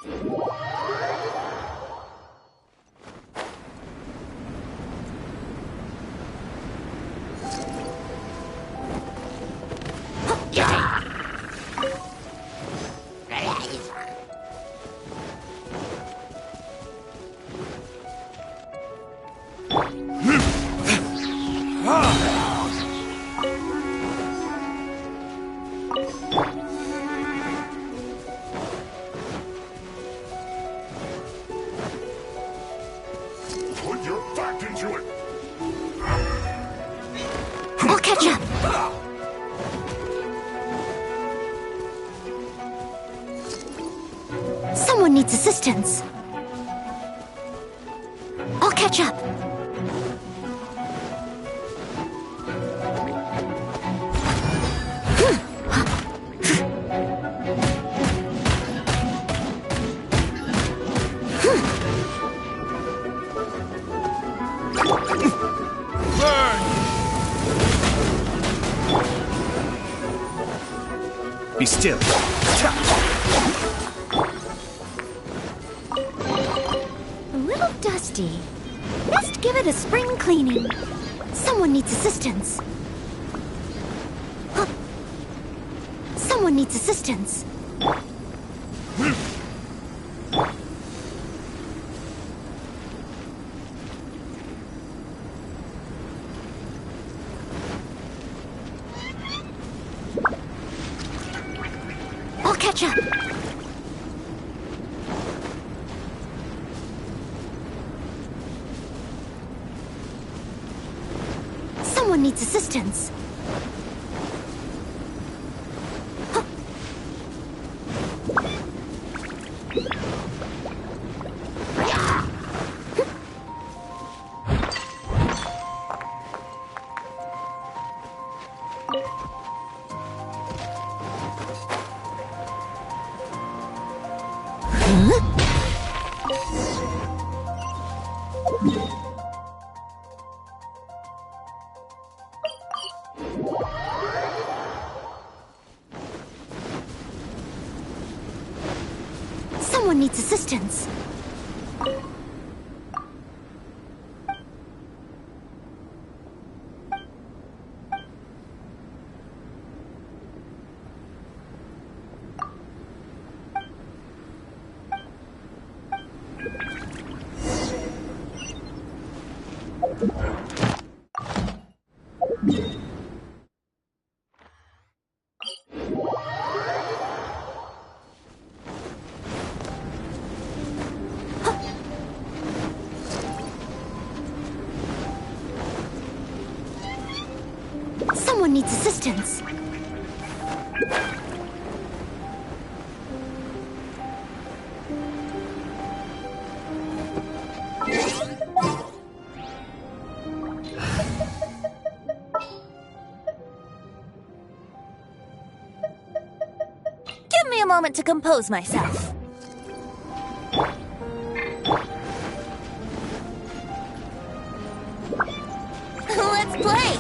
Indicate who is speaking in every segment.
Speaker 1: Put your back into it!
Speaker 2: I'll catch up. Someone needs assistance. I'll catch up.
Speaker 3: Be still.
Speaker 2: A little dusty. Best give it a spring cleaning. Someone needs assistance. Huh. Someone needs assistance. I'll catch up. Someone needs assistance. Huh. Someone needs assistance. Someone needs assistance.
Speaker 4: Give me a moment to compose myself. Let's play!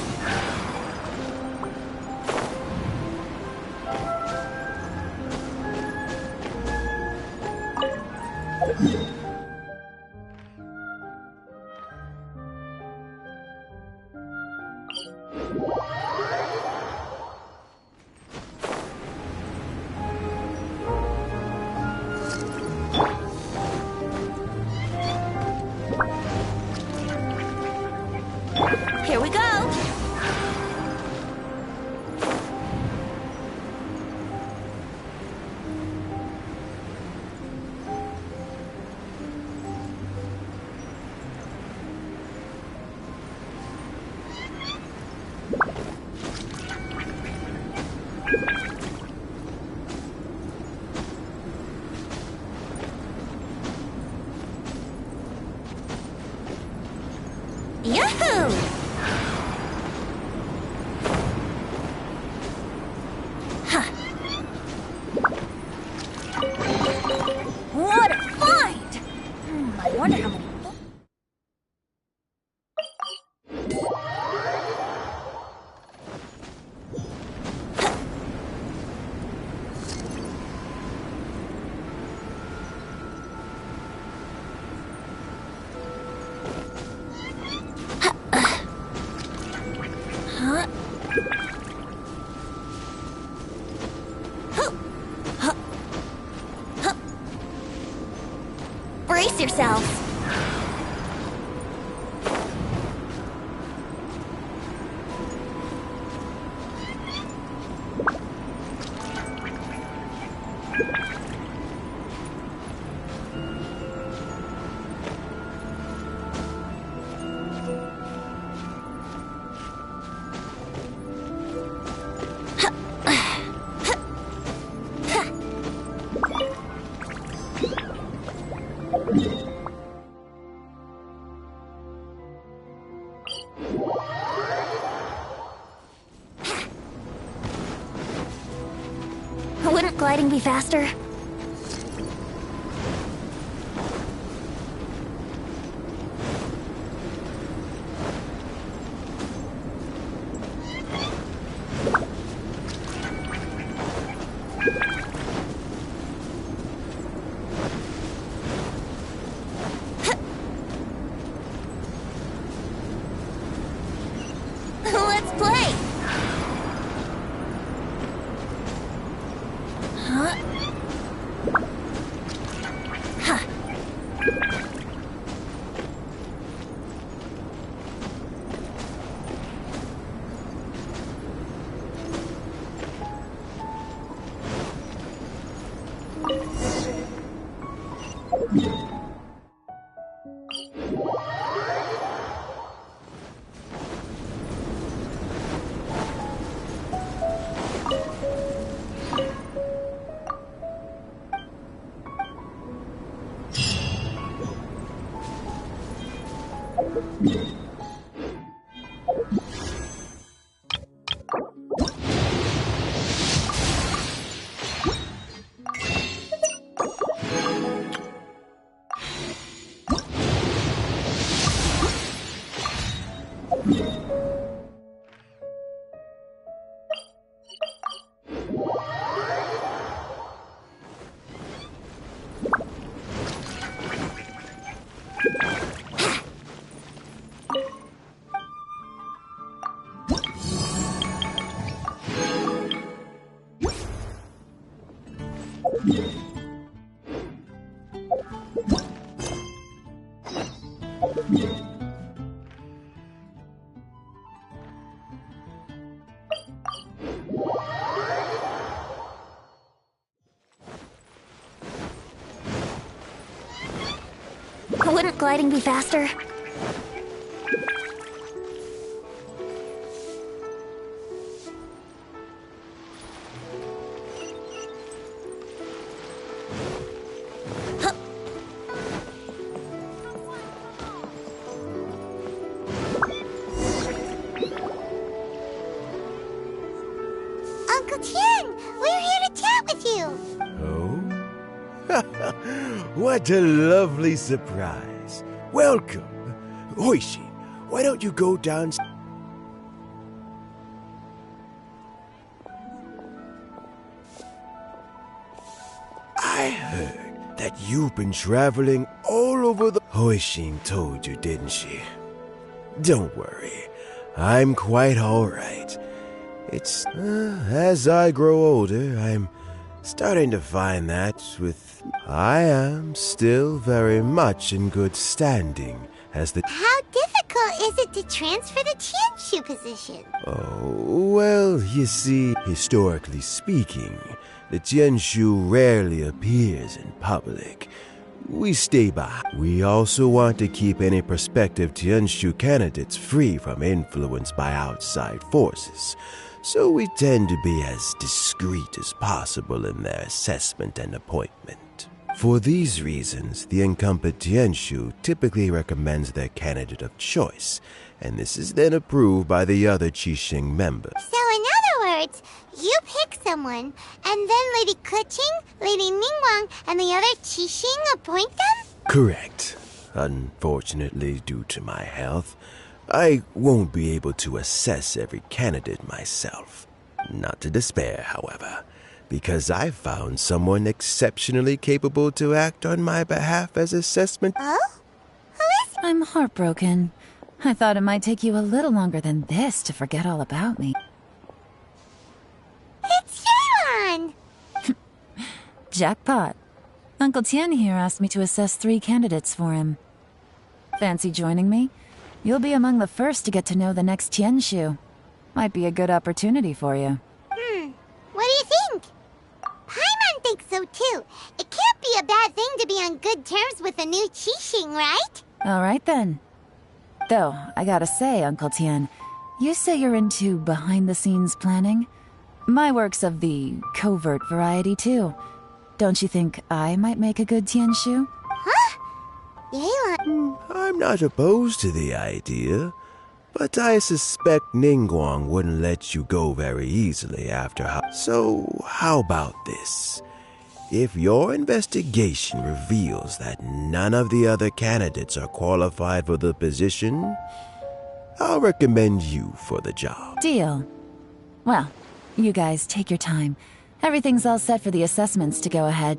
Speaker 4: Brace yourselves. Wouldn't gliding be faster? Let's play! Huh? Huh. Wouldn't gliding be faster?
Speaker 2: Uncle Tien, we're here to chat with you.
Speaker 3: Oh? What a lovely surprise. Welcome. Hoishi, why don't you go down... I heard that you've been traveling all over the... Hoishin told you, didn't she? Don't worry. I'm quite alright. It's... as I grow older, I'm starting to find that with... I am still very much in good standing as the...
Speaker 2: How difficult is it to transfer the Tianshu position?
Speaker 3: Oh, well, you see, historically speaking, the Tianshu rarely appears in public. We stay behind. We also want to keep any prospective Tianshu candidates free from influence by outside forces, so we tend to be as discreet as possible in their assessment and appointment. For these reasons, the incumbent Tianshu typically recommends their candidate of choice, and this is then approved by the other Qixing members.
Speaker 2: So in other words, you pick someone, and then Lady Keqing, Lady Ningguang, and the other Qixing appoint them?
Speaker 3: Correct. Unfortunately, due to my health, I won't be able to assess every candidate myself. Not to despair, however, because I found someone exceptionally capable to act on my behalf as assessment.
Speaker 2: Oh? Who is...
Speaker 5: I'm heartbroken. I thought it might take you a little longer than this to forget all about me.
Speaker 2: It's Shaylon!
Speaker 5: Jackpot. Uncle Tian here asked me to assess 3 candidates for him. Fancy joining me? You'll be among the first to get to know the next Tianshu. Might be a good opportunity for you.
Speaker 2: What do you think? Paimon thinks so too. It can't be a bad thing to be on good terms with a new Qixing, right?
Speaker 5: All right then. Though, I gotta say, Uncle Tian, you say you're into behind-the-scenes planning? My work's of the covert variety too. Don't you think I might make a good Tianshu?
Speaker 2: Yelan.
Speaker 3: I'm not opposed to the idea, but I suspect Ningguang wouldn't let you go very easily after So, how about this? If your investigation reveals that none of the other candidates are qualified for the position, I'll recommend you for the job.
Speaker 5: Deal. Well, you guys take your time. Everything's all set for the assessments to go ahead.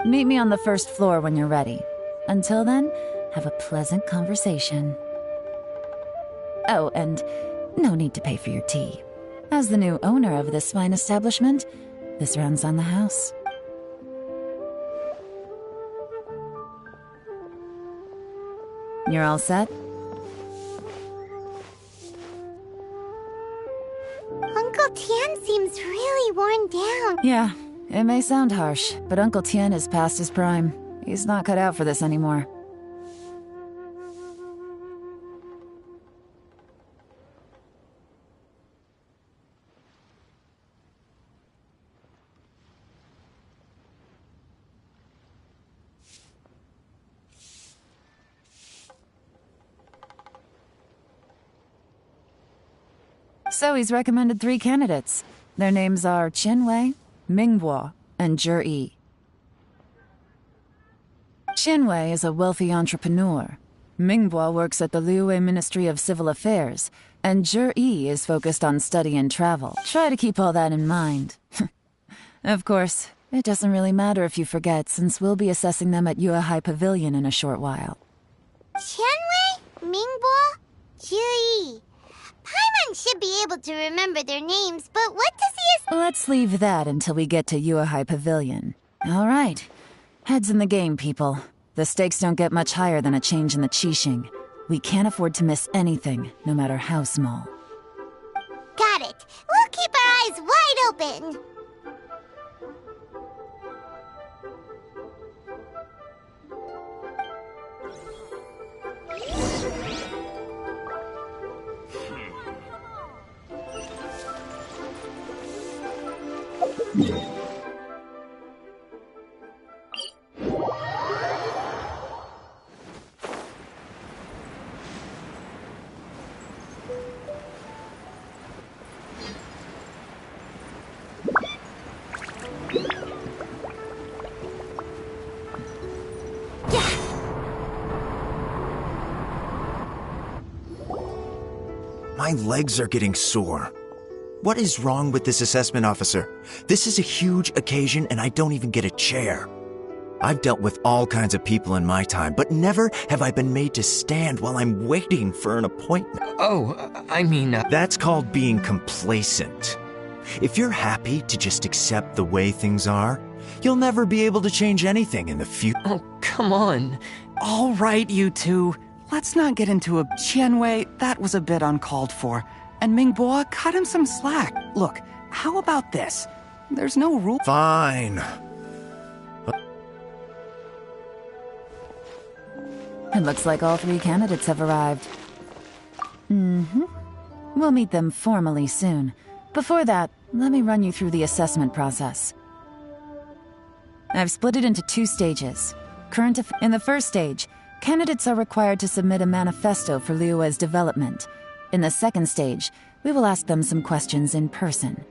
Speaker 5: Meet me on the first floor when you're ready. Until then, have a pleasant conversation. Oh, and no need to pay for your tea. As the new owner of this fine establishment, this runs on the house. You're all set?
Speaker 2: Uncle Tian seems really worn down.
Speaker 5: Yeah, it may sound harsh, but Uncle Tian is past his prime. He's not cut out for this anymore. So he's recommended 3 candidates. Their names are Qianwei, Mingbo, and Zhi. Qianwei is a wealthy entrepreneur. Mingbo works at the Liyue Ministry of Civil Affairs, and Zhi is focused on study and travel. Try to keep all that in mind. Of course, it doesn't really matter if you forget, since we'll be assessing them at Yuehai Pavilion in a short while.
Speaker 2: Qianwei, Mingbo, Zhi. Paimon should be able to remember their names, but what does he...
Speaker 5: Let's leave that until we get to Yuehai Pavilion. All right. Heads in the game, people. The stakes don't get much higher than a change in the Qixing. We can't afford to miss anything, no matter how small.
Speaker 2: Got it. We'll keep our eyes wide open.
Speaker 6: My legs are getting sore. What is wrong with this assessment officer? This is a huge occasion and I don't even get a chair. I've dealt with all kinds of people in my time, but never have I been made to stand while I'm waiting for an appointment.
Speaker 7: Oh, I mean...
Speaker 6: That's called being complacent. If you're happy to just accept the way things are, you'll never be able to change anything in the future.
Speaker 7: Oh, come on. All right, you two. Let's not get into a... Qianwei, that was a bit uncalled for. And Mingbo, cut him some slack. Look, how about this? There's no rule...
Speaker 6: Fine.
Speaker 5: It looks like all 3 candidates have arrived. We'll meet them formally soon. Before that, let me run you through the assessment process. I've split it into 2 stages. In the first stage, candidates are required to submit a manifesto for Liyue's development. In the second stage, we will ask them some questions in person.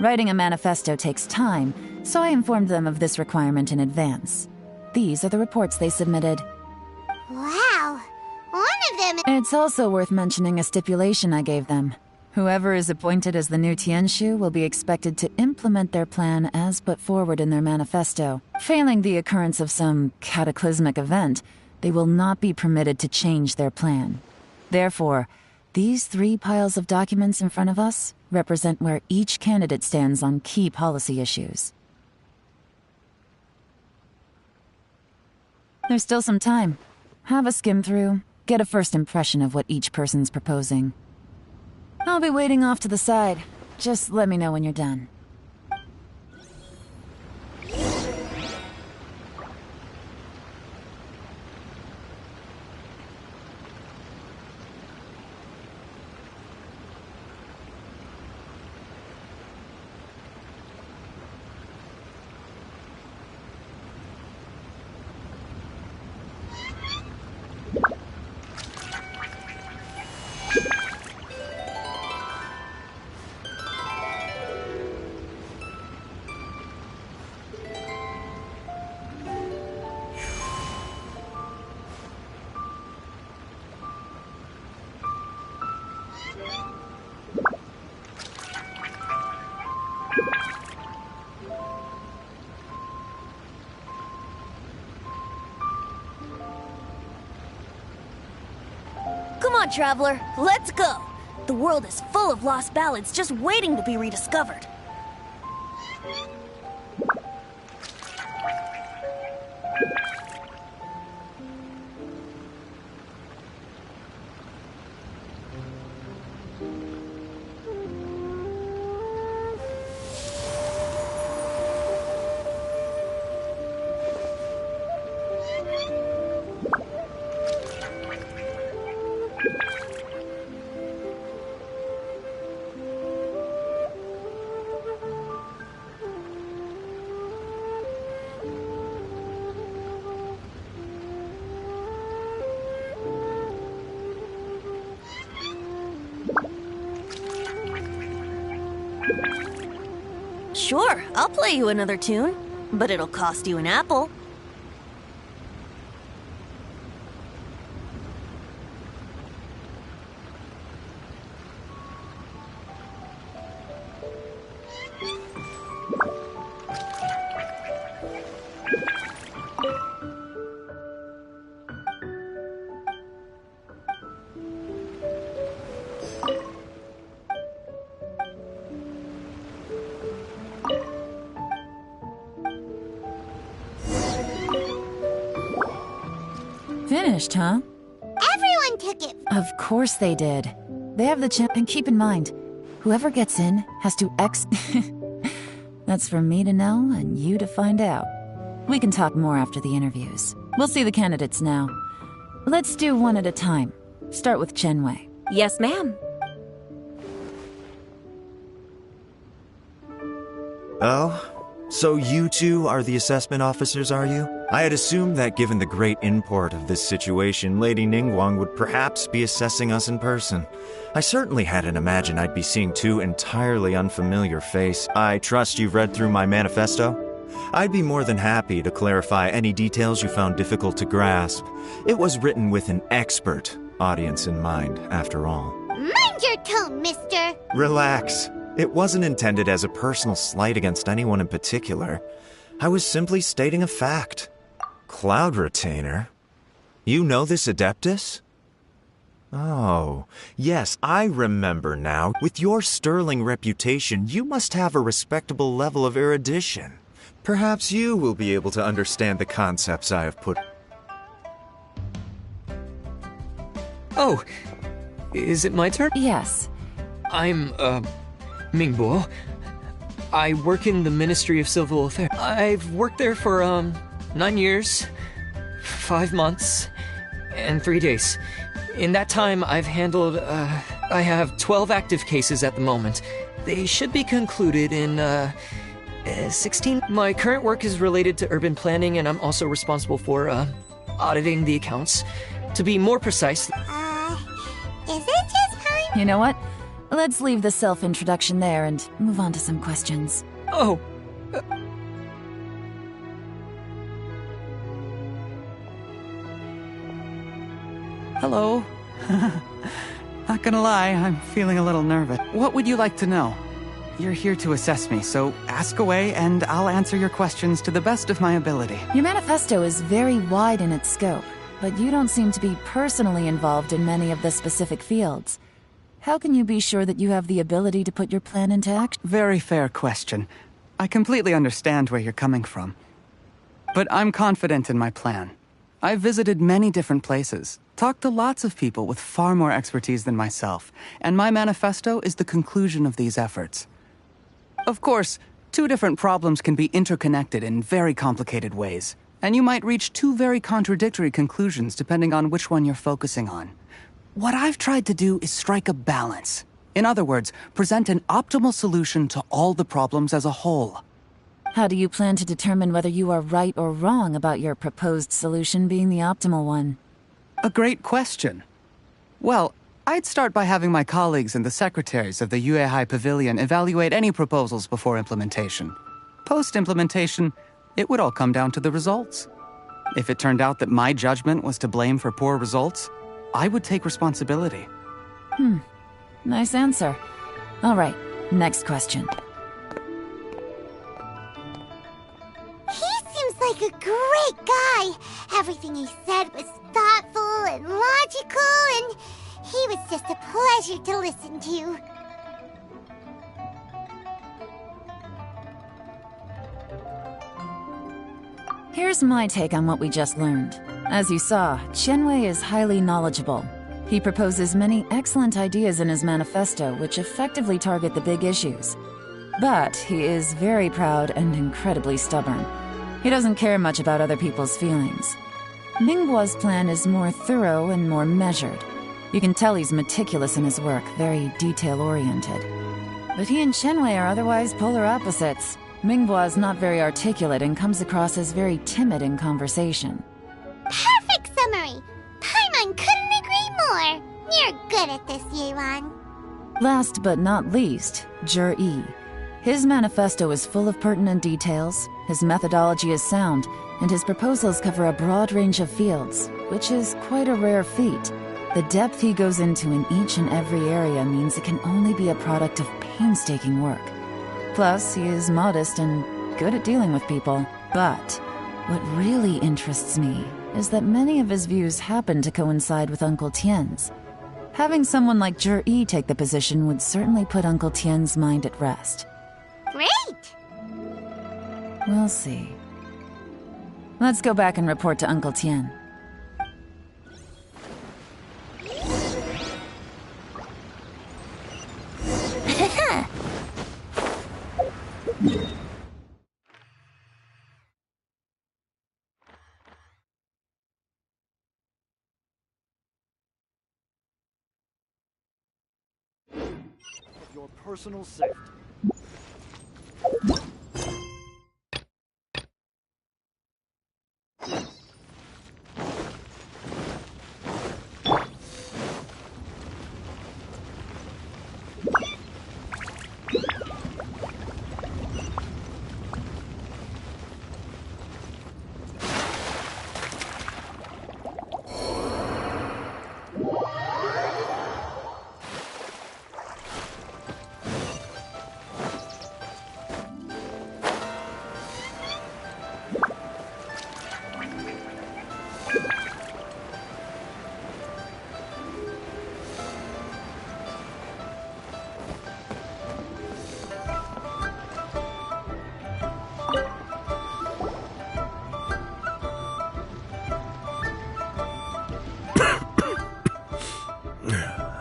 Speaker 5: Writing a manifesto takes time, so I informed them of this requirement in advance. These are the reports they submitted.
Speaker 2: Wow. One of them...
Speaker 5: It's also worth mentioning a stipulation I gave them. Whoever is appointed as the new Tianshu will be expected to implement their plan as put forward in their manifesto. Failing the occurrence of some cataclysmic event, they will not be permitted to change their plan. Therefore, these 3 piles of documents in front of us represent where each candidate stands on key policy issues. There's still some time. Have a skim through, get a first impression of what each person's proposing. I'll be waiting off to the side. Just let me know when you're done.
Speaker 4: Come on, traveler, let's go! The world is full of lost ballads just waiting to be rediscovered. Sure, I'll play you another tune, but it'll cost you an apple.
Speaker 5: Finished, huh?
Speaker 2: Everyone took it.
Speaker 5: Of course they did. They have the chance, and keep in mind, whoever gets in has to That's for me to know and you to find out. We can talk more after the interviews. We'll see the candidates now. Let's do one at a time. Start with Chenwei.
Speaker 4: Yes, ma'am.
Speaker 6: Oh? So you two are the assessment officers, are you? I had assumed that given the great import of this situation, Lady Ningguang would perhaps be assessing us in person. I certainly hadn't imagined I'd be seeing two entirely unfamiliar faces. I trust you've read through my manifesto? I'd be more than happy to clarify any details you found difficult to grasp. It was written with an expert audience in mind, after all.
Speaker 2: Mind your tone, mister.
Speaker 6: Relax. It wasn't intended as a personal slight against anyone in particular. I was simply stating a fact. Cloud Retainer? You know this Adeptus? Oh, yes, I remember now. With your sterling reputation, you must have a respectable level of erudition. Perhaps you will be able to understand the concepts I have put.
Speaker 8: Oh, is it my turn?
Speaker 5: Yes.
Speaker 8: I'm, Mingbo. I work in the Ministry of Civil Affairs. I've worked there for, 9 years, 5 months, and 3 days. In that time, I've handled, I have 12 active cases at the moment. They should be concluded in, 16. My current work is related to urban planning, and I'm also responsible for, auditing the accounts. To be more precise...
Speaker 2: Is it just time?
Speaker 5: You know what? Let's leave the self-introduction there and move on to some questions.
Speaker 8: Oh,
Speaker 7: Hello. Not gonna lie, I'm feeling a little nervous. What would you like to know? You're here to assess me, so ask away and I'll answer your questions to the best of my ability.
Speaker 5: Your manifesto is very wide in its scope, but you don't seem to be personally involved in many of the specific fields. How can you be sure that you have the ability to put your plan into action?
Speaker 7: Very fair question. I completely understand where you're coming from. But I'm confident in my plan. I've visited many different places, talked to lots of people with far more expertise than myself, and my manifesto is the conclusion of these efforts. Of course, two different problems can be interconnected in very complicated ways, and you might reach two very contradictory conclusions depending on which one you're focusing on. What I've tried to do is strike a balance. In other words, present an optimal solution to all the problems as a whole.
Speaker 5: How do you plan to determine whether you are right or wrong about your proposed solution being the optimal one?
Speaker 7: A great question. Well, I'd start by having my colleagues and the secretaries of the Yuehai Pavilion evaluate any proposals before implementation. Post-implementation, it would all come down to the results. If it turned out that my judgment was to blame for poor results, I would take responsibility.
Speaker 5: Nice answer. All right, next question.
Speaker 2: He seems like a great guy. Everything he said was thoughtful and logical, and he was just a pleasure to listen to.
Speaker 5: Here's my take on what we just learned. As you saw, Qianwei is highly knowledgeable. He proposes many excellent ideas in his manifesto which effectively target the big issues. But he is very proud and incredibly stubborn. He doesn't care much about other people's feelings. Ningguo's plan is more thorough and more measured. You can tell he's meticulous in his work, very detail-oriented. But he and Qianwei are otherwise polar opposites. Mingguo is not very articulate and comes across as very timid in conversation.
Speaker 2: Perfect summary! Paimon couldn't agree more! You're good at this, Yuan.
Speaker 5: Last but not least, Zhi. His manifesto is full of pertinent details, his methodology is sound, and his proposals cover a broad range of fields, which is quite a rare feat. The depth he goes into in each and every area means it can only be a product of painstaking work. Plus, he is modest and good at dealing with people. But what really interests me is that many of his views happen to coincide with Uncle Tien's. Having someone like Zhi take the position would certainly put Uncle Tien's mind at rest.
Speaker 2: Great!
Speaker 5: We'll see. Let's go back and report to Uncle Tien.
Speaker 9: Your personal safety.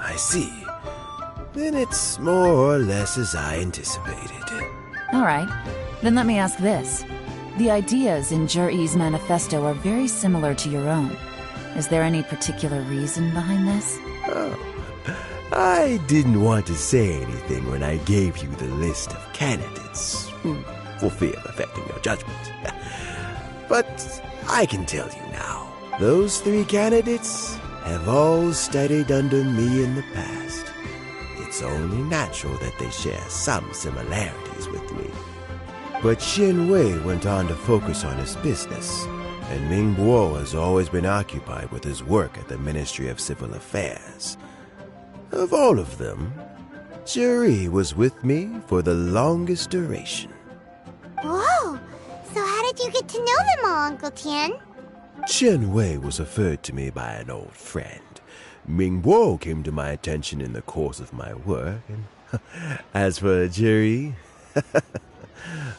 Speaker 3: I see. Then it's more or less as I anticipated.
Speaker 5: All right, then let me ask this. The ideas in Zhi's manifesto are very similar to your own. Is there any particular reason behind this?
Speaker 3: Oh, I didn't want to say anything when I gave you the list of candidates, for fear of affecting your judgment. But I can tell you now, those 3 candidates have all studied under me in the past. It's only natural that they share some similarities with me. But Qianwei went on to focus on his business, and Mingguo has always been occupied with his work at the Ministry of Civil Affairs. Of all of them, Zhi was with me for the longest duration.
Speaker 2: Whoa! So how did you get to know them all, Uncle Tien?
Speaker 3: Qianwei was referred to me by an old friend. Mingguo came to my attention in the course of my work, and as for Zhi,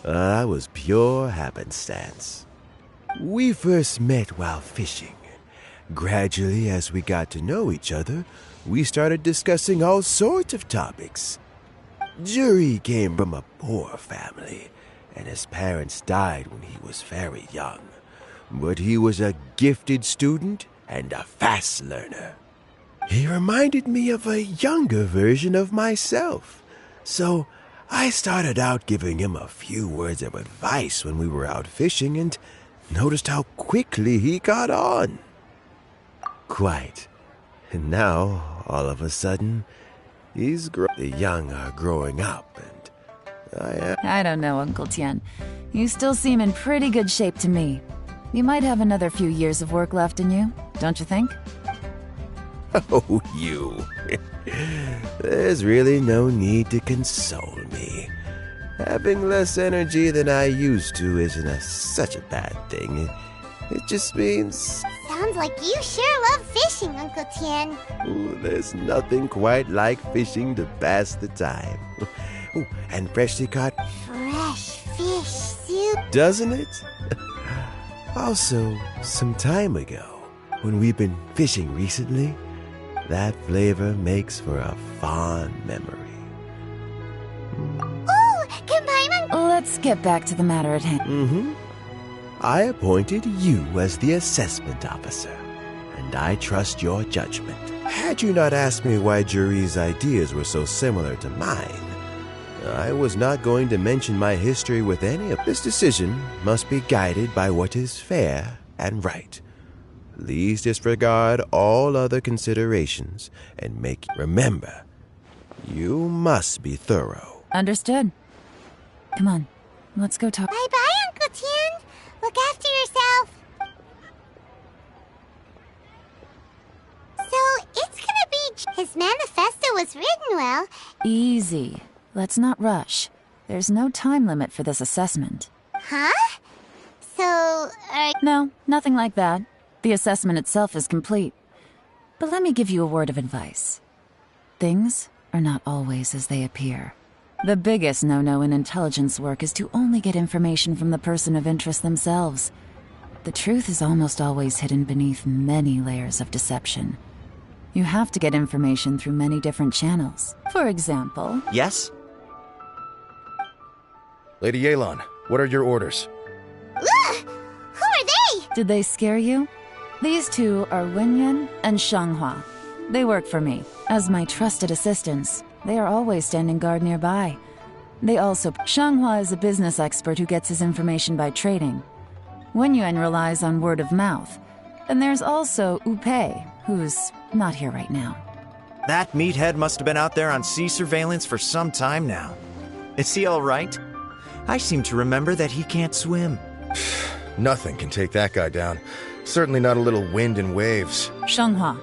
Speaker 3: that was pure happenstance. We first met while fishing. Gradually, as we got to know each other, we started discussing all sorts of topics. Jury came from a poor family, and his parents died when he was very young. But he was a gifted student and a fast learner. He reminded me of a younger version of myself. So I started out giving him a few words of advice when we were out fishing and noticed how quickly he caught on. Quite. And now, all of a sudden, the young are growing up, and
Speaker 5: I don't know, Uncle Tian. You still seem in pretty good shape to me. You might have another few years of work left in you, don't you think?
Speaker 3: Oh, you. There's really no need to console me. Having less energy than I used to isn't such a bad thing. It just means...
Speaker 2: Sounds like you sure love fishing, Uncle Tian.
Speaker 3: Ooh, there's nothing quite like fishing to pass the time. Ooh, and freshly caught...
Speaker 2: Fresh fish soup.
Speaker 3: Doesn't it? Also, some time ago, when we've been fishing recently, that flavor makes for a fond memory.
Speaker 2: Ooh, can Paimon...
Speaker 5: Let's get back to the matter at hand.
Speaker 3: I appointed you as the assessment officer, and I trust your judgment. Had you not asked me why Juri's ideas were so similar to mine, I was not going to mention my history with any of this. Decision must be guided by what is fair and right. Please disregard all other considerations and remember, you must be thorough.
Speaker 5: Understood. Come on, let's go talk.
Speaker 2: Bye-bye, Uncle Tian. Look after yourself. So, it's gonna be... His manifesto was written well.
Speaker 5: Easy. Let's not rush. There's no time limit for this assessment.
Speaker 2: Huh? So,
Speaker 5: No, nothing like that. The assessment itself is complete. But let me give you a word of advice. Things are not always as they appear. The biggest no-no in intelligence work is to only get information from the person of interest themselves. The truth is almost always hidden beneath many layers of deception. You have to get information through many different channels. For example...
Speaker 6: Yes?
Speaker 10: Lady Yelan, what are your orders?
Speaker 2: Ugh! Who are they?
Speaker 5: Did they scare you? These two are Wenyuan and Shanghua. They work for me. As my trusted assistants, they are always standing guard nearby. They also... Shanghua is a business expert who gets his information by trading. Wenyuan relies on word of mouth. And there's also Upei, who's not here right now.
Speaker 6: That meathead must have been out there on sea surveillance for some time now. Is he all right? I seem to remember that he can't swim.
Speaker 10: Nothing can take that guy down. Certainly not a little wind and waves.
Speaker 5: Shanghua,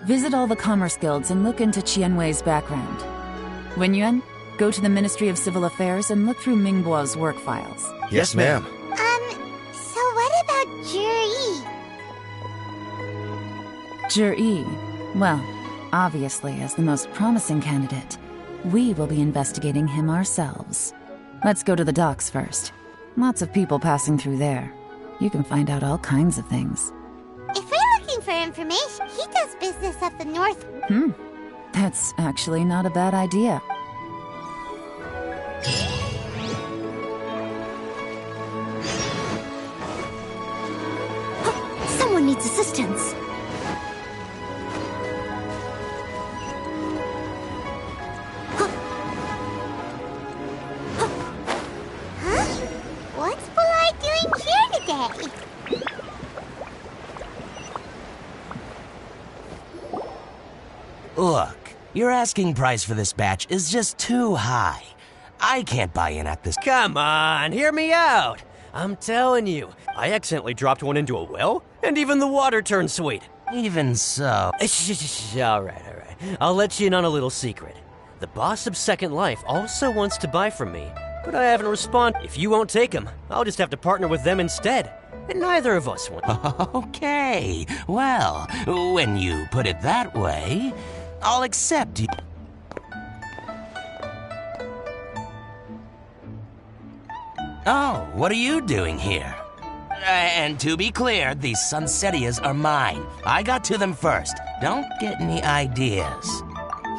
Speaker 5: visit all the commerce guilds and look into Qianwei's background. Wenyuan, go to the Ministry of Civil Affairs and look through Mingbo's work files.
Speaker 10: Yes, ma'am.
Speaker 2: So what about Juri?
Speaker 5: Juri, well, obviously as the most promising candidate, we will be investigating him ourselves. Let's go to the docks first. Lots of people passing through there. You can find out all kinds of things.
Speaker 2: If we're looking for information, he does business at the north...
Speaker 5: That's actually not a bad idea.
Speaker 4: Someone needs assistance.
Speaker 2: What's Polite doing here today?
Speaker 11: Look, your asking price for this batch is just too high. I can't buy in at this.
Speaker 12: Come on, hear me out. I'm telling you, I accidentally dropped one into a well, and even the water turned sweet.
Speaker 11: Even so.
Speaker 12: All right. I'll let you in on a little secret. The boss of Second Life also wants to buy from me, but I haven't responded. If you won't take him, I'll just have to partner with them instead. And neither of us want.
Speaker 11: Okay, well, when you put it that way, I'll accept you. Oh, what are you doing here? And to be clear, these Sunsetias are mine. I got to them first. Don't get any ideas.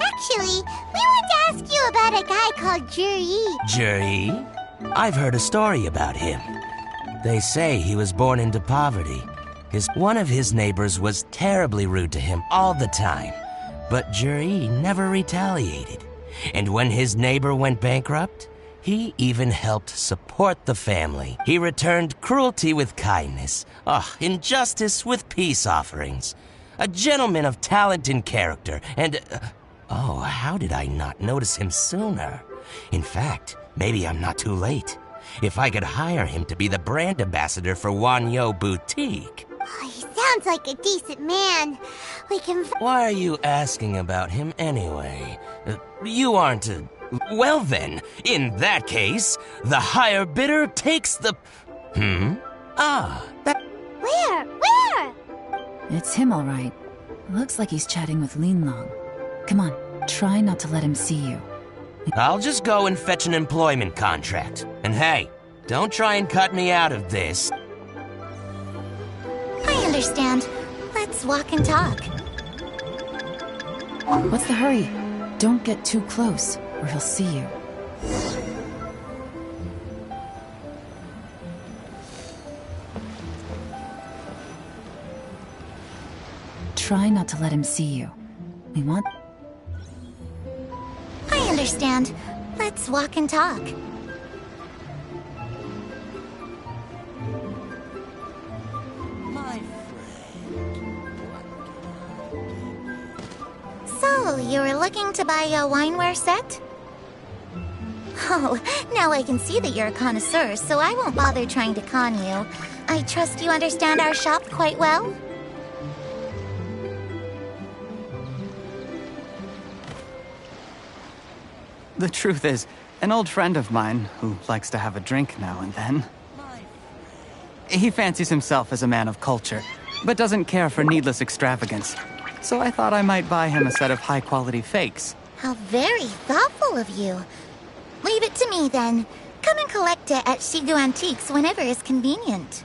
Speaker 2: Actually, we want to ask you about a guy called Juri.
Speaker 11: Juri? I've heard a story about him. They say he was born into poverty. One of his neighbors was terribly rude to him all the time. But Juri never retaliated. And when his neighbor went bankrupt, he even helped support the family. He returned cruelty with kindness. Injustice with peace offerings. A gentleman of talent and character, and... how did I not notice him sooner? In fact, maybe I'm not too late. If I could hire him to be the brand ambassador for Wanyo Boutique.
Speaker 2: Oh, he sounds like a decent man. We can...
Speaker 11: Why are you asking about him anyway? You aren't a... Well then, in that case, the higher bidder takes the... That...
Speaker 2: Where?
Speaker 5: It's him, all right. Looks like he's chatting with Lin Long. Come on, try not to let him see you.
Speaker 11: I'll just go and fetch an employment contract. And hey, don't try and cut me out of this.
Speaker 2: I understand. Let's walk and talk.
Speaker 5: What's the hurry? Don't get too close, or he'll see you. Try not to let him see you. We want...
Speaker 2: I understand. Let's walk and talk. So, you were looking to buy a wineware set? Oh, now I can see that you're a connoisseur, so I won't bother trying to con you. I trust you understand our shop quite well?
Speaker 7: The truth is, an old friend of mine, who likes to have a drink now and then... He fancies himself as a man of culture, but doesn't care for needless extravagance. So I thought I might buy him a set of high-quality fakes.
Speaker 2: How very thoughtful of you. Leave it to me, then. Come and collect it at Shigu Antiques whenever is convenient.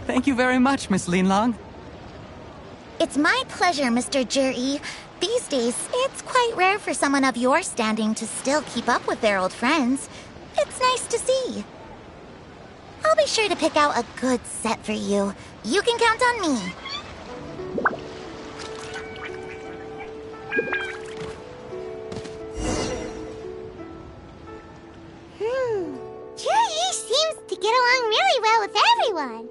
Speaker 7: Thank you very much, Miss Lin Long.
Speaker 2: It's my pleasure, Mr. Juri. These days, it's quite rare for someone of your standing to still keep up with their old friends. It's nice to see. I'll be sure to pick out a good set for you. You can count on me. Juri seems to get along really well with everyone.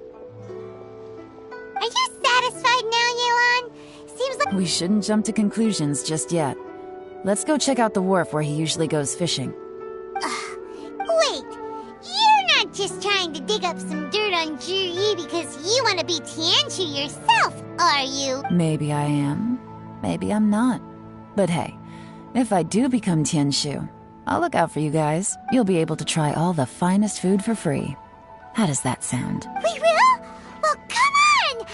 Speaker 2: Are you satisfied now, Yelan? Seems like...
Speaker 5: We shouldn't jump to conclusions just yet. Let's go check out the wharf where he usually goes fishing.
Speaker 2: Wait, you're not just trying to dig up some dirt on Juri because you want to be Tianshu yourself, are you?
Speaker 5: Maybe I am. Maybe I'm not. But hey, if I do become Tianshu, I'll look out for you guys. You'll be able to try all the finest food for free. How does that sound?
Speaker 2: We will? Well, come on!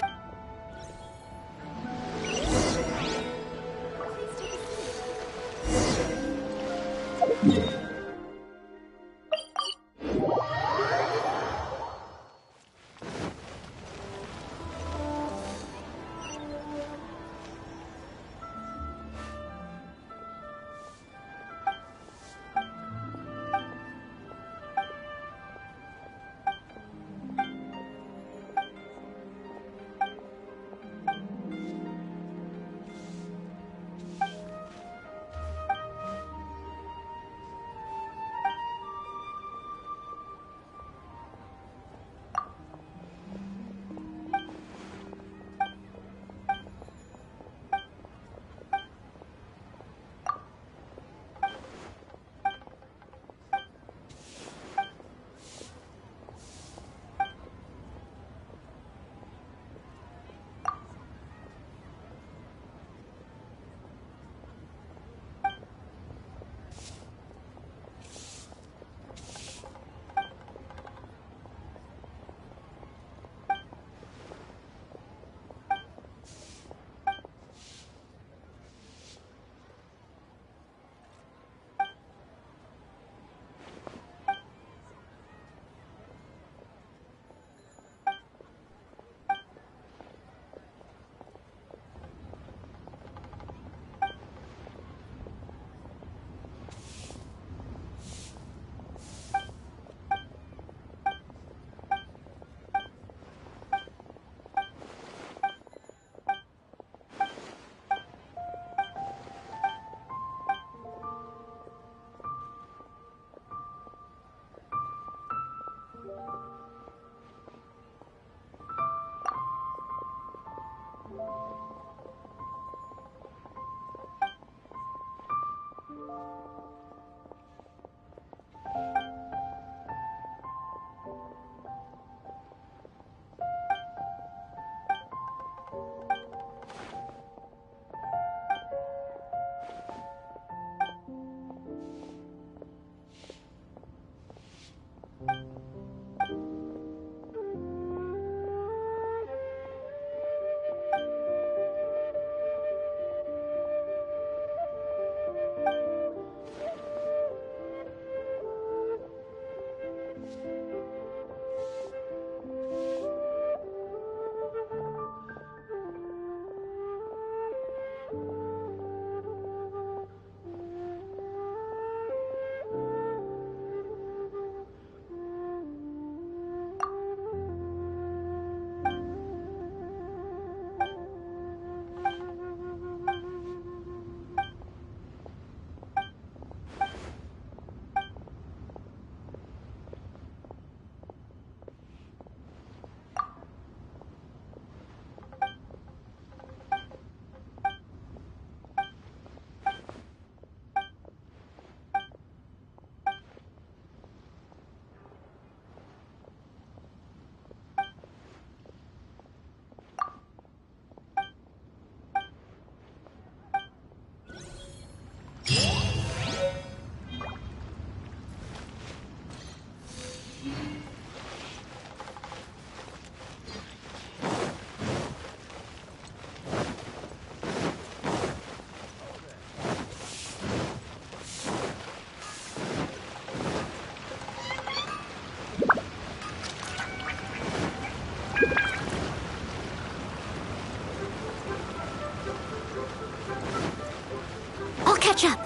Speaker 4: catch up.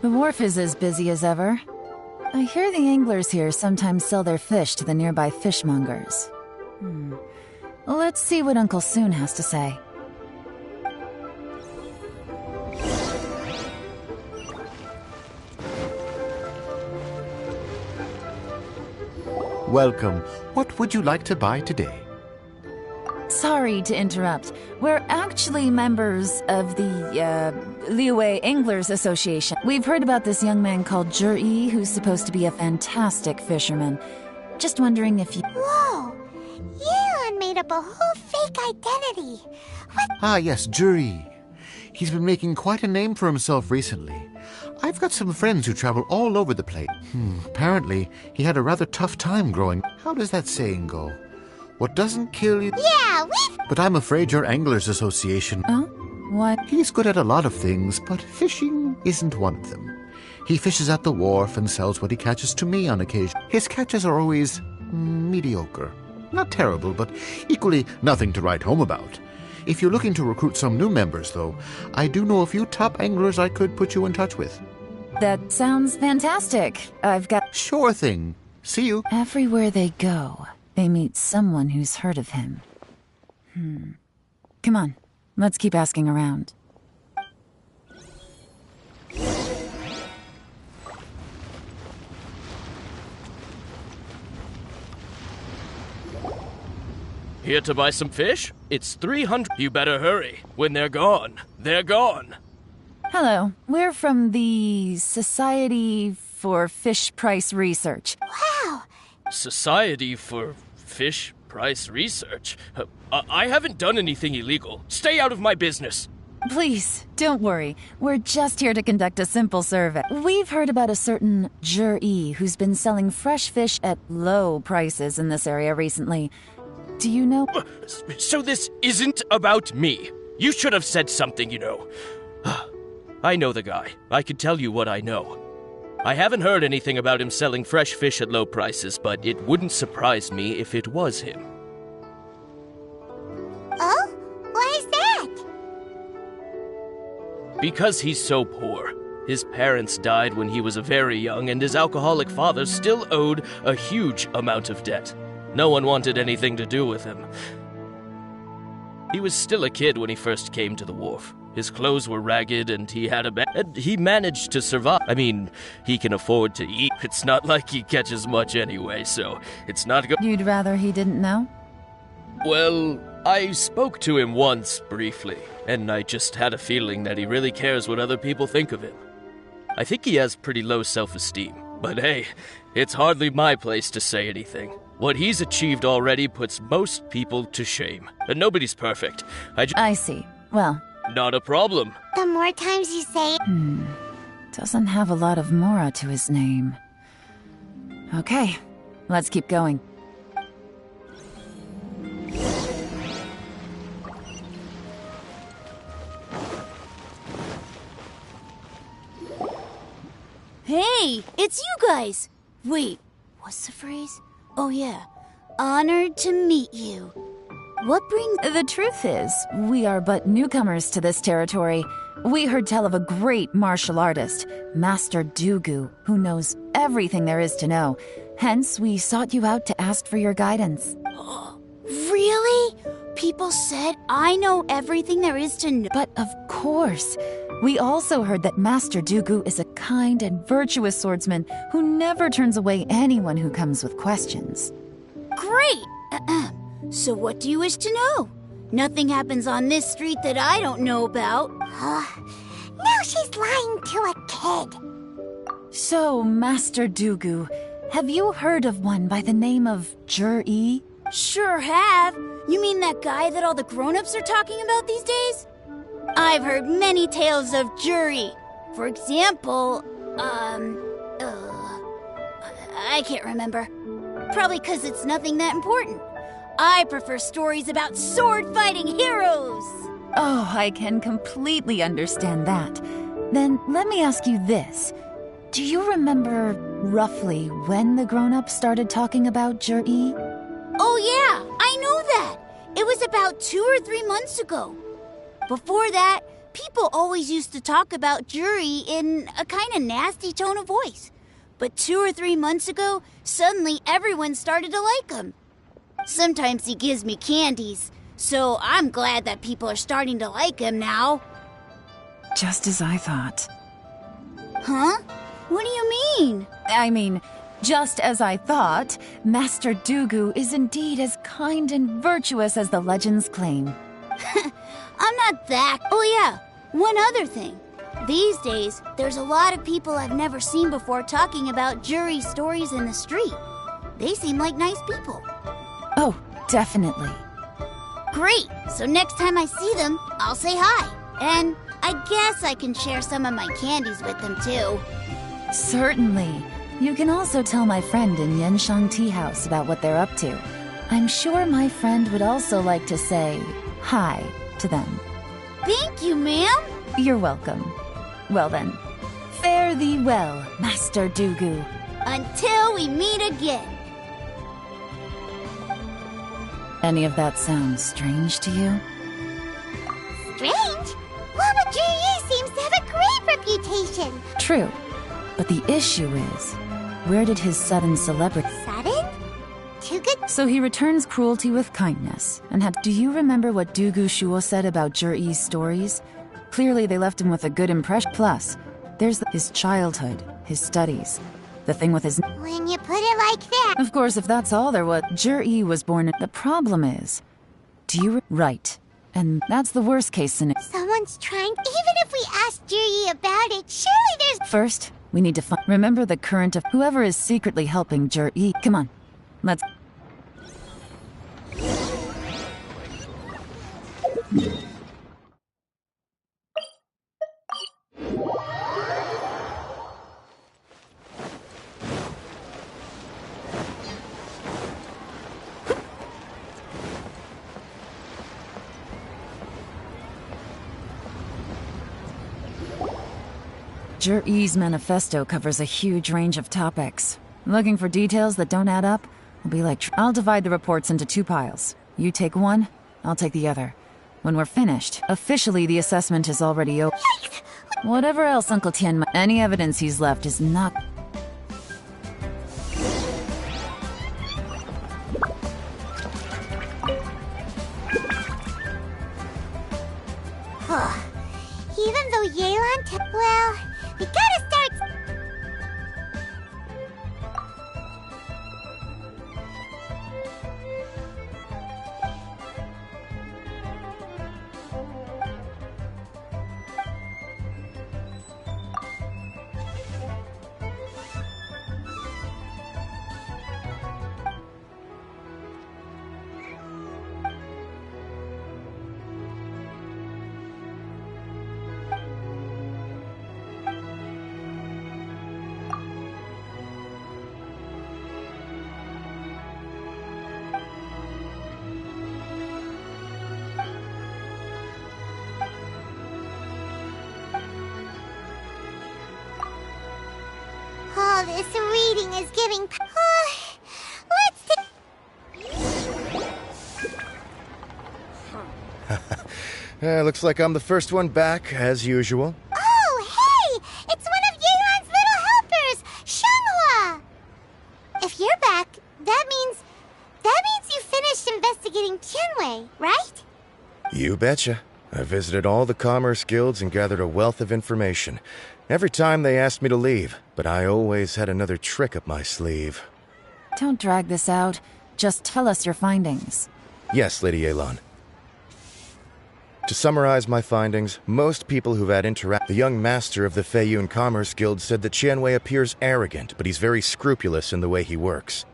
Speaker 5: The wharf is as busy as ever. I hear the anglers here sometimes sell their fish to the nearby fishmongers. Let's see what Uncle Soon has to say.
Speaker 13: Welcome. What would you like to buy today?
Speaker 5: Sorry to interrupt. We're actually members of the, Liyue Anglers Association. We've heard about this young man called Zhi, who's supposed to be a fantastic fisherman. Just wondering if you...
Speaker 2: Whoa! Yeon made up a whole fake identity. What?
Speaker 13: Ah, yes, Zhi. He's been making quite a name for himself recently. I've got some friends who travel all over the place. Apparently, he had a rather tough time growing. How does that saying go? What doesn't kill you...
Speaker 2: Yeah,
Speaker 13: But I'm afraid your Anglers Association...
Speaker 5: Oh? What?
Speaker 13: He's good at a lot of things, but fishing isn't one of them. He fishes at the wharf and sells what he catches to me on occasion. His catches are always... mediocre. Not terrible, but equally nothing to write home about. If you're looking to recruit some new members, though, I do know a few top anglers I could put you in touch with.
Speaker 5: That sounds fantastic. I've got...
Speaker 13: Sure thing. See you.
Speaker 5: Everywhere they go, they meet someone who's heard of him. Come on, let's keep asking around.
Speaker 14: Here to buy some fish? It's 300. You better hurry. When they're gone, they're gone.
Speaker 5: Hello, we're from the Society for Fish Price Research.
Speaker 2: Wow!
Speaker 14: Society for Fish Price Research? I haven't done anything illegal. Stay out of my business.
Speaker 5: Please, don't worry. We're just here to conduct a simple survey. We've heard about a certain Zhi who's been selling fresh fish at low prices in this area recently. Do you know?
Speaker 14: So this isn't about me. You should have said something, you know. I know the guy. I can tell you what I know. I haven't heard anything about him selling fresh fish at low prices, but it wouldn't surprise me if it was him.
Speaker 2: Oh? Why is that?
Speaker 14: Because he's so poor. His parents died when he was very young, and his alcoholic father still owed a huge amount of debt. No one wanted anything to do with him. He was still a kid when he first came to the wharf. His clothes were ragged, and he had and he managed to survive. I mean, he can afford to eat. It's not like he catches much anyway, so it's not good.
Speaker 5: You'd rather he didn't know?
Speaker 14: Well, I spoke to him once, briefly, and I just had a feeling that he really cares what other people think of him. I think he has pretty low self-esteem, but hey, it's hardly my place to say anything. What he's achieved already puts most people to shame. And nobody's perfect.
Speaker 5: I see. Well...
Speaker 14: Not a problem.
Speaker 2: The more times you say...
Speaker 5: Doesn't have a lot of mora to his name. Okay, let's keep going.
Speaker 4: Hey, it's you guys! Wait, what's the phrase? Oh yeah, honored to meet you. What brings...
Speaker 5: The truth is, we are but newcomers to this territory. We heard tell of a great martial artist, Master Dugu, who knows everything there is to know. Hence, we sought you out to ask for your guidance.
Speaker 4: Really? People said I know everything there is to know.
Speaker 5: But of course. We also heard that Master Dugu is a kind and virtuous swordsman who never turns away anyone who comes with questions.
Speaker 4: Great! So what do you wish to know? Nothing happens on this street that I don't know about.
Speaker 2: Now she's lying to a kid.
Speaker 5: So, Master Dugu, have you heard of one by the name of Zhi?
Speaker 4: Sure have. You mean that guy that all the grown-ups are talking about these days? I've heard many tales of Zhi. For example, I can't remember. Probably because it's nothing that important. I prefer stories about sword-fighting heroes.
Speaker 5: Oh, I can completely understand that. Then let me ask you this. Do you remember roughly when the grown-ups started talking about Zhi?
Speaker 4: Oh yeah, I I know that. It was about 2 or 3 months ago. Before that, people always used to talk about Jury in a kind of nasty tone of voice. But 2 or 3 months ago, suddenly everyone started to like him. Sometimes he gives me candies, so I'm glad that people are starting to like him now.
Speaker 5: Just as I thought.
Speaker 4: Huh? What do you mean?
Speaker 5: I mean, just as I thought, Master Dugu is indeed as kind and virtuous as the legends claim.
Speaker 4: I'm not that. Oh yeah, one other thing. These days, there's a lot of people I've never seen before talking about Jury stories in the street. They seem like nice people.
Speaker 5: Oh, definitely.
Speaker 4: Great! So next time I see them, I'll say hi. And I guess I can share some of my candies with them too.
Speaker 5: Certainly. You can also tell my friend in Yenshang Tea House about what they're up to. I'm sure my friend would also like to say hi to them.
Speaker 4: Thank you, ma'am.
Speaker 5: You're welcome. Well then, fare thee well, Master Dugu.
Speaker 4: Until we meet again.
Speaker 5: Any of that sound strange to you?
Speaker 2: Strange? Mama Jury seems to have a great reputation.
Speaker 5: True. But the issue is, where did his sudden celebrity...
Speaker 2: Sudden? Too good?
Speaker 5: So he returns cruelty with kindness, and had... Do you remember what Dugu Shuo said about Zhiyi's stories? Clearly they left him with a good impression. Plus, there's his childhood, his studies, the thing with his...
Speaker 2: When you put it like that...
Speaker 5: Of course, if that's all there was, Zhiyi was born... The problem is... Do you... Right. And that's the worst case scenario.
Speaker 2: Someone's trying... Even if we ask Jury about it, surely there's...
Speaker 5: First, we need to find... Remember the current of... Whoever is secretly helping Zhiyi. Come on. Let's... Zhiyi's manifesto covers a huge range of topics. Looking for details that don't add up will be like... I'll divide the reports into 2 piles. You take one, I'll take the other. When we're finished, officially the assessment is already over. Whatever else Uncle Tian... Any evidence he's left is not...
Speaker 2: Even though Yelan... Well, we gotta start... Oh, this reading is giving...
Speaker 10: Looks like I'm the first one back, as usual.
Speaker 2: Oh, hey! It's one of Yelan's little helpers, Shanghua! If you're back, that means you finished investigating Tianwei, right?
Speaker 10: You betcha. I visited all the commerce guilds and gathered a wealth of information. Every time they asked me to leave, but I always had another trick up my sleeve.
Speaker 5: Don't drag this out. Just tell us your findings.
Speaker 10: Yes, Lady Yelan. To summarize my findings, most people who've had The young master of the Feiyun Commerce Guild said that Qianwei appears arrogant, but he's very scrupulous in the way he works.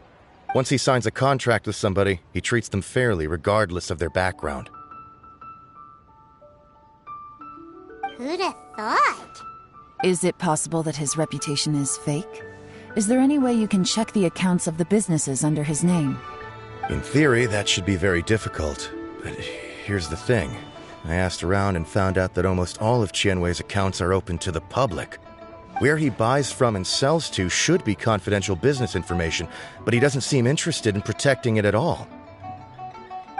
Speaker 10: Once he signs a contract with somebody, he treats them fairly regardless of their background.
Speaker 2: Who'd have thought?
Speaker 5: Is it possible that his reputation is fake? Is there any way you can check the accounts of the businesses under his name?
Speaker 10: In theory, that should be very difficult. But here's the thing. I asked around and found out that almost all of Qianwei's accounts are open to the public. Where he buys from and sells to should be confidential business information, but he doesn't seem interested in protecting it at all.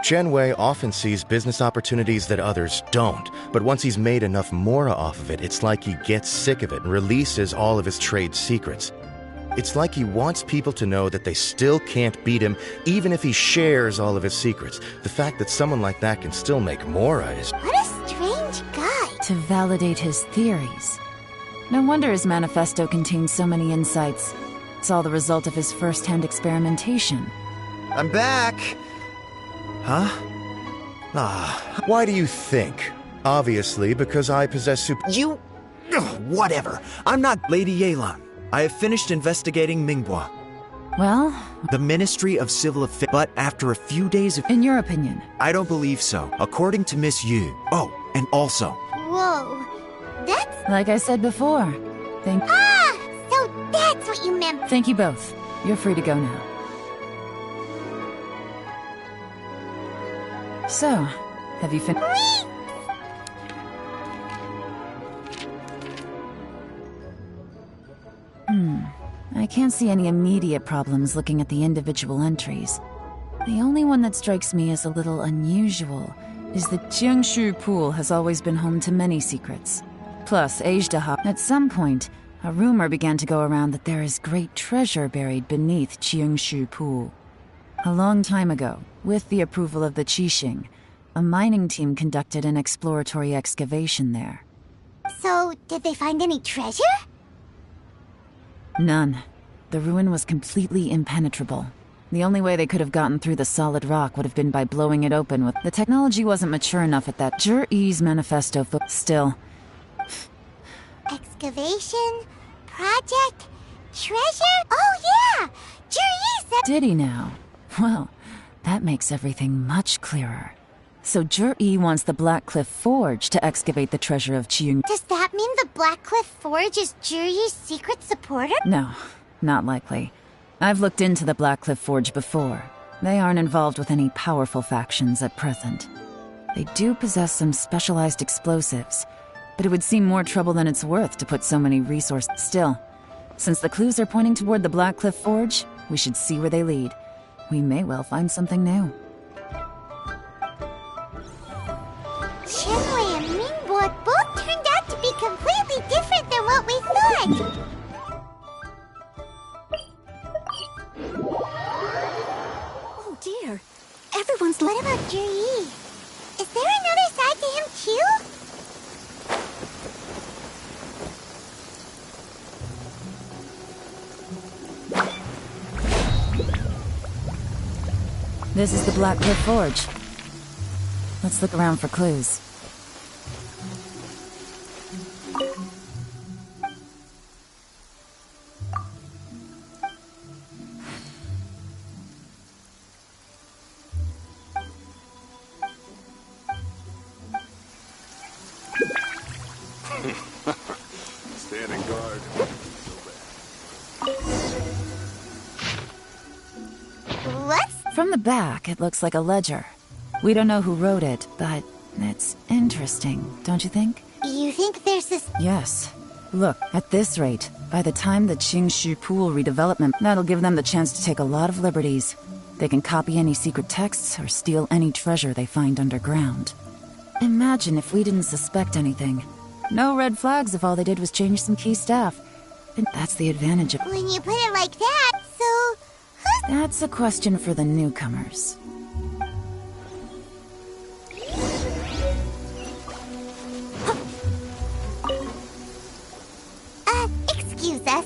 Speaker 10: Qianwei often sees business opportunities that others don't, but once he's made enough mora off of it, it's like he gets sick of it and releases all of his trade secrets. It's like he wants people to know that they still can't beat him, even if he shares all of his secrets. The fact that someone like that can still make mora is...
Speaker 2: What a strange guy.
Speaker 5: To validate his theories. No wonder his manifesto contains so many insights. It's all the result of his first-hand experimentation.
Speaker 6: I'm back! Huh?
Speaker 10: Why do you think? Obviously, because I possess
Speaker 6: You... Ugh, whatever. I'm not Lady Yelan. I have finished investigating Mingbo.
Speaker 5: Well?
Speaker 6: The Ministry of Civil Affairs. But after a few days of...
Speaker 5: In your opinion?
Speaker 6: I don't believe so. According to Miss Yu. Oh, and also...
Speaker 2: Whoa. That's...
Speaker 5: Like I said before.
Speaker 2: So that's what you meant.
Speaker 5: Thank you both. You're free to go now. So, have you finished? I can't see any immediate problems looking at the individual entries. The only one that strikes me as a little unusual is that Jiangshu Pool has always been home to many secrets. Plus, Ajdaha. At some point, a rumor began to go around that there is great treasure buried beneath Jiangshu Pool. A long time ago, with the approval of the Qixing, a mining team conducted an exploratory excavation there.
Speaker 2: So, did they find any treasure?
Speaker 5: None. The ruin was completely impenetrable. The only way they could have gotten through the solid rock would have been by blowing it open with... The technology wasn't mature enough at that. Zhi-Yi's manifesto still.
Speaker 2: Excavation? Project? Treasure? Oh yeah! Zhi-Yi said...
Speaker 5: Did he now? Well, that makes everything much clearer. So Zhi-Yi wants the Blackcliff Forge to excavate the treasure of Qiang.
Speaker 2: Does that mean the Blackcliff Forge is Zhi-Yi's secret supporter?
Speaker 5: No, not likely. I've looked into the Blackcliff Forge before. They aren't involved with any powerful factions at present. They do possess some specialized explosives, but it would seem more trouble than it's worth to put so many resources. Still, since the clues are pointing toward the Blackcliff Forge, we should see where they lead. We may well find something new.
Speaker 2: Qianwei and Mingbo both turned out to be completely different than what we thought.
Speaker 4: Oh dear. Everyone's...
Speaker 2: What about Zhi-Yi? Is there another side to him too?
Speaker 5: This is the Blackcliff Forge. Let's look around for clues.
Speaker 1: Standing guard.
Speaker 2: What's...
Speaker 5: From the back, it looks like a ledger. We don't know who wrote it, but it's interesting, don't you think?
Speaker 2: You think there's this...
Speaker 5: Yes. Look, at this rate, by the time the Qingshu Pool redevelopment, that'll give them the chance to take a lot of liberties. They can copy any secret texts or steal any treasure they find underground. Imagine if we didn't suspect anything. No red flags if all they did was change some key staff. And that's the advantage of...
Speaker 2: When you put it like that, so...
Speaker 5: That's a question for the newcomers.
Speaker 2: Excuse us.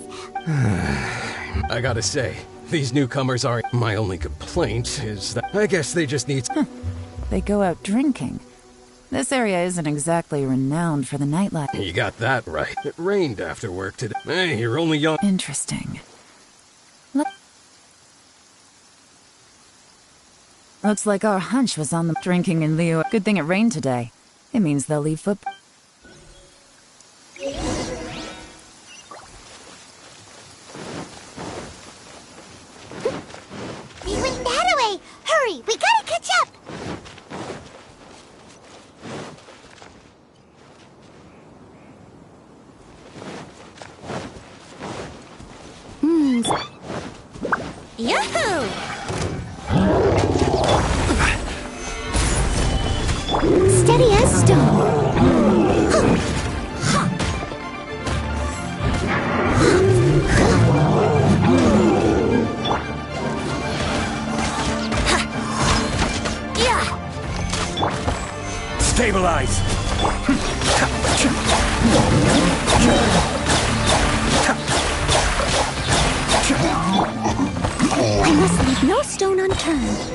Speaker 15: I gotta say, these newcomers aren't... My only complaint is that I guess they just need...
Speaker 5: They go out drinking. This area isn't exactly renowned for the nightlife.
Speaker 15: You got that right. It rained after work today. Hey, you're only young...
Speaker 5: Interesting. Looks like our hunch was on the drinking in Leo. Good thing it rained today. It means they'll leave foot...
Speaker 2: They went that way! Hurry, we gotta catch up!
Speaker 4: Yahoo!
Speaker 15: Stabilize!
Speaker 4: I must leave no stone unturned.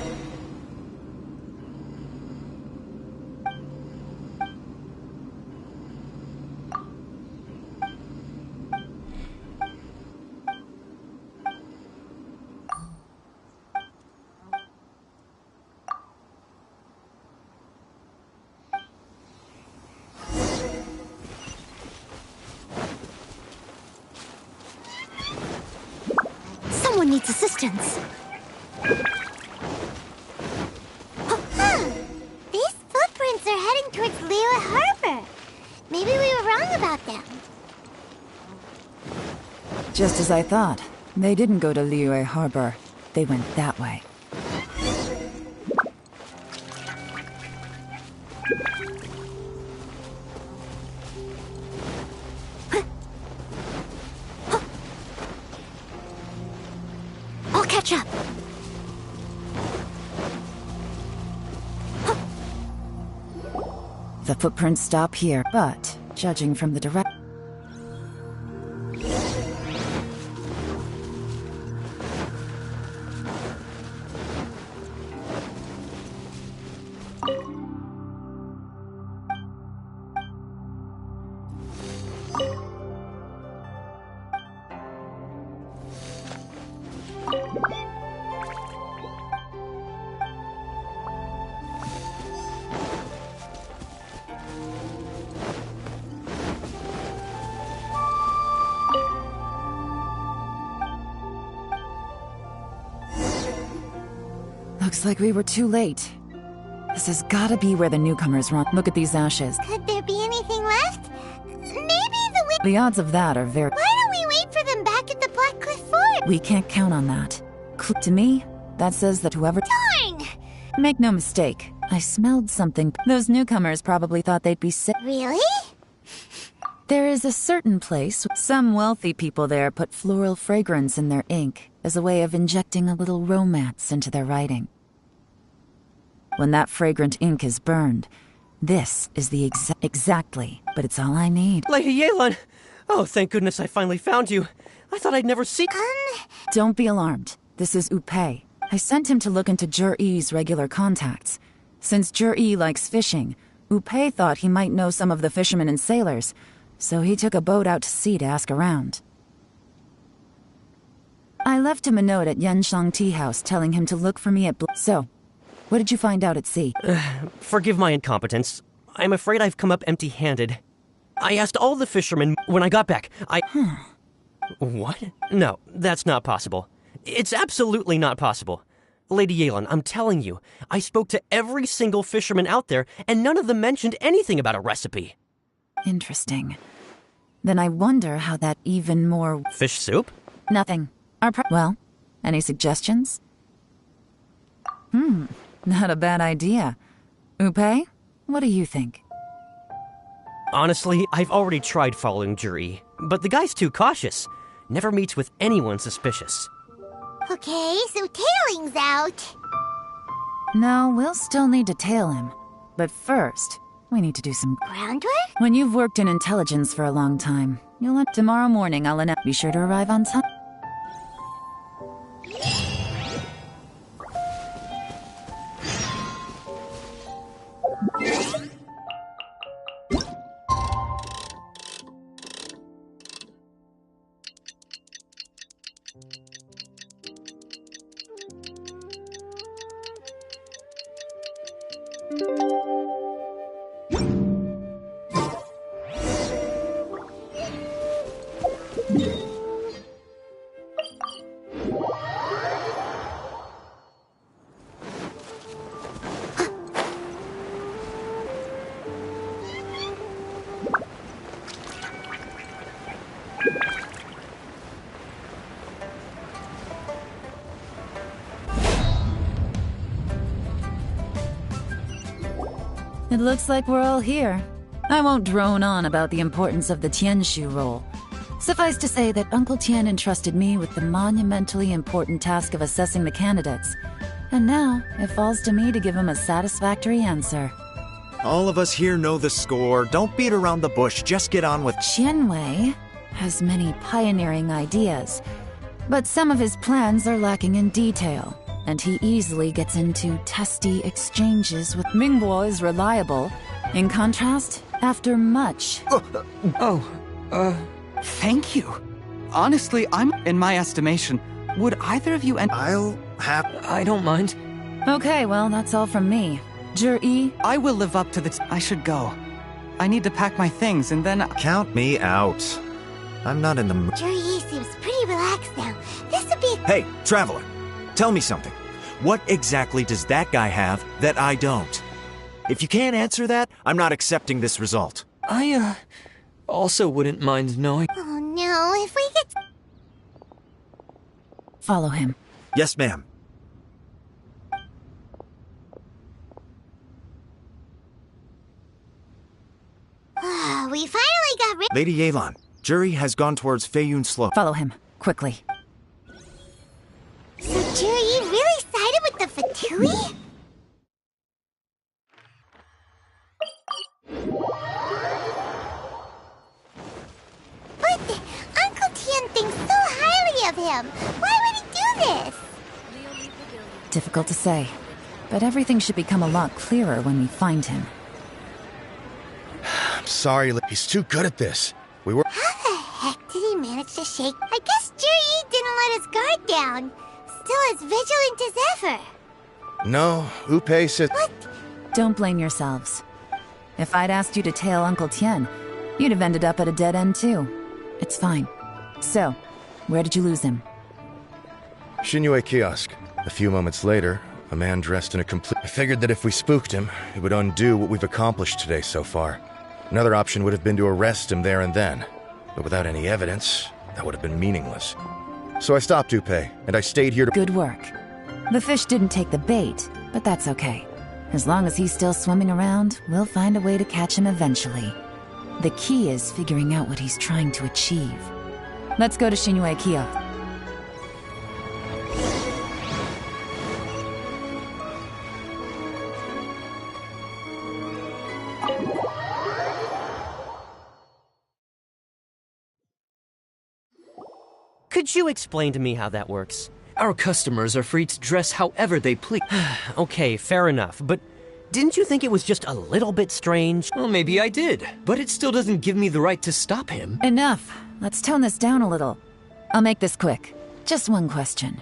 Speaker 4: Someone needs assistance.
Speaker 2: These footprints are heading towards Liyue Harbor. Maybe we were wrong about them.
Speaker 5: Just as I thought. They didn't go to Liyue Harbor. They went that way.
Speaker 4: I'll catch up.
Speaker 5: The footprints stop here, but judging from the direct... Looks like we were too late. This has gotta be where the newcomers run. Look at these ashes.
Speaker 2: Could there be anything left? Maybe
Speaker 5: The odds of that are very...
Speaker 2: Why don't we wait for them back at the Black Cliff Fort?
Speaker 5: We can't count on that. To me, that says that whoever...
Speaker 2: Darn!
Speaker 5: Make no mistake, I smelled something. Those newcomers probably thought they'd be sick.
Speaker 2: Really?
Speaker 5: There is a certain place. Some wealthy people there put floral fragrance in their ink as a way of injecting a little romance into their writing. When that fragrant ink is burned, this is the exactly, but it's all I need.
Speaker 12: Lady Yelan! Oh, thank goodness I finally found you. I thought I'd never see...
Speaker 5: Don't be alarmed. This is Upei. I sent him to look into Jur-E's regular contacts. Since Jur-E likes fishing, Upei thought he might know some of the fishermen and sailors, so he took a boat out to sea to ask around. I left him a note at Yanshang Tea House telling him to look for me at So, what did you find out at sea?
Speaker 12: Forgive my incompetence. I'm afraid I've come up empty-handed. I asked all the fishermen when I got back. What? No, that's not possible. It's absolutely not possible. Lady Yelan, I'm telling you, I spoke to every single fisherman out there, and none of them mentioned anything about a recipe.
Speaker 5: Interesting. Then I wonder how that even more...
Speaker 12: Fish soup?
Speaker 5: Nothing. Well, any suggestions? Not a bad idea. Upei, what do you think?
Speaker 12: Honestly, I've already tried following Jur-E, but the guy's too cautious. Never meets with anyone suspicious.
Speaker 2: Okay, so tailing's out.
Speaker 5: No, we'll still need to tail him. But first, we need to do some...
Speaker 2: Groundwork?
Speaker 5: When you've worked in intelligence for a long time, you'll... Tomorrow morning, I'll announce... Be sure to arrive on time. It looks like we're all here. I won't drone on about the importance of the Tianshu role. Suffice to say that Uncle Tian entrusted me with the monumentally important task of assessing the candidates. And now, it falls to me to give him a satisfactory answer.
Speaker 6: All of us here know the score. Don't beat around the bush. Just get on with...
Speaker 5: Qianwei has many pioneering ideas, but some of his plans are lacking in detail, and he easily gets into testy exchanges with... Mingbo is reliable. In contrast, after much...
Speaker 7: Thank you. Honestly, in my estimation, would either of you
Speaker 8: I don't mind.
Speaker 5: Okay, well, that's all from me. Zhi,
Speaker 7: I will live up to the... I should go. I need to pack my things and then...
Speaker 6: Count me out. I'm not in the mood.
Speaker 2: Zhi seems pretty relaxed now. This would be...
Speaker 6: Hey, Traveler, tell me something. What exactly does that guy have that I don't? If you can't answer that, I'm not accepting this result.
Speaker 8: I, also wouldn't mind knowing.
Speaker 2: Oh no, if we get...
Speaker 5: follow him.
Speaker 6: Yes, ma'am.
Speaker 2: We finally got rid...
Speaker 6: Lady Yelan, Zhi has gone towards Feiyun Slope.
Speaker 5: Follow him, quickly.
Speaker 2: So Zhi really sided with the Fatui? But Uncle Tian thinks so highly of him. Why would he do this?
Speaker 5: Difficult to say, but everything should become a lot clearer when we find him.
Speaker 10: I'm sorry, he's too good at this. We were...
Speaker 2: How the heck did he manage to shake? I guess Zhi didn't let his guard down. Still as vigilant as ever.
Speaker 10: No, Upe said...
Speaker 2: What?
Speaker 5: Don't blame yourselves. If I'd asked you to tail Uncle Tian, you'd have ended up at a dead end too. It's fine. So, where did you lose him?
Speaker 10: Xinyue kiosk. A few moments later, a man dressed in a complete... I figured that if we spooked him, it would undo what we've accomplished today so far. Another option would have been to arrest him there and then. But without any evidence, that would have been meaningless. So I stopped Upe, and I stayed here to...
Speaker 5: Good work. The fish didn't take the bait, but that's okay. As long as he's still swimming around, we'll find a way to catch him eventually. The key is figuring out what he's trying to achieve. Let's go to Xinyue Kiosk.
Speaker 12: Could you explain to me how that works?
Speaker 8: Our customers are free to dress however they please.
Speaker 12: Okay, fair enough, but didn't you think it was just a little bit strange?
Speaker 8: Well, maybe I did, but it still doesn't give me the right to stop him.
Speaker 5: Enough. Let's tone this down a little. I'll make this quick. Just one question.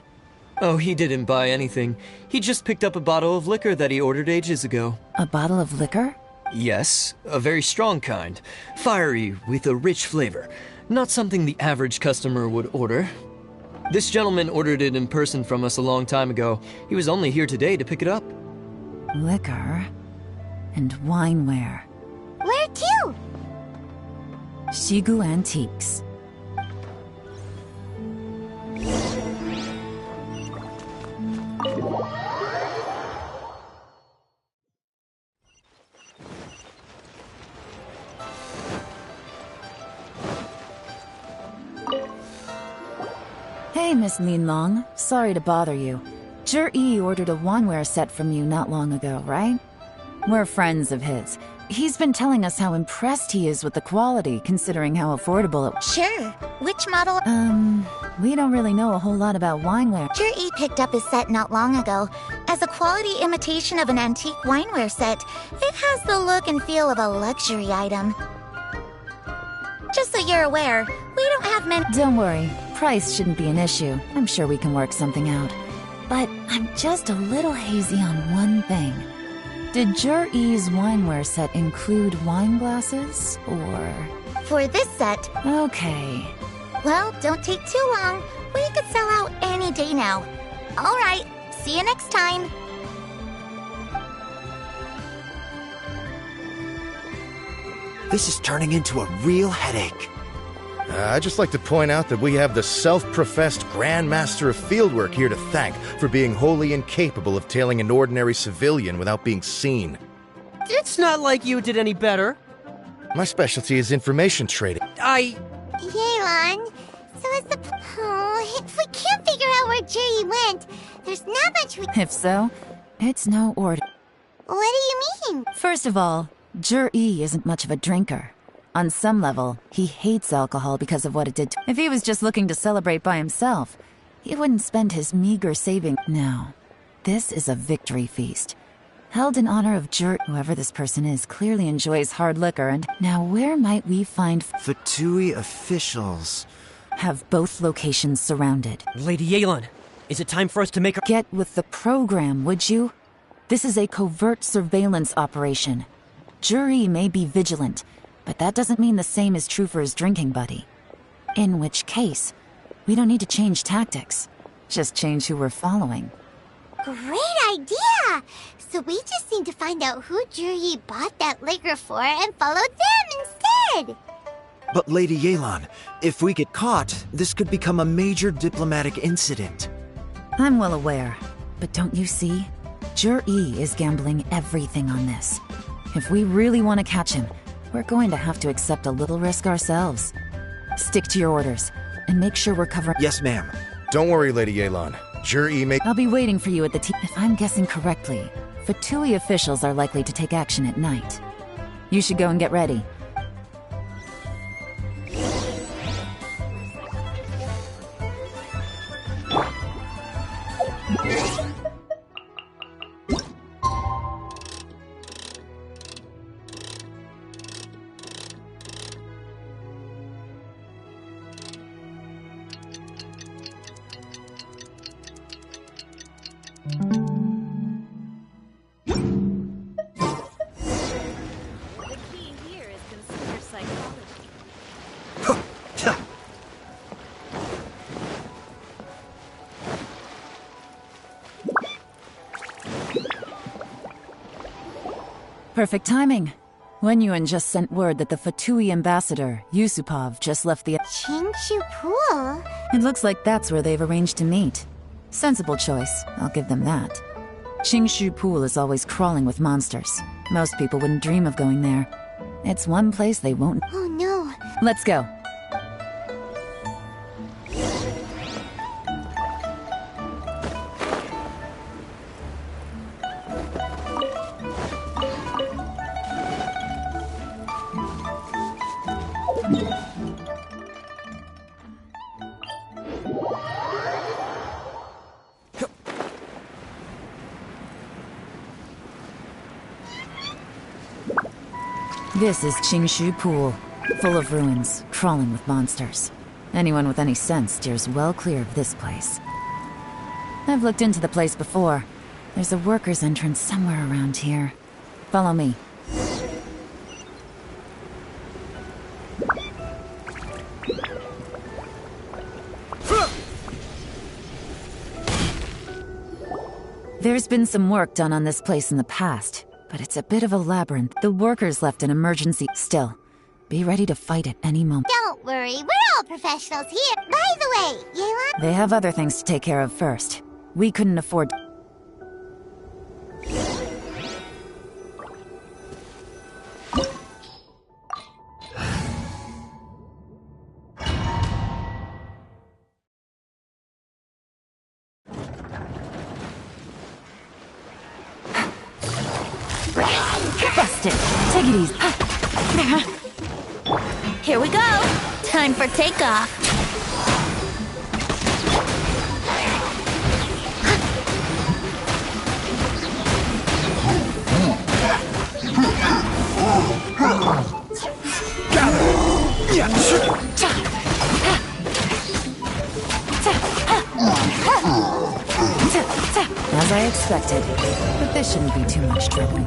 Speaker 8: Oh, he didn't buy anything. He just picked up a bottle of liquor that he ordered ages ago.
Speaker 5: A bottle of liquor?
Speaker 8: Yes, a very strong kind. Fiery, with a rich flavor. Not something the average customer would order. This gentleman ordered it in person from us a long time ago. He was only here today to pick it up.
Speaker 5: Liquor and wineware.
Speaker 2: Where to?
Speaker 5: Shigu Antiques. Hey, Miss Linlong. Sorry to bother you. Zhi ordered a wineware set from you not long ago, right? We're friends of his. He's been telling us how impressed he is with the quality, considering how affordable it was.
Speaker 2: Sure. Which model?
Speaker 5: We don't really know a whole lot about wineware.
Speaker 2: Zhi picked up his set not long ago. As a quality imitation of an antique wineware set, it has the look and feel of a luxury item. Just so you're aware, we don't have many—
Speaker 5: Don't worry. Price shouldn't be an issue. I'm sure we can work something out. But I'm just a little hazy on one thing. Did Zhi's wineware set include wine glasses, or...?
Speaker 2: For this set...
Speaker 5: Okay.
Speaker 2: Well, don't take too long. We could sell out any day now. All right, see you next time.
Speaker 6: This is turning into a real headache.
Speaker 10: I'd just like to point out that we have the self-professed Grand Master of Fieldwork here to thank for being wholly incapable of tailing an ordinary civilian without being seen.
Speaker 12: It's not like you did any better.
Speaker 10: My specialty is information trading.
Speaker 2: Yelan, so is the... Oh, if we can't figure out where Zhi went, there's not much we...
Speaker 5: If so, it's no order.
Speaker 2: What do you mean?
Speaker 5: First of all, Jur-E isn't much of a drinker. On some level, he hates alcohol because of what it did to him. If he was just looking to celebrate by himself, he wouldn't spend his meager saving. No, this is a victory feast. Held in honor of whoever this person is clearly enjoys hard liquor, and now where might we find
Speaker 6: Fatui officials?
Speaker 5: Have both locations surrounded.
Speaker 12: Lady Yelan, is it time for us to make
Speaker 5: Get with the program, would you? This is a covert surveillance operation. Jur-E may be vigilant, but that doesn't mean the same is true for his drinking buddy. In which case, we don't need to change tactics. Just change who we're following.
Speaker 2: Great idea! So we just need to find out who Jur-E bought that liquor for and follow them instead!
Speaker 6: But Lady Yelan, if we get caught, this could become a major diplomatic incident.
Speaker 5: I'm well aware, but don't you see? Jur-E is gambling everything on this. If we really want to catch him, we're going to have to accept a little risk ourselves. Stick to your orders, and make sure we're covering—
Speaker 10: Yes, ma'am. Don't worry, Lady Yelan. Jur-E may—
Speaker 5: I'll be waiting for you at the If I'm guessing correctly, Fatui officials are likely to take action at night. You should go and get ready. Perfect timing. Wenyuan just sent word that the Fatui ambassador, Yusupov, just left the—
Speaker 2: Qingshu Pool?
Speaker 5: It looks like that's where they've arranged to meet. Sensible choice, I'll give them that. Qingshu Pool is always crawling with monsters. Most people wouldn't dream of going there. It's one place they won't—
Speaker 2: Oh no.
Speaker 5: Let's go. This is Qingshu Pool, full of ruins, crawling with monsters. Anyone with any sense steers well clear of this place. I've looked into the place before. There's a worker's entrance somewhere around here. Follow me. There's been some work done on this place in the past, but it's a bit of a labyrinth. The workers left an emergency— Still, be ready to fight at any moment.
Speaker 2: Don't worry, we're all professionals here. By the way, Yelan—
Speaker 5: They have other things to take care of first. We couldn't afford— Busted! Take it easy.
Speaker 4: Here we go. Time for takeoff.
Speaker 5: As I expected, but this shouldn't be too much trouble.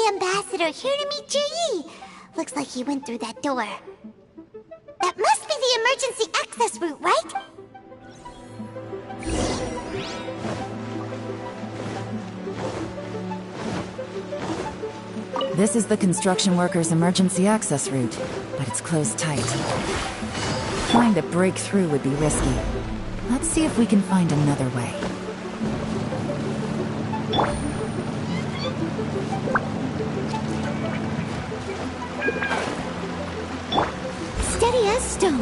Speaker 2: Ambassador here to meet Jur-E. Looks like he went through that door. That must be the emergency access route, right?
Speaker 5: This is the construction workers' emergency access route, but it's closed tight. Trying to break through would be risky. Let's see if we can find another way. stone.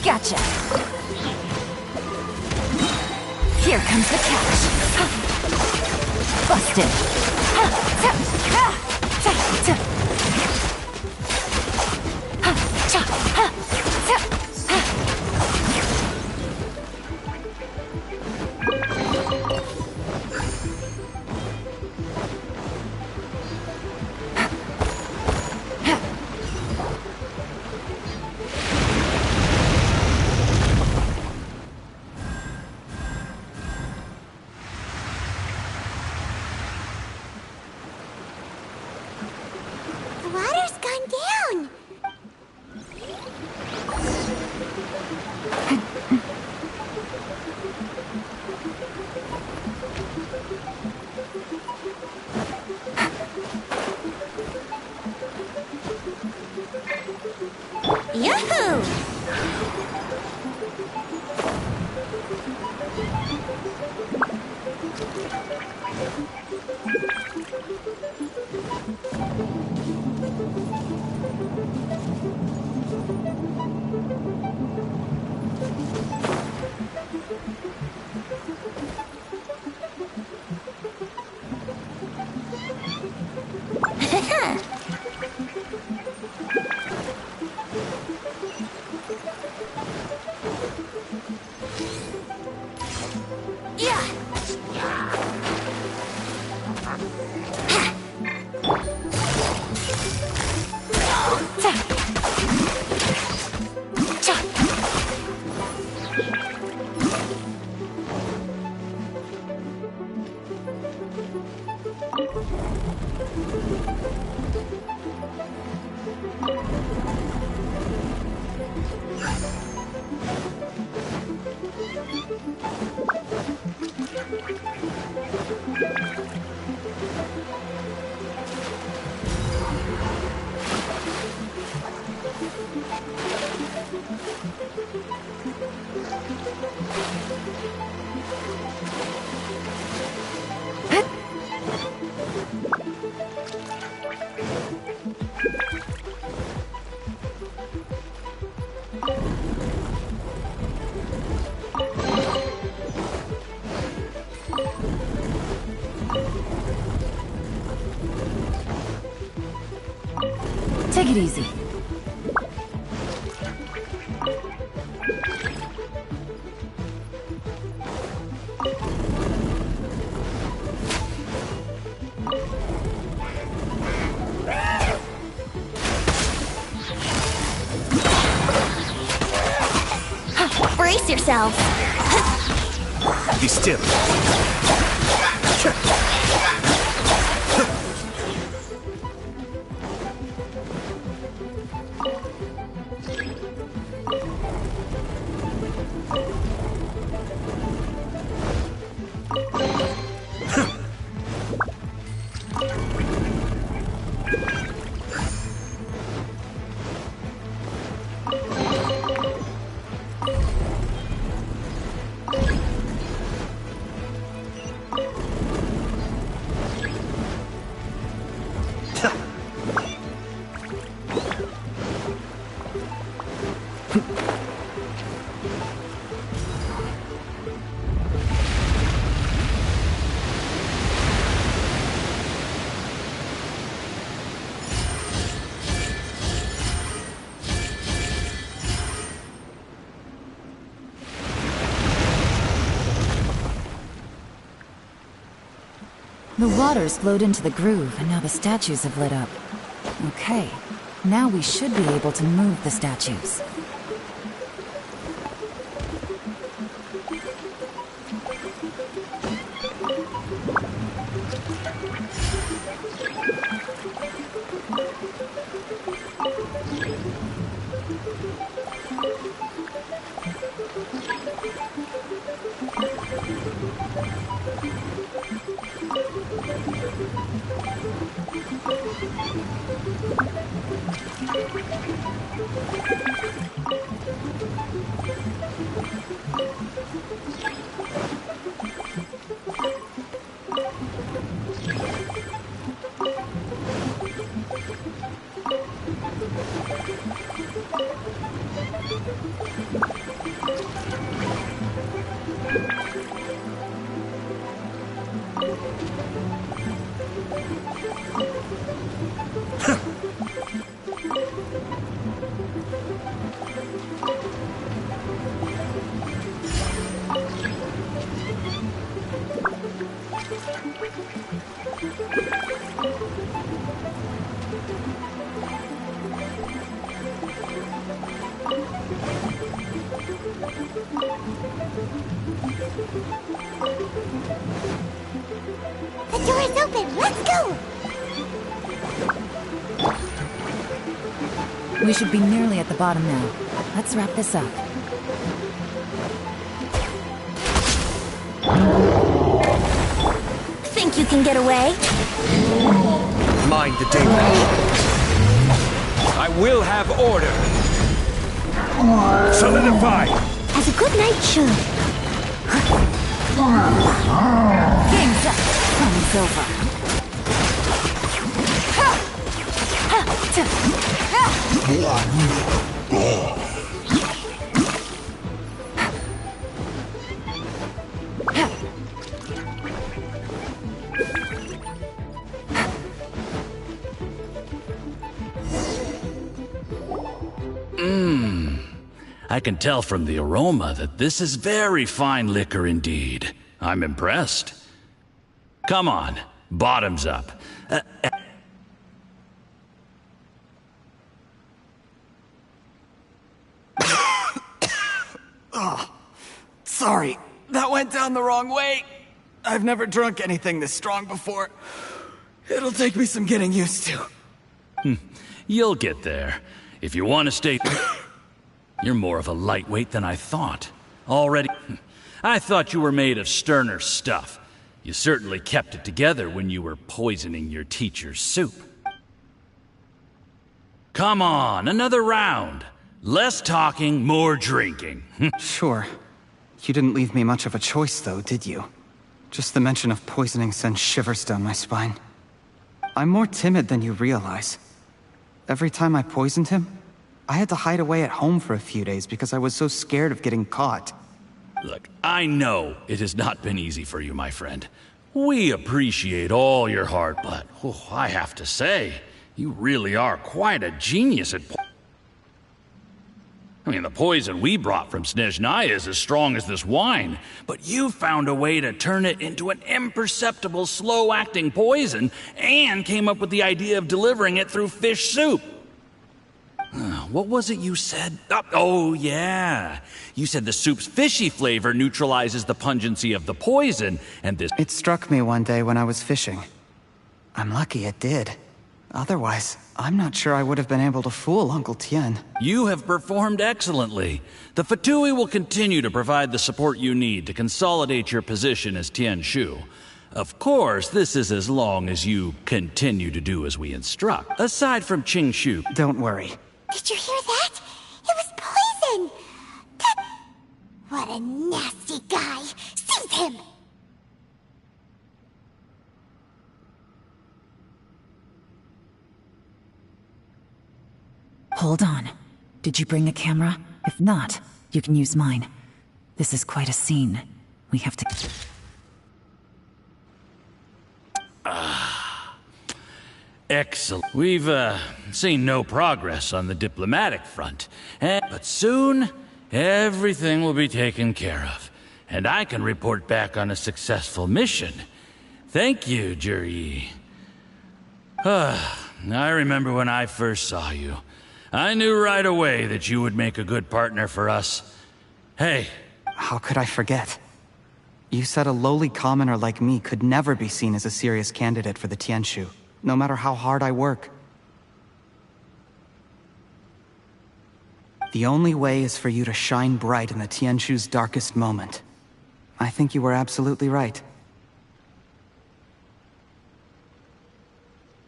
Speaker 5: Gotcha. Here comes the catch. Busted.
Speaker 2: The water's gone down. Yoo-hoo!
Speaker 5: Take it easy.
Speaker 2: Brace yourselves.
Speaker 6: Be still.
Speaker 5: The water's flowed into the groove, and now the statues have lit up. Okay, now we should be able to move the statues.
Speaker 2: The door is open. Let's go.
Speaker 5: We should be nearly at the bottom now. Let's wrap this up.
Speaker 2: Think you can get away?
Speaker 15: Mind the danger. I will have order. Solidify.
Speaker 2: As a good knight should.
Speaker 5: Game's up. Fun's over.
Speaker 16: I can tell from the aroma that this is very fine liquor indeed. I'm impressed. Come on, bottoms up.
Speaker 7: Oh, sorry, that went down the wrong way. I've never drunk anything this strong before. It'll take me some getting used to.
Speaker 16: You'll get there. If you want to stay... You're more of a lightweight than I thought. Already... I thought you were made of sterner stuff. You certainly kept it together when you were poisoning your teacher's soup. Come on, another round. Less talking, more drinking.
Speaker 7: Sure. You didn't leave me much of a choice, though, did you? Just the mention of poisoning sends shivers down my spine. I'm more timid than you realize. Every time I poisoned him, I had to hide away at home for a few days because I was so scared of getting caught.
Speaker 16: Look, I know it has not been easy for you, my friend. We appreciate all your hard but I have to say, you really are quite a genius at I mean, the poison we brought from Snezhnaya is as strong as this wine, but you found a way to turn it into an imperceptible, slow-acting poison and came up with the idea of delivering it through fish soup. What was it you said? Oh, yeah. You said the soup's fishy flavor neutralizes the pungency of the poison, and this...
Speaker 7: It struck me one day when I was fishing. I'm lucky it did. Otherwise, I'm not sure I would have been able to fool Uncle Tien.
Speaker 16: You have performed excellently. The Fatui will continue to provide the support you need to consolidate your position as Tien Shu. Of course, this is as long as you continue to do as we instruct. Aside from Qing Shu...
Speaker 7: Don't worry.
Speaker 2: Did you hear that? It was poison! What a nasty guy! Seize him!
Speaker 5: Hold on. Did you bring a camera? If not, you can use mine. This is quite a scene. We have to...
Speaker 16: Excellent. We've, seen no progress on the diplomatic front. But soon, everything will be taken care of. And I can report back on a successful mission. Thank you, Juri. I remember when I first saw you. I knew right away that you would make a good partner for us. Hey.
Speaker 7: How could I forget? You said a lowly commoner like me could never be seen as a serious candidate for the Tianshu, no matter how hard I work. The only way is for you to shine bright in the Tianshu's darkest moment. I think you were absolutely right.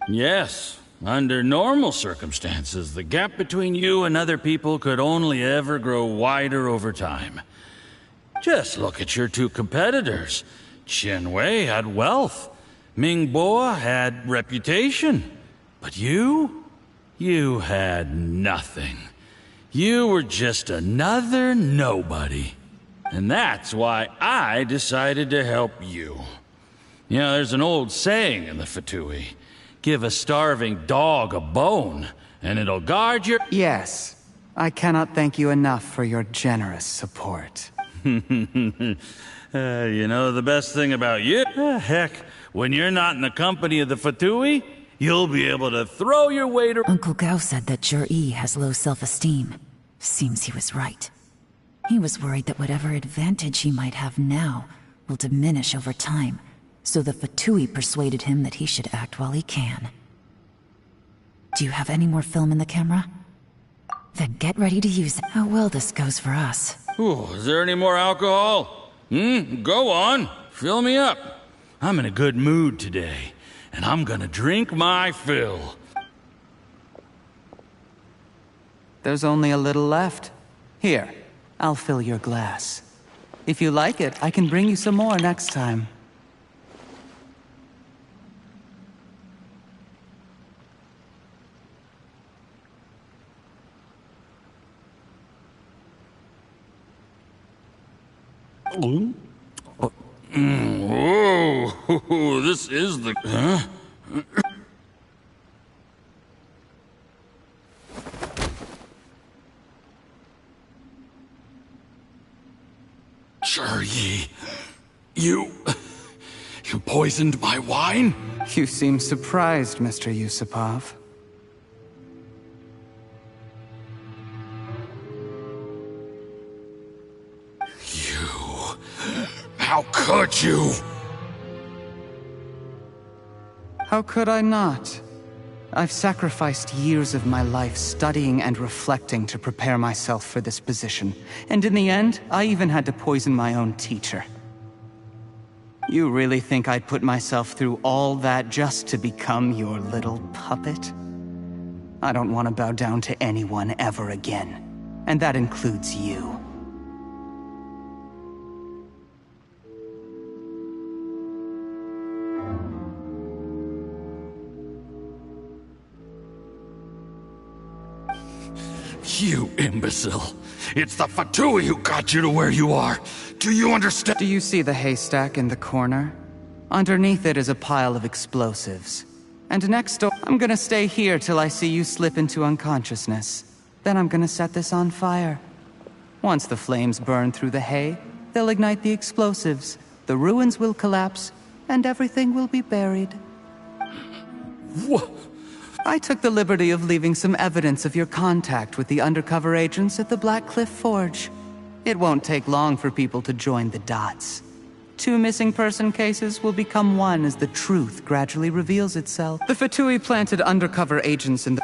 Speaker 16: Yes. Under normal circumstances, the gap between you and other people could only ever grow wider over time. Just look at your two competitors. Qian Wei had wealth. Ming Boa had reputation. But you had nothing. You were just another nobody. And that's why I decided to help you. You know, there's an old saying in the Fatui. Give a starving dog a bone, and it'll guard your...
Speaker 7: Yes. I cannot thank you enough for your generous support.
Speaker 16: You know the best thing about you? Heck, when you're not in the company of the Fatui, you'll be able to throw your weight around.
Speaker 5: Uncle Gao said that Jur-E has low self-esteem. Seems he was right. He was worried that whatever advantage he might have now will diminish over time, so the Fatui persuaded him that he should act while he can. Do you have any more film in the camera? Then get ready to use it. How well this goes for us.
Speaker 16: Ooh, is there any more alcohol? Go on. Fill me up. I'm in a good mood today, and I'm gonna drink my fill.
Speaker 7: There's only a little left. Here, I'll fill your glass. If you like it, I can bring you some more next time.
Speaker 16: Whoa, this is the... Huh? Jur-E, you poisoned my wine?
Speaker 7: You seem surprised, Mr. Yusupov.
Speaker 16: How could you?
Speaker 7: How could I not? I've sacrificed years of my life studying and reflecting to prepare myself for this position. And in the end, I even had to poison my own teacher. You really think I'd put myself through all that just to become your little puppet? I don't want to bow down to anyone ever again. And that includes you.
Speaker 16: You imbecile. It's the Fatui who got you to where you are. Do you understand?
Speaker 7: Do you see the haystack in the corner? Underneath it is a pile of explosives. And next door, I'm gonna stay here till I see you slip into unconsciousness. Then I'm gonna set this on fire. Once the flames burn through the hay, they'll ignite the explosives, the ruins will collapse, and everything will be buried.
Speaker 16: What?
Speaker 7: I took the liberty of leaving some evidence of your contact with the undercover agents at the Black Cliff Forge. It won't take long for people to join the dots. 2 missing person cases will become one as the truth gradually reveals itself. The Fatui planted undercover agents in the...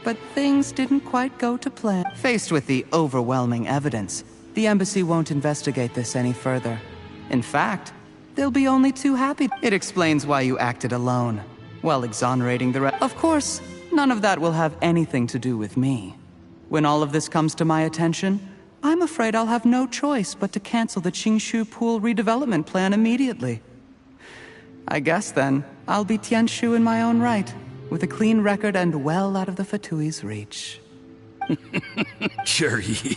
Speaker 7: But things didn't quite go to plan. Faced with the overwhelming evidence, the embassy won't investigate this any further. In fact, they'll be only too happy. It explains why you acted alone, while exonerating the rest. Of course, none of that will have anything to do with me. When all of this comes to my attention, I'm afraid I'll have no choice but to cancel the Qingshu Pool redevelopment plan immediately. I guess then, I'll be Tianshu in my own right, with a clean record and well out of the Fatui's reach.
Speaker 16: Jur-E,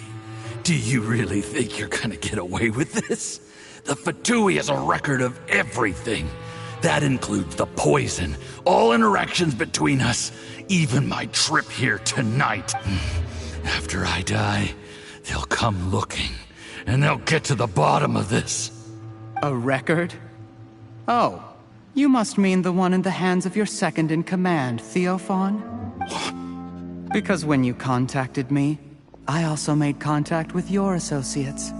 Speaker 16: do you really think you're gonna get away with this? The Fatui has a record of everything. That includes the poison, all interactions between us, even my trip here tonight. After I die, they'll come looking, and they'll get to the bottom of this.
Speaker 7: A record? Oh, you must mean the one in the hands of your second-in-command, Theophan? Because when you contacted me, I also made contact with your associates.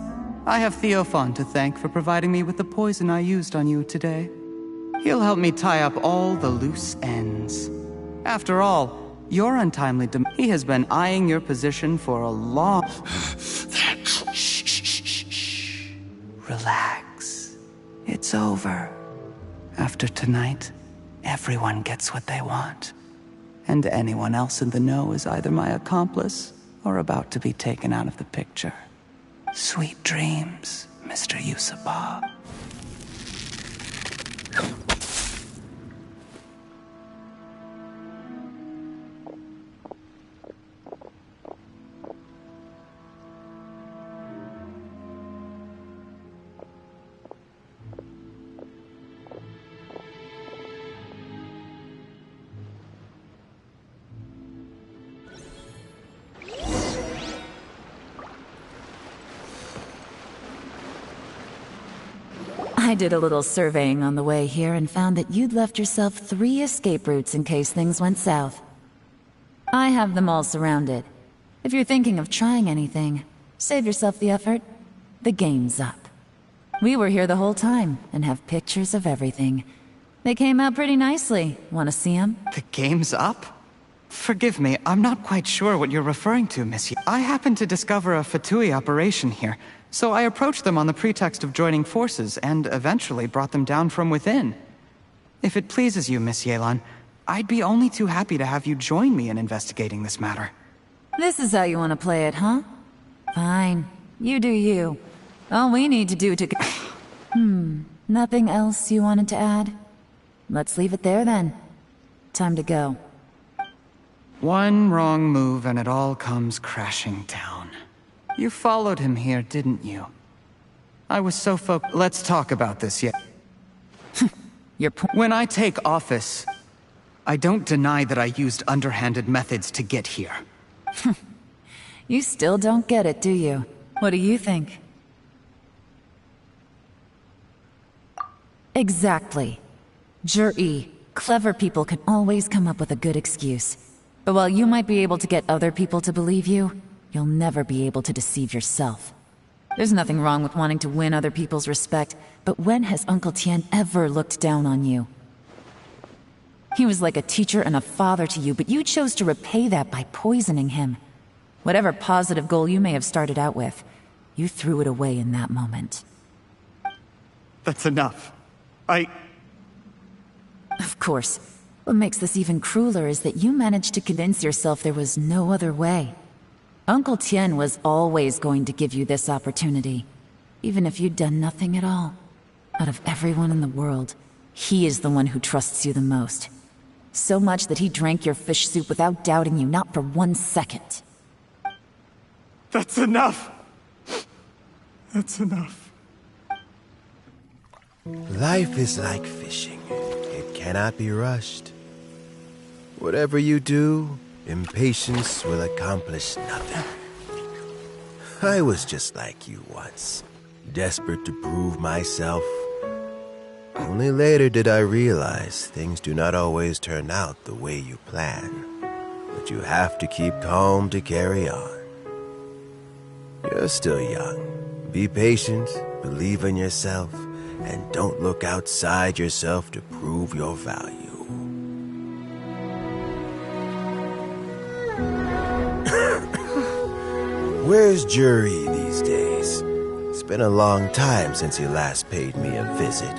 Speaker 7: I have Theophan to thank for providing me with the poison I used on you today. He'll help me tie up all the loose ends. After all, your untimely he has been eyeing your position for a long... Shh. Relax. It's over. After tonight, everyone gets what they want. And anyone else in the know is either my accomplice or about to be taken out of the picture. Sweet dreams, Mr. Yusupov.
Speaker 5: I did a little surveying on the way here and found that you'd left yourself 3 escape routes in case things went south. I have them all surrounded. If you're thinking of trying anything, save yourself the effort. The game's up. We were here the whole time and have pictures of everything. They came out pretty nicely. Want to see them?
Speaker 7: The game's up? Forgive me, I'm not quite sure what you're referring to, Monsieur. I happened to discover a Fatui operation here, so I approached them on the pretext of joining forces and eventually brought them down from within. If it pleases you, Miss Yelan, I'd be only too happy to have you join me in investigating this matter.
Speaker 5: This is how you want to play it, huh? Fine. You do you. All we need to do to... Nothing else you wanted to add? Let's leave it there then. Time to go.
Speaker 7: One wrong move and it all comes crashing down. You followed him here, didn't you? I was so Let's talk about this yet. When I take office, I don't deny that I used underhanded methods to get here.
Speaker 5: You still don't get it, do you? What do you think? Exactly. Jur-E, clever people can always come up with a good excuse. But while you might be able to get other people to believe you, you'll never be able to deceive yourself. There's nothing wrong with wanting to win other people's respect, but when has Uncle Tian ever looked down on you? He was like a teacher and a father to you, but you chose to repay that by poisoning him. Whatever positive goal you may have started out with, you threw it away in that moment.
Speaker 7: That's enough.
Speaker 5: Of course. What makes this even crueler is that you managed to convince yourself there was no other way. Uncle Tian was always going to give you this opportunity, even if you'd done nothing at all. Out of everyone in the world, he is the one who trusts you the most. So much that he drank your fish soup without doubting you, not for 1 second.
Speaker 7: That's enough! That's enough.
Speaker 3: Life is like fishing. It cannot be rushed. Whatever you do, impatience will accomplish nothing. I was just like you once, desperate to prove myself. Only later did I realize things do not always turn out the way you plan. But you have to keep calm to carry on. You're still young. Be patient, believe in yourself, and don't look outside yourself to prove your value. Where's Jur-E these days? It's been a long time since he last paid me a visit.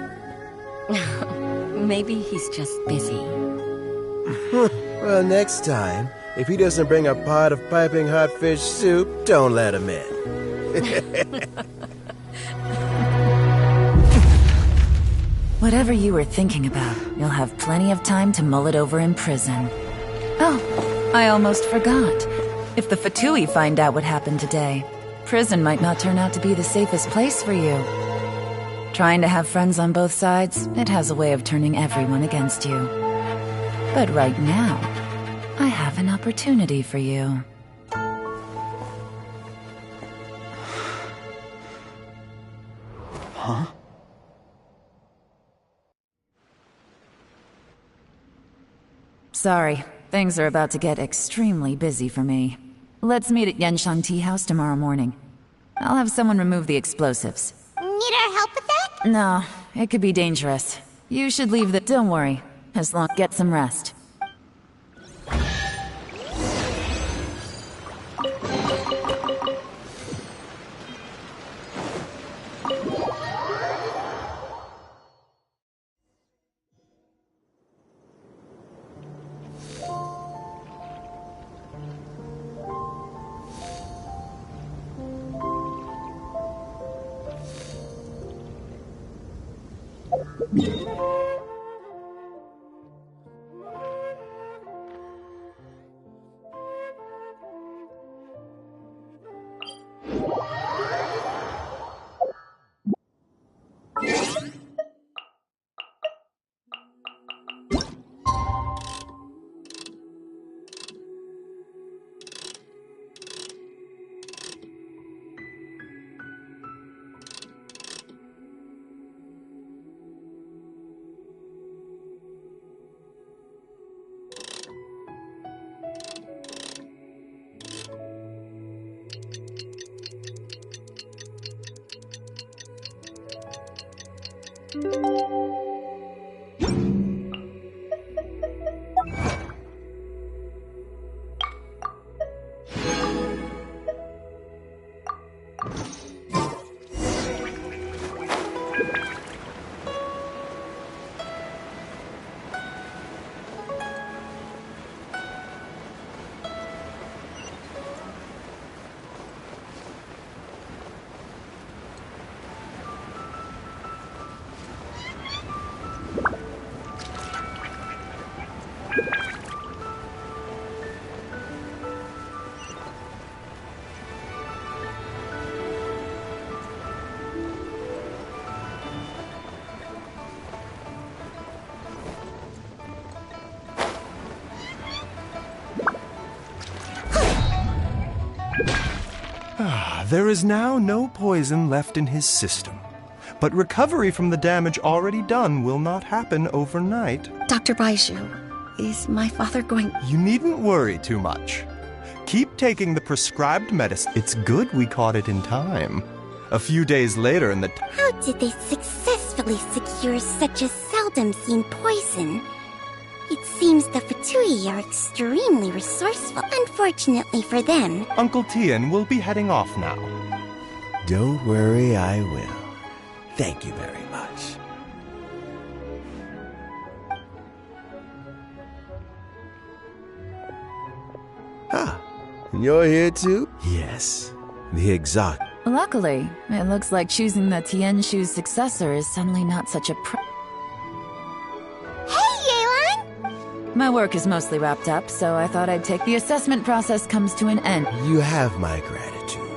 Speaker 17: Maybe he's just busy.
Speaker 3: Well, next time, if he doesn't bring a pot of piping hot fish soup, don't let him in.
Speaker 5: Whatever you were thinking about, you'll have plenty of time to mull it over in prison. Oh, I almost forgot. If the Fatui find out what happened today, prison might not turn out to be the safest place for you. Trying to have friends on both sides, it has a way of turning everyone against you. But right now, I have an opportunity for you.
Speaker 7: Huh?
Speaker 5: Sorry, things are about to get extremely busy for me. Let's meet at Yanshan Tea House tomorrow morning. I'll have someone remove the explosives.
Speaker 2: Need our help with that?
Speaker 5: No, it could be dangerous. You should leave the... Don't worry. As long... Get some rest.
Speaker 17: There is now no poison left in his system. But recovery from the damage already done will not happen overnight.
Speaker 18: Dr. Baishu, is my father going...
Speaker 17: You needn't worry too much. Keep taking the prescribed medicine. It's good we caught it in time. A few days later in the...
Speaker 4: How did they successfully secure such a seldom-seen poison? It seems the Fatui are extremely resourceful. Unfortunately for them.
Speaker 17: Uncle Tian will be heading off now.
Speaker 3: Don't worry, I will. Thank you very much. Ah, you're here too? Yes, the exotic.
Speaker 5: Luckily, it looks like choosing the Tianshu's successor is suddenly not such a My work is mostly wrapped up, so I thought I'd take the assessment process comes to an end.
Speaker 3: You have my gratitude.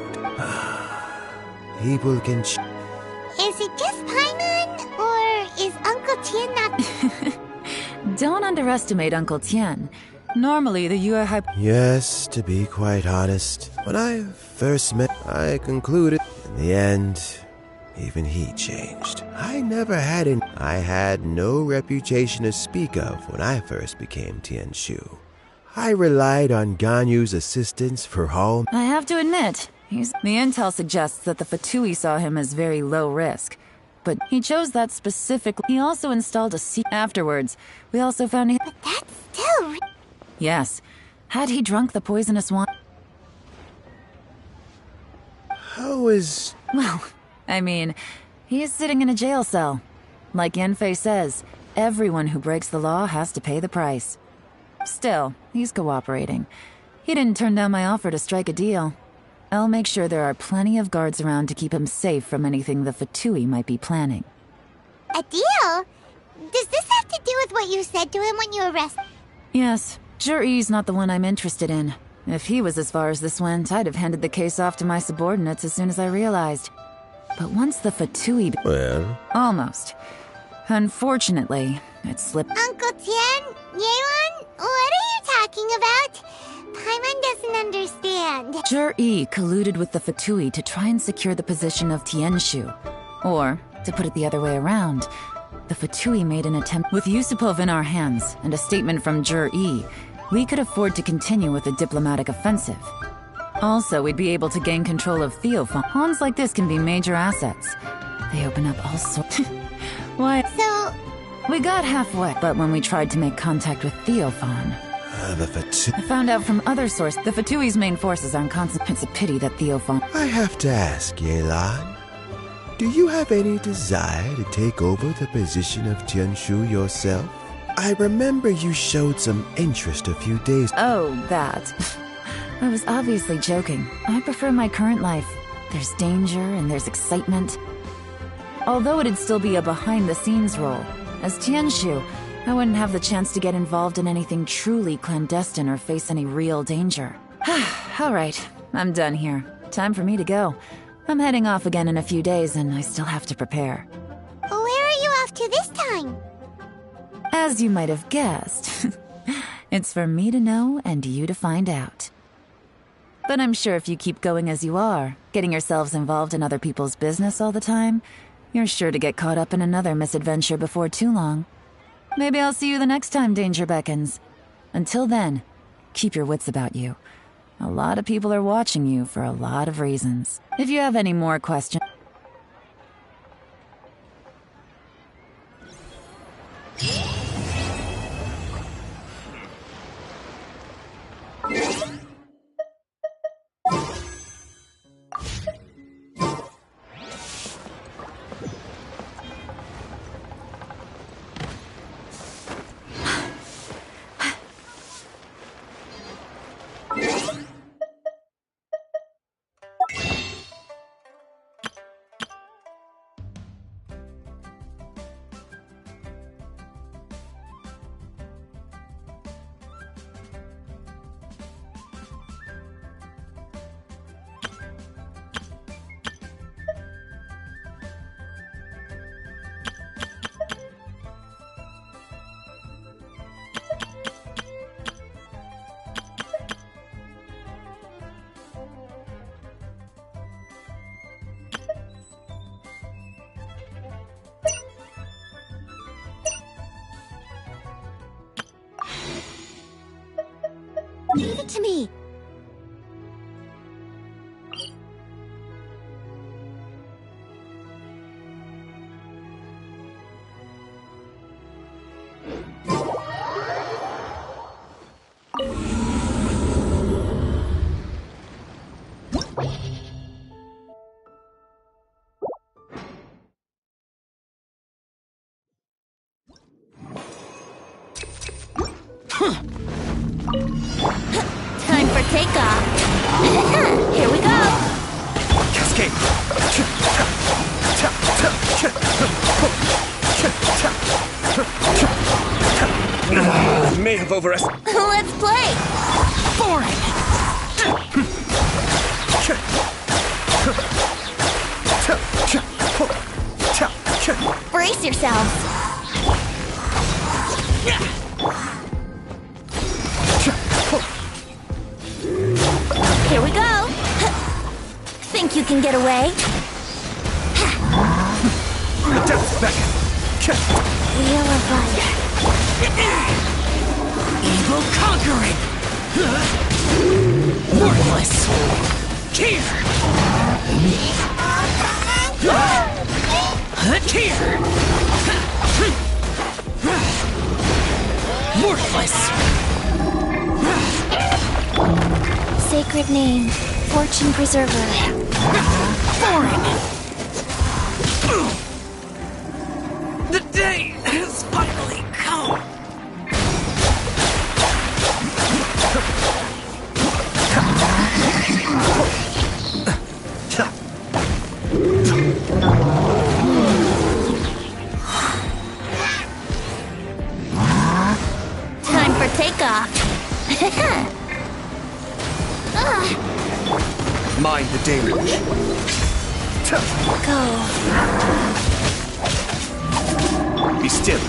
Speaker 3: People can...
Speaker 4: Is it just Paimon, or is Uncle Tian not...
Speaker 5: Don't underestimate Uncle Tian. Normally, the Yue Hype...
Speaker 3: Yes, to be quite honest, when I first met, I concluded, in the end, even he changed. I had no reputation to speak of when I first became Tianshu. I relied on Ganyu's assistance for all...
Speaker 5: I have to admit, the intel suggests that the Fatui saw him as very low risk. But he chose that specifically. He also installed a seat afterwards. We also found he...
Speaker 4: But that's still...
Speaker 5: Yes. Had he drunk the poisonous wine...
Speaker 3: How is...
Speaker 5: Well, I mean, he's sitting in a jail cell. Like Yanfei says, everyone who breaks the law has to pay the price. Still, he's cooperating. He didn't turn down my offer to strike a deal. I'll make sure there are plenty of guards around to keep him safe from anything the Fatui might be planning.
Speaker 4: A deal? Does this have to do with what you said to him when you arrested?
Speaker 5: Yes, Zhiyi's not the one I'm interested in. If he was as far as this went, I'd have handed the case off to my subordinates as soon as I realized. But once the Fatui...
Speaker 3: Well...
Speaker 5: Almost. Unfortunately, it slipped...
Speaker 4: Uncle Tian? Yeon? What are you talking about? Paimon doesn't understand.
Speaker 5: Zhiyi colluded with the Fatui to try and secure the position of Tianshu. Or, to put it the other way around, the Fatui made an attempt... With Yusupov in our hands, and a statement from Zhiyi, we could afford to continue with a diplomatic offensive. Also, we'd be able to gain control of Theophan. Pawns like this can be major assets. They open up all sorts... Why...
Speaker 4: So...
Speaker 5: We got halfway, but when we tried to make contact with Theophan...
Speaker 3: the Fatui...
Speaker 5: I found out from other sources the Fatui's main forces aren't constant. It's a pity that Theophan...
Speaker 3: I have to ask, Yelan. Do you have any desire to take over the position of Tianshu yourself? I remember you showed some interest a few days...
Speaker 5: Oh, that... I was obviously joking. I prefer my current life. There's danger and there's excitement. Although it'd still be a behind-the-scenes role. As Tianshu, I wouldn't have the chance to get involved in anything truly clandestine or face any real danger. Alright, I'm done here. Time for me to go. I'm heading off again in a few days and I still have to prepare.
Speaker 4: Where are you off to this time?
Speaker 5: As you might have guessed, it's for me to know and you to find out. But I'm sure if you keep going as you are, getting yourselves involved in other people's business all the time, you're sure to get caught up in another misadventure before too long. Maybe I'll see you the next time danger beckons. Until then, keep your wits about you. A lot of people are watching you for a lot of reasons. If you have any more questions...
Speaker 4: it to me!
Speaker 2: Time for takeoff. Here we go.
Speaker 6: Cascade! May have overestimated.
Speaker 2: Let's play.
Speaker 7: Boring!
Speaker 2: Brace yourselves. Here we go. Think you can get away?
Speaker 6: The devil's beckon.
Speaker 2: Wheel of Fire.
Speaker 7: Evil conquering! Worthless! Here! Here! Worthless!
Speaker 2: Sacred name, Fortune Preserver.
Speaker 7: Foreign! The day has finally come!
Speaker 2: Time for takeoff.
Speaker 6: Mind the deluge.
Speaker 2: Go.
Speaker 6: Be still.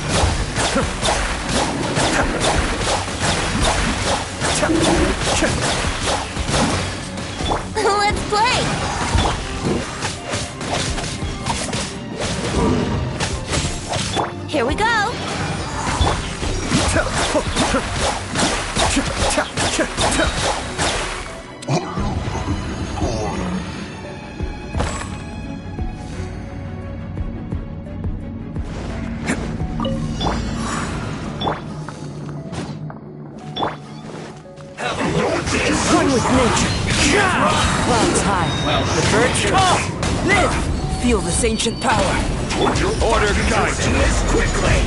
Speaker 2: Let's play. Here we go.
Speaker 7: One with nature. Clouds high. The birds come. Live. Feel this ancient power.
Speaker 6: Order guidance quickly.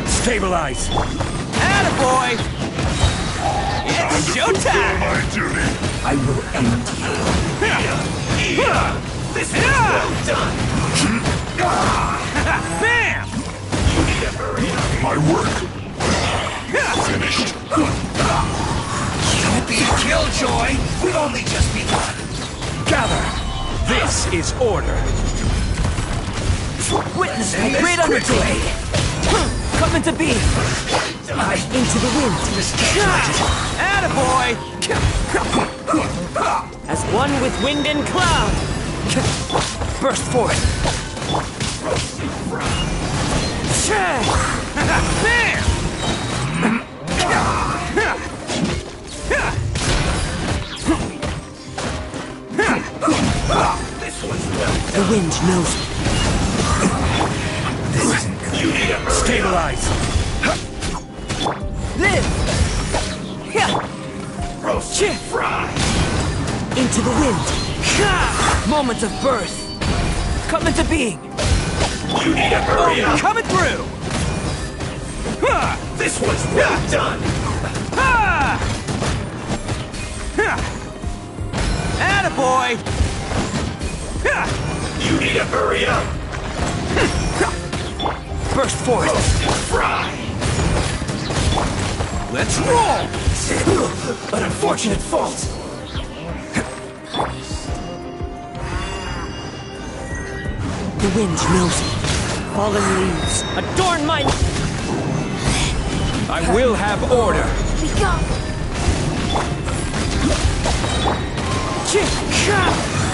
Speaker 6: Stabilize.
Speaker 7: Attaboy! It's showtime!
Speaker 1: My duty.
Speaker 6: I will end you. This is well done.
Speaker 7: Bam!
Speaker 1: My work. Finished.
Speaker 6: Don't be a killjoy. We've only just begun. Gather. This is order.
Speaker 7: Witness my great undertaking! Come into being! Into the wind! Attaboy! As one with wind and cloud! Burst forth! Bam! The wind knows me.
Speaker 6: This isn't good. Stabilize.
Speaker 7: Live!
Speaker 6: Roast fry.
Speaker 7: Into the wind! Moment of birth! Come into being!
Speaker 6: You need to hurry up.
Speaker 7: Coming through!
Speaker 6: This was well done.
Speaker 7: Attaboy!
Speaker 6: You need to hurry up.
Speaker 7: Burst forth!
Speaker 6: Fry. Let's roll. An unfortunate fault.
Speaker 7: The wind knows me. Fallen leaves adorn my...
Speaker 6: I will have order.
Speaker 2: We go.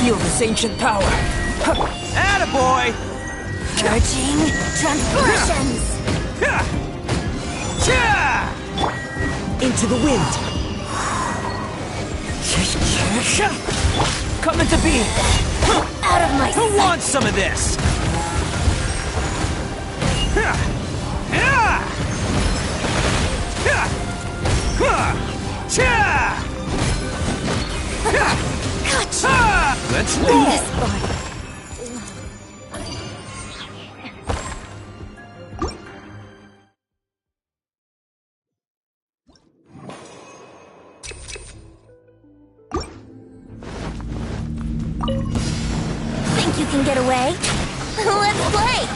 Speaker 7: Feel this ancient power. Attaboy!
Speaker 2: Charging transportations.
Speaker 7: Into the wind.
Speaker 12: Coming to be.
Speaker 4: Out of my
Speaker 12: Who
Speaker 4: sight.
Speaker 12: wants some of this?
Speaker 4: Gotcha.
Speaker 12: Let's roll.
Speaker 4: This one. Think you can get away? Let's play!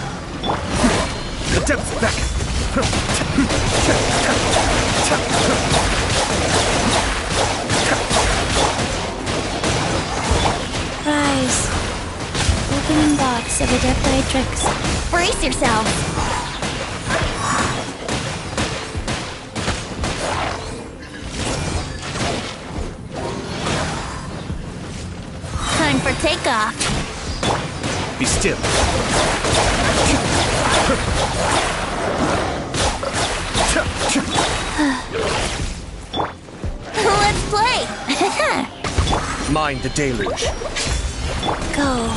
Speaker 1: The depth's back!
Speaker 18: Rise. Opening box of Adepti
Speaker 2: Brace yourself. Time for takeoff.
Speaker 1: Be still.
Speaker 2: Let's play.
Speaker 1: Mind the deluge.
Speaker 18: Go.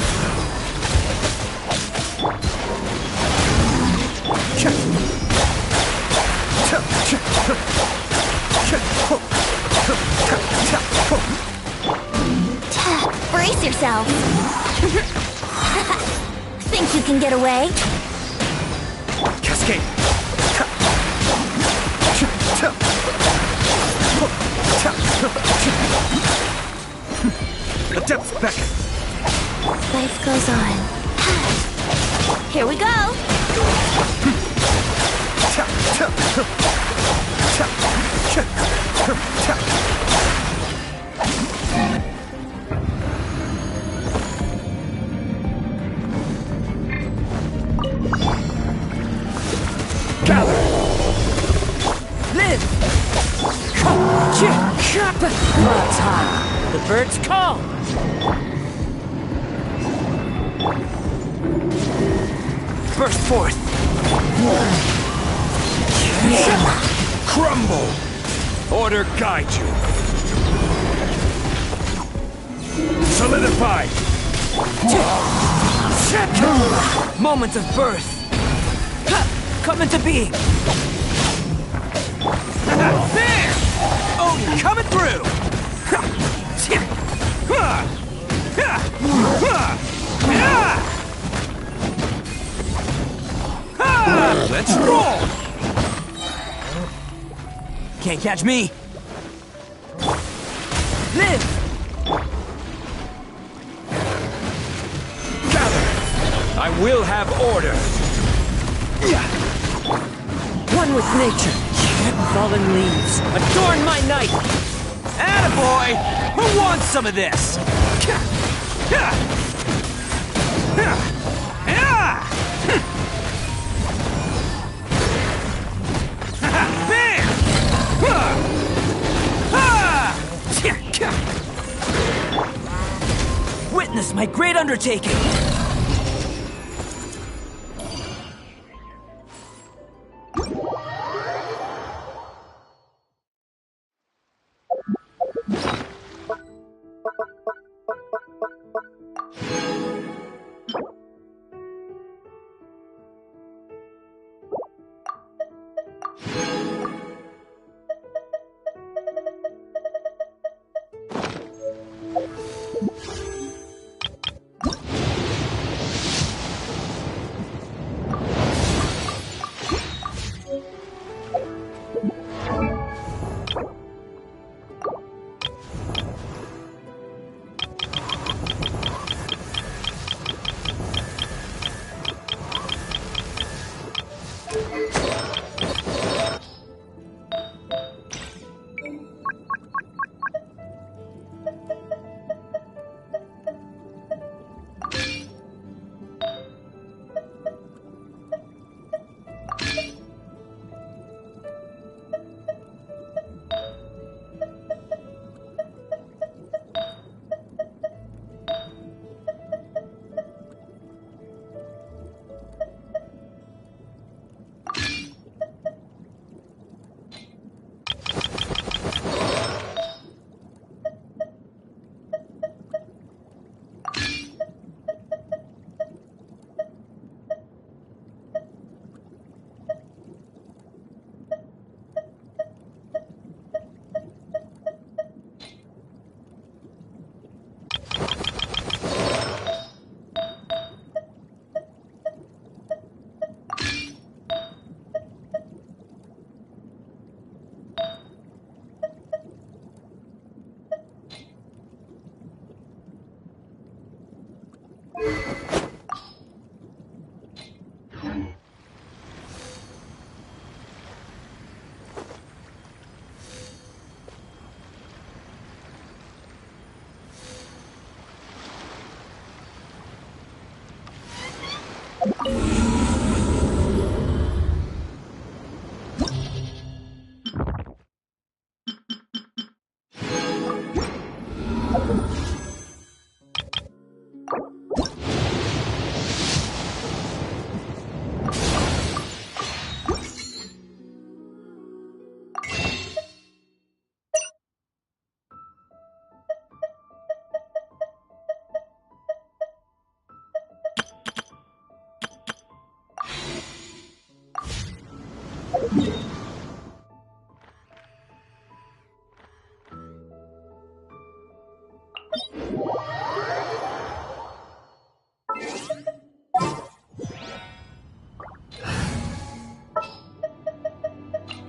Speaker 2: Brace yourself. Think you can get away?
Speaker 1: Cascade. The depth's back.
Speaker 18: Life goes on.
Speaker 2: Here we go.
Speaker 1: Gather.
Speaker 12: Live! Clouds high. The birds call. Burst forth.
Speaker 1: Crumble. Order guide you. Solidify.
Speaker 12: Moment of birth. Come into being. There! Odin coming through!
Speaker 1: Let's roll!
Speaker 12: Can't catch me! Live!
Speaker 1: Gather! I will have order!
Speaker 12: One with nature. Fallen leaves adorn my night! Attaboy! Who wants some of this? Witness my great undertaking!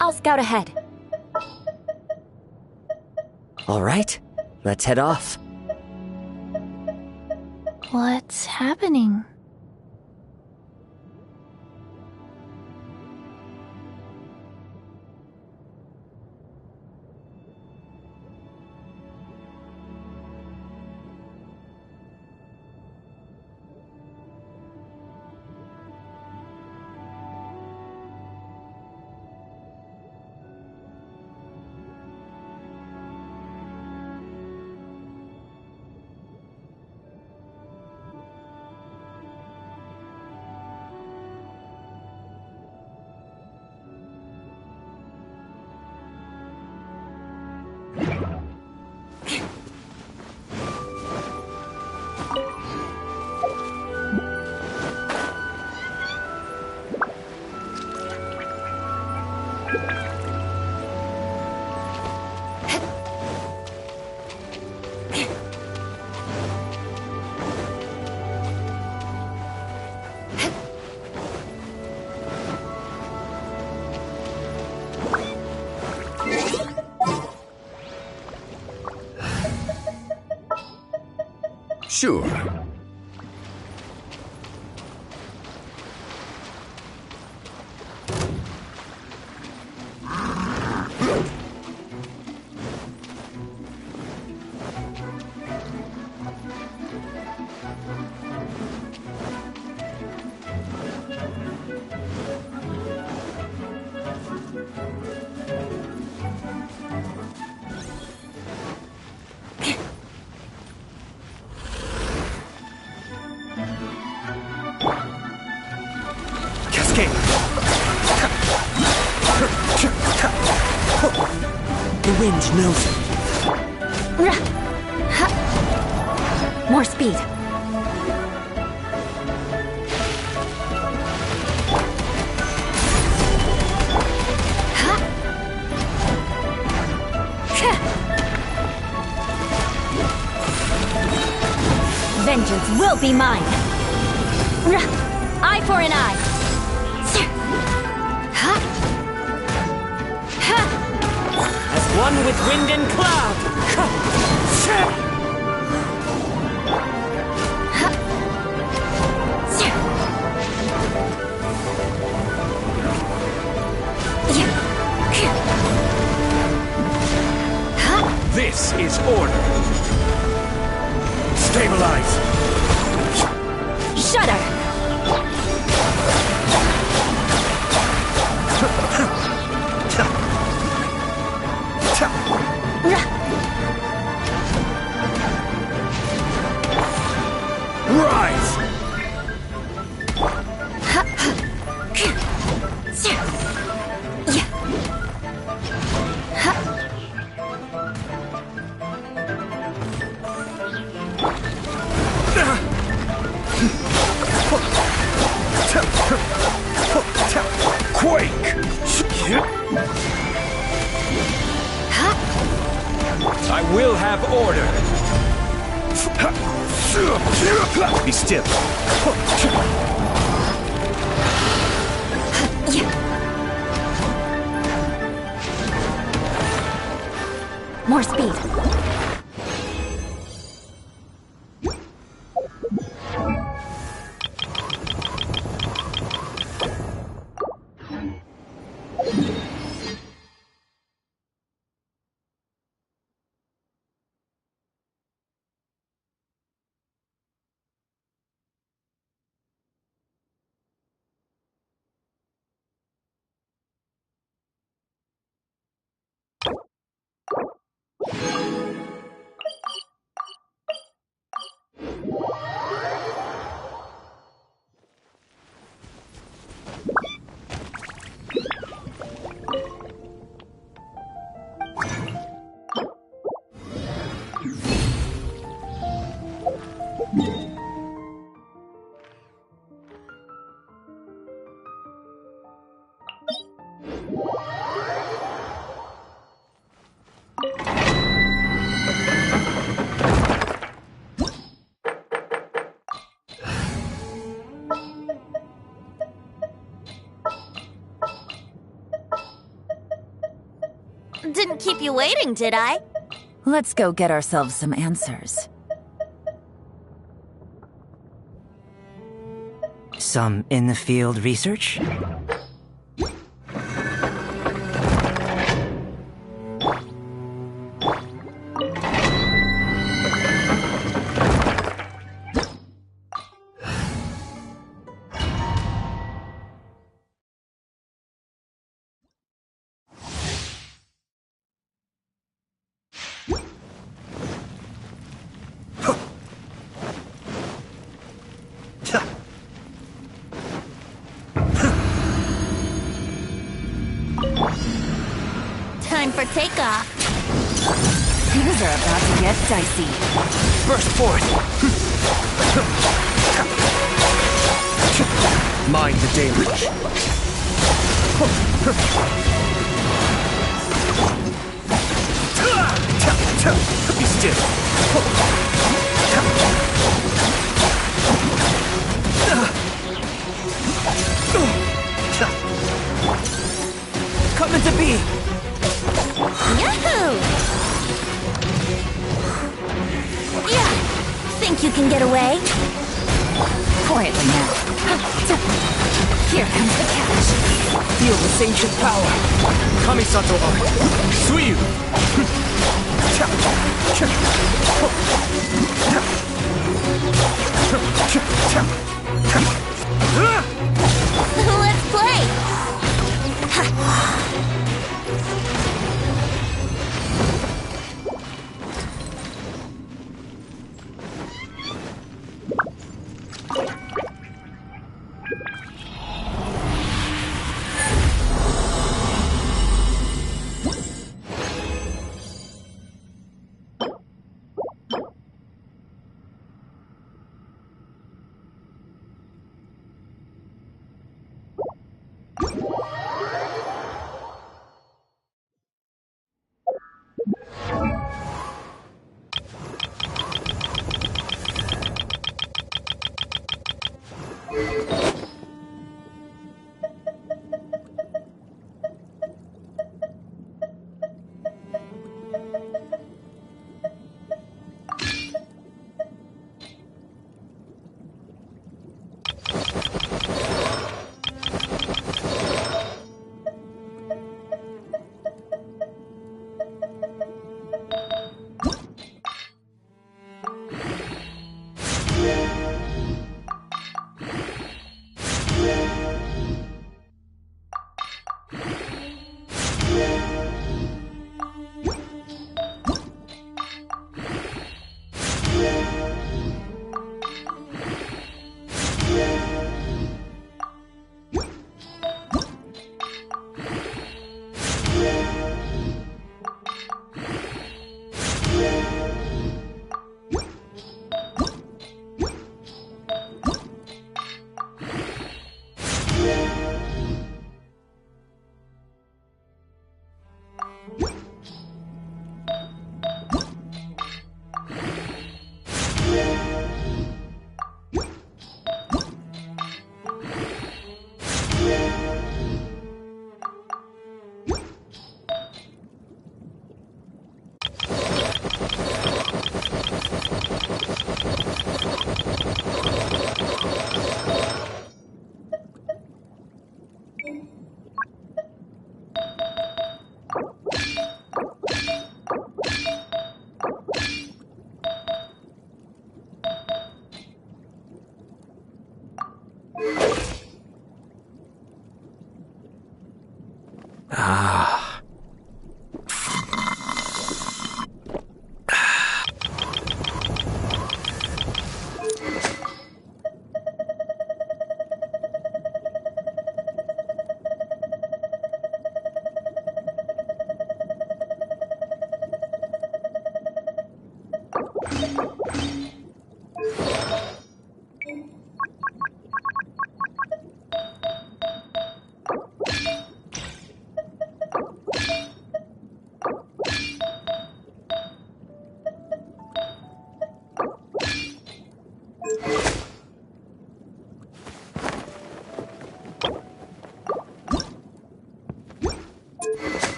Speaker 19: I'll scout ahead.
Speaker 12: All right, let's head off.
Speaker 18: What's happening?
Speaker 3: Sure.
Speaker 12: The wind knows it.
Speaker 19: More speed. Vengeance will be mine. Eye for an eye.
Speaker 12: As one with wind and cloud.
Speaker 1: This is order. Stabilize.
Speaker 19: Shudder.
Speaker 1: Rise. Quake! I will have order.
Speaker 6: Be still.
Speaker 19: More speed. Didn't keep you waiting, did I?
Speaker 5: Let's go get ourselves some answers.
Speaker 20: Some in-the-field research?
Speaker 19: Time for takeoff.
Speaker 5: Things are about to get dicey.
Speaker 1: Burst forth! Mind the damage. Be still. Coming to be!
Speaker 19: Yahoo! Yeah! Think you can get away?
Speaker 5: Quietly now. Here comes the catch.
Speaker 1: Feel this ancient power. Kamisato Suiyu!
Speaker 19: Let's play!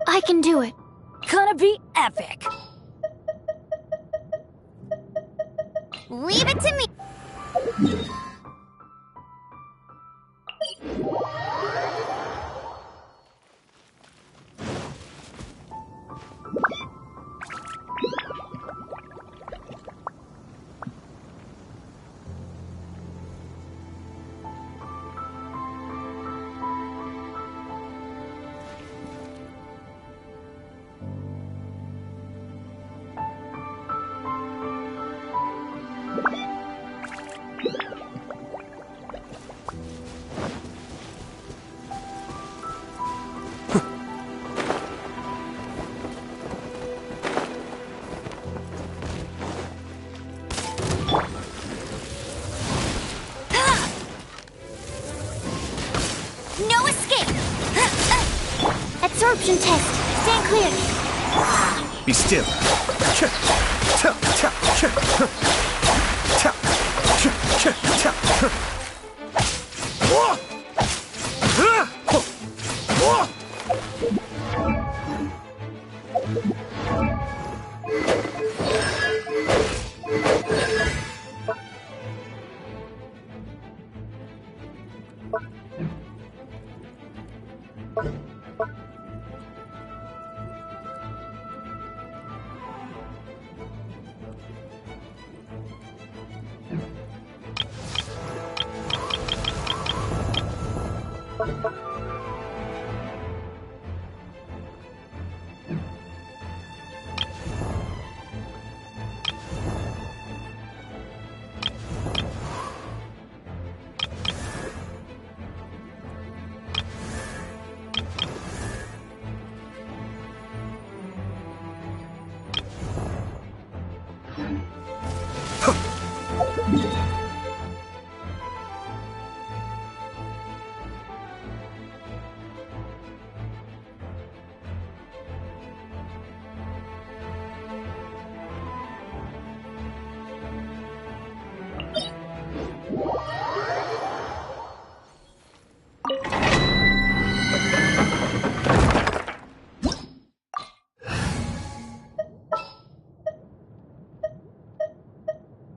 Speaker 19: I can do it.
Speaker 4: Gonna be epic.
Speaker 2: Leave it to me.
Speaker 19: No escape! Absorption test. Stand clear.
Speaker 1: Be still.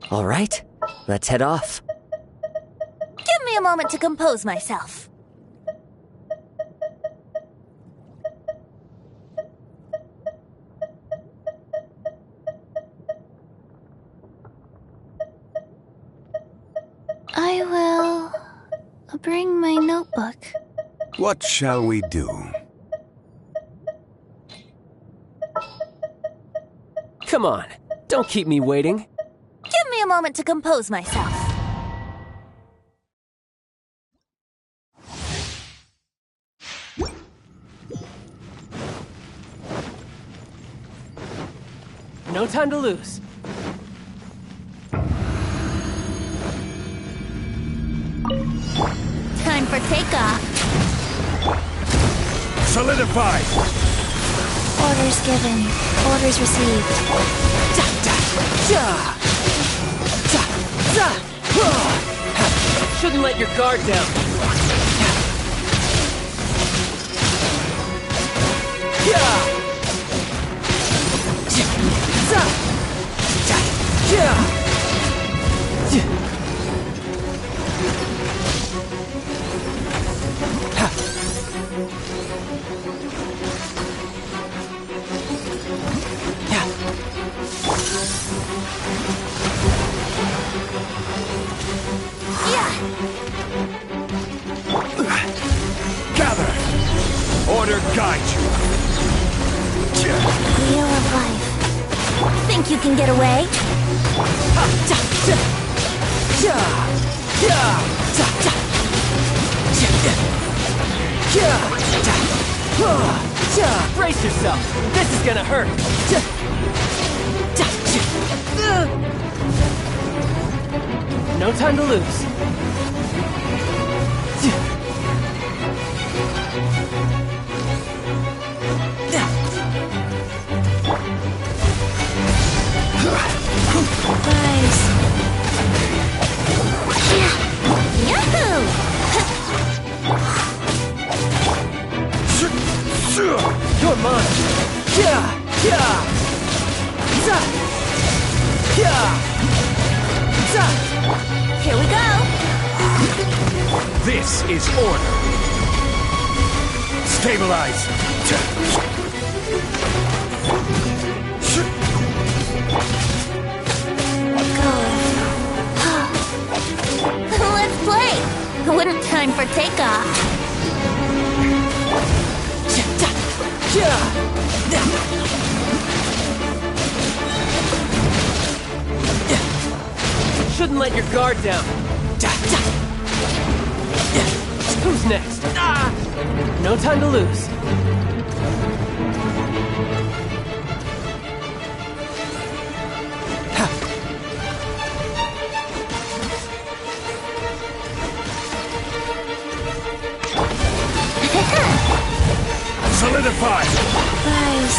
Speaker 12: All right, let's head off.
Speaker 19: Give me a moment to compose myself. I will bring my notebook.
Speaker 3: What shall we do?
Speaker 12: Come on, don't keep me waiting.
Speaker 19: Give me a moment to compose myself.
Speaker 12: No time to lose.
Speaker 19: Time for takeoff.
Speaker 1: Solidify!
Speaker 19: Orders given. Orders received.
Speaker 12: Shouldn't let your guard down.
Speaker 1: Gather! Order guide you!
Speaker 19: Wheel of life. Think you can get away?
Speaker 12: Brace yourself! This is gonna hurt! No time to lose.
Speaker 19: Nice. Yahoo!
Speaker 12: You're mine!
Speaker 19: Here we go!
Speaker 1: This is order. Stabilize.
Speaker 19: Let's play! Wouldn't time for takeoff.
Speaker 12: Shouldn't let your guard down. Who's next? No time to lose.
Speaker 1: Solidify.
Speaker 19: Nice.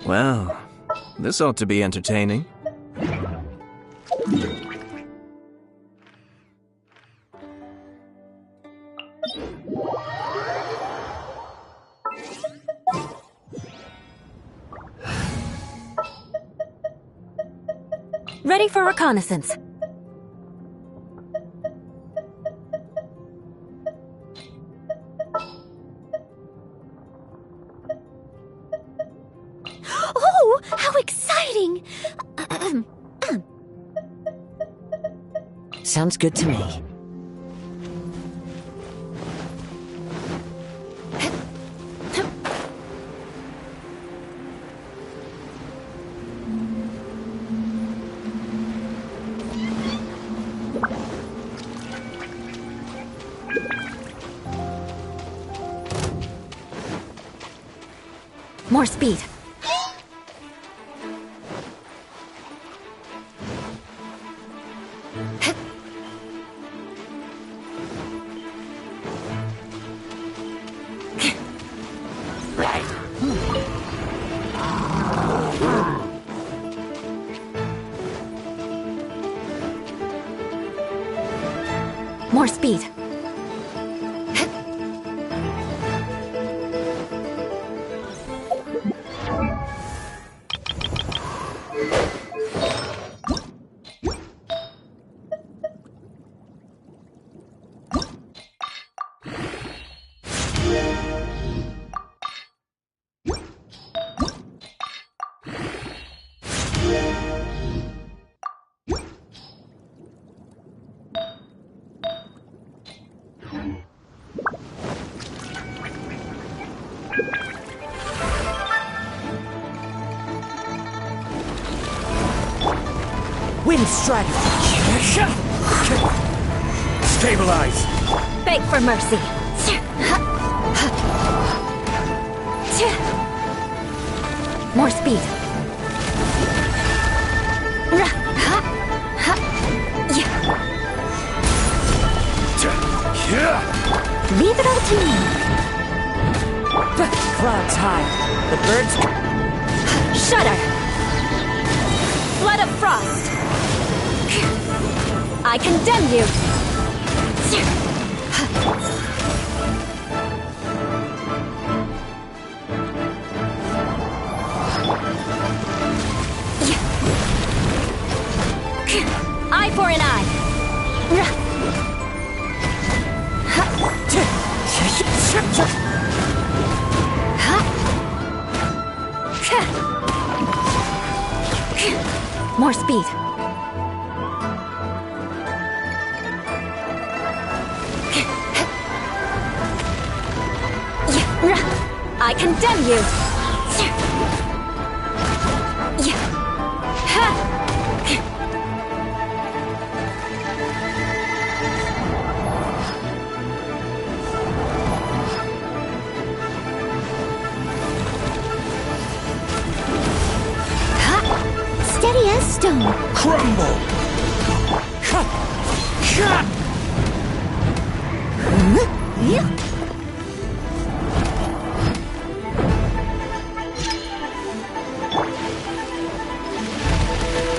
Speaker 6: Well, this ought to be entertaining.
Speaker 21: Ready for reconnaissance.
Speaker 19: Oh, how exciting!
Speaker 20: Sounds good to me.
Speaker 21: More speed.
Speaker 19: More speed.
Speaker 1: Wind strike! Stabilize!
Speaker 19: Beg for mercy. More speed. Leave it all to me.
Speaker 1: Clouds high. The birds...
Speaker 19: Shudder. Flood of frost. I condemn you. Eye for an eye. More speed. I condemn you. Steady as stone.
Speaker 1: Crumble!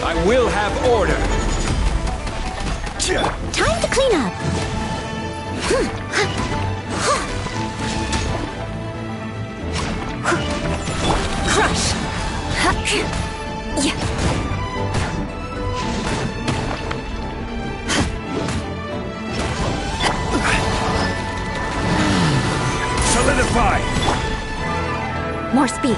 Speaker 1: I will have order!
Speaker 19: Time to clean up. Crush.
Speaker 1: Solidify!
Speaker 19: More speed.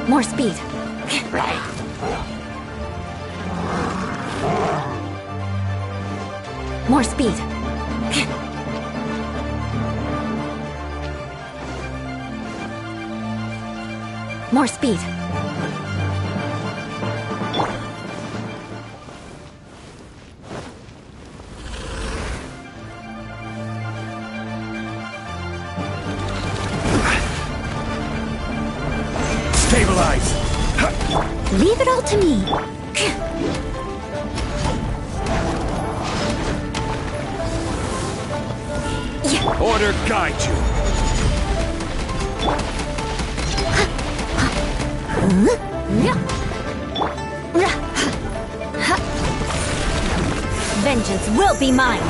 Speaker 19: More speed. More speed. More speed.
Speaker 1: Stabilize!
Speaker 19: Leave it all to me.
Speaker 1: Order guide you!
Speaker 19: Vengeance will be mine.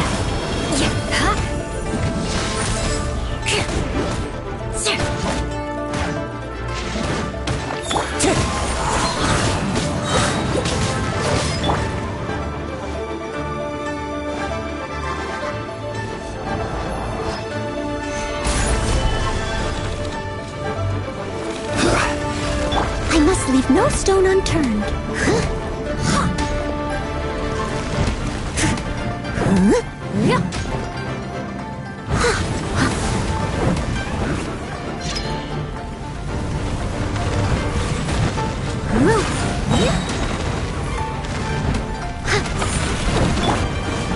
Speaker 19: I must leave no stone unturned.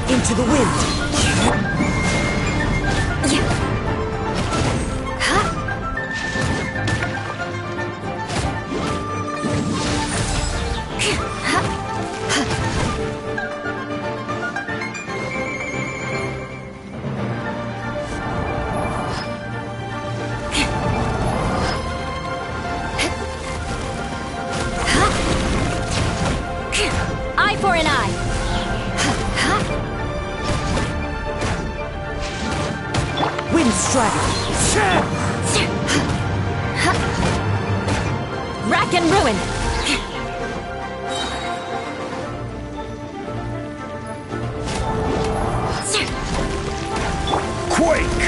Speaker 1: Into the wind!
Speaker 19: Eye for an eye.
Speaker 1: Wind strike!
Speaker 19: Rack and ruin.
Speaker 1: Quake!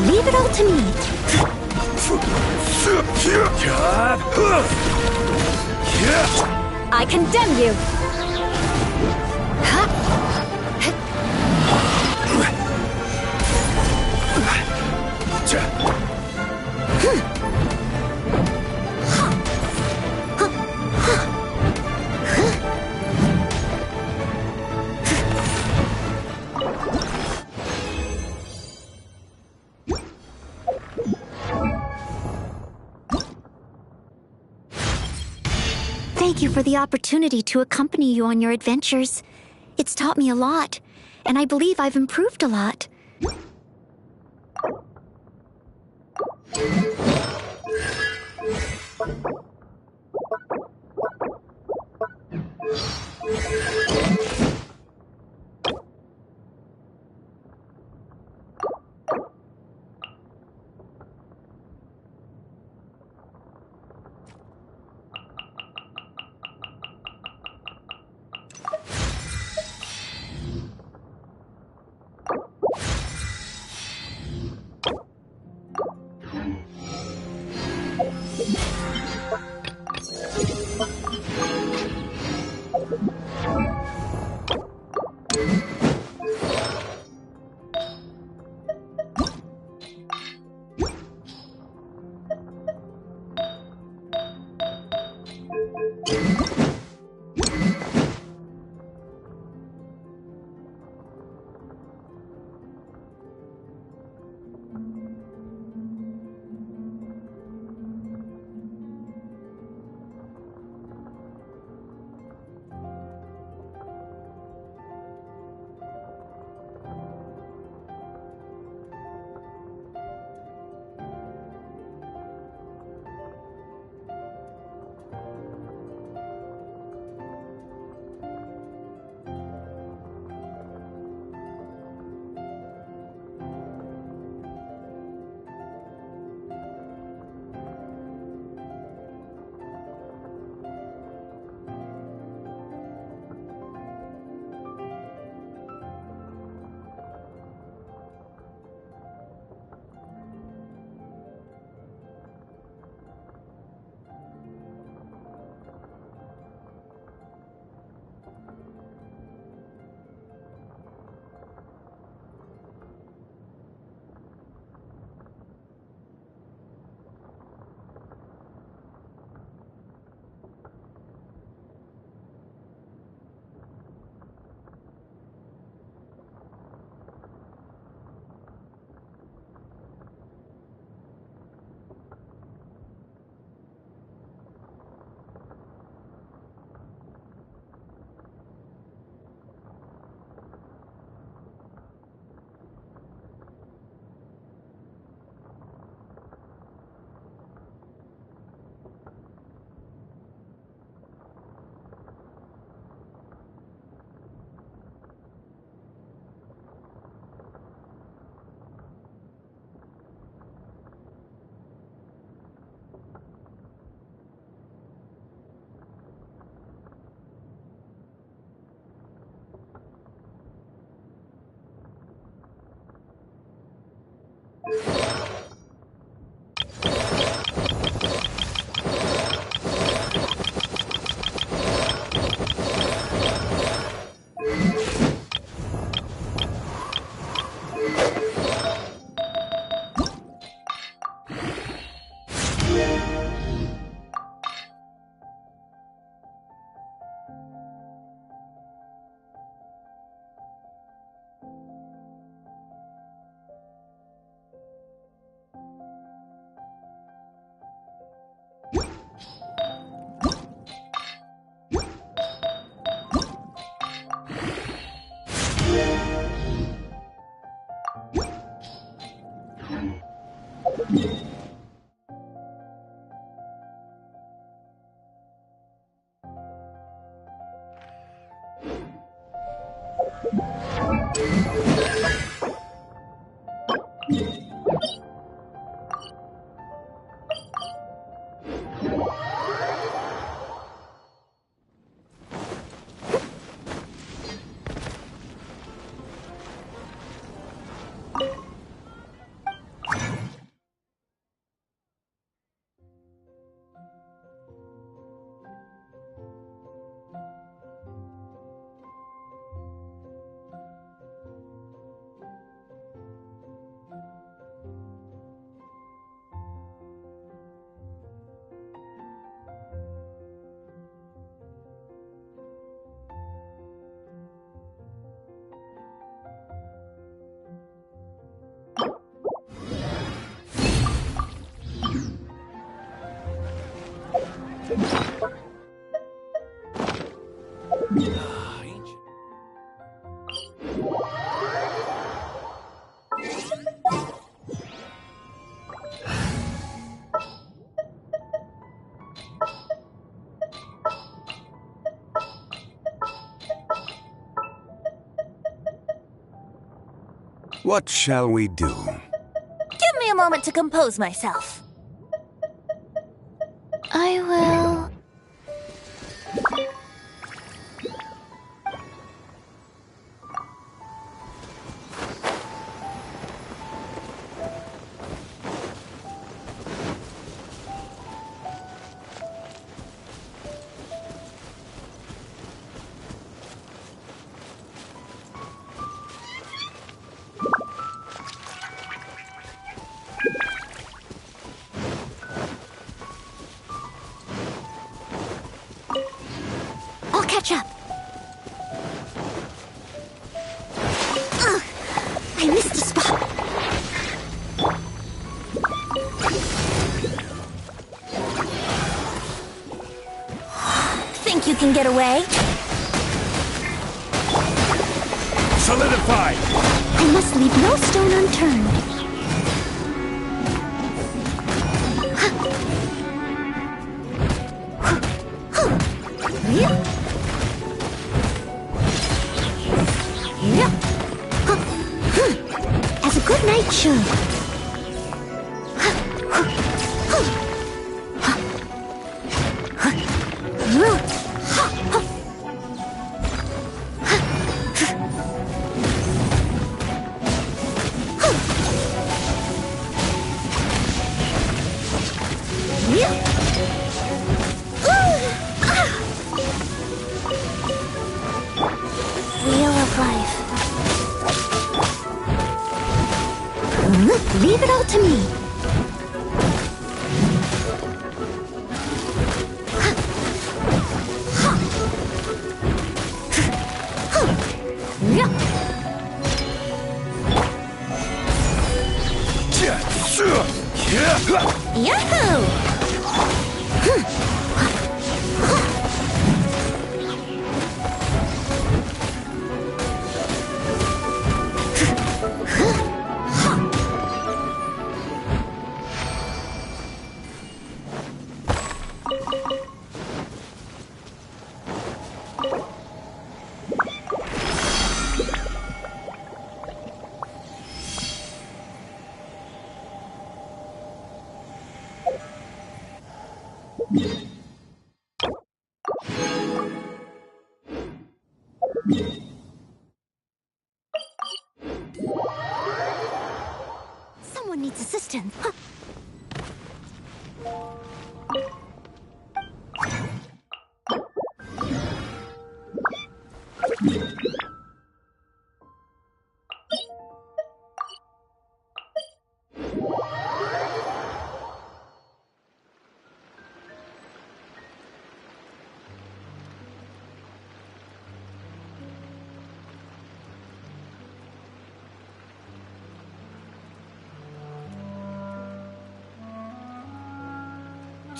Speaker 19: Leave it all to me. I condemn you. Thank you for the opportunity to accompany you on your adventures. It's taught me a lot, and I believe I've improved a lot.
Speaker 3: What shall we do?
Speaker 21: Give me a moment to compose myself.
Speaker 18: I will...
Speaker 19: I'll catch up. Ugh, I missed a spot.
Speaker 21: Think you can get away?
Speaker 1: Solidify!
Speaker 19: I must leave no stone unturned. As a good knight should. Wheel of life. Leave it all to me. Yahoo! Someone needs assistance. Huh.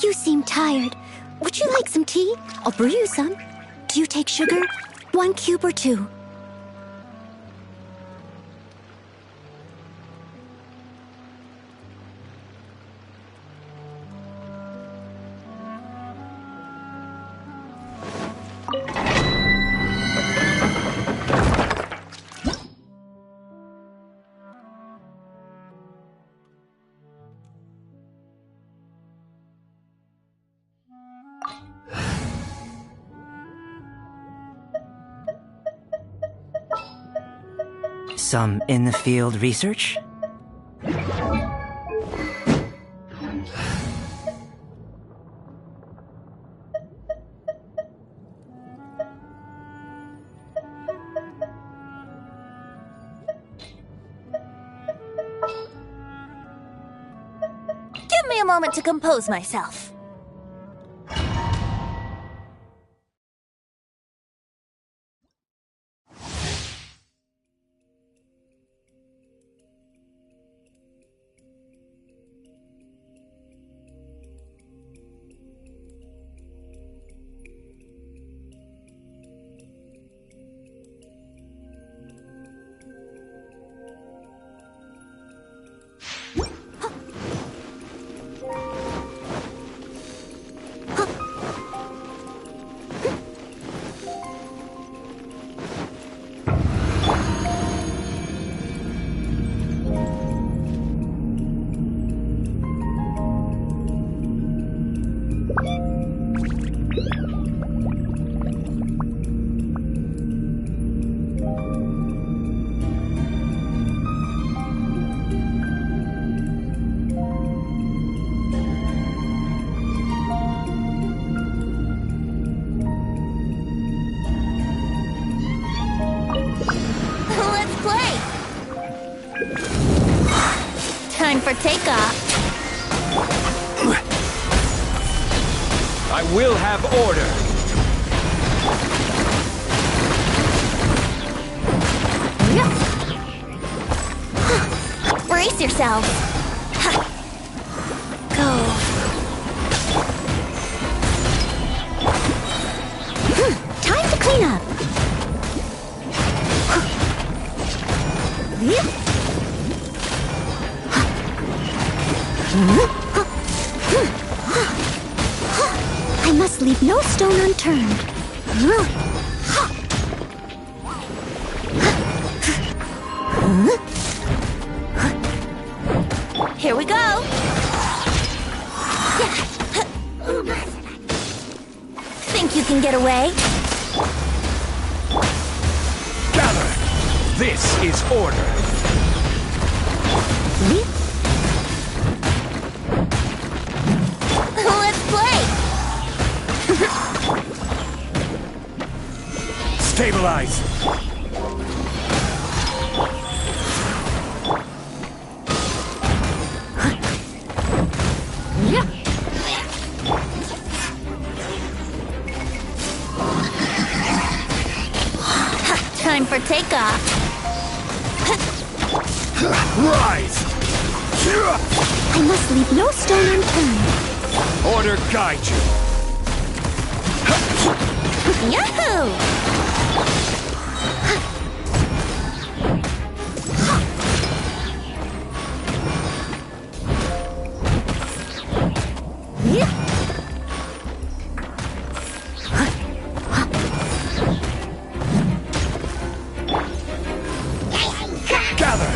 Speaker 19: You seem tired. Would you like some tea? I'll brew you some. Do you take sugar? 1 cube or 2?
Speaker 20: Some in-the-field research?
Speaker 21: Give me a moment to compose myself. Time for takeoff.
Speaker 1: I will have order.
Speaker 21: Brace yourselves. Go.
Speaker 19: Time to clean up. I must leave no stone unturned.
Speaker 21: Here we go. Think you can get away?
Speaker 1: Gather! This is order.
Speaker 21: Let's play!
Speaker 1: Stabilize!
Speaker 21: Time for takeoff.
Speaker 1: Rise!
Speaker 19: I must leave no stone unturned.
Speaker 1: Order guide you.
Speaker 21: Yahoo!
Speaker 1: Gather!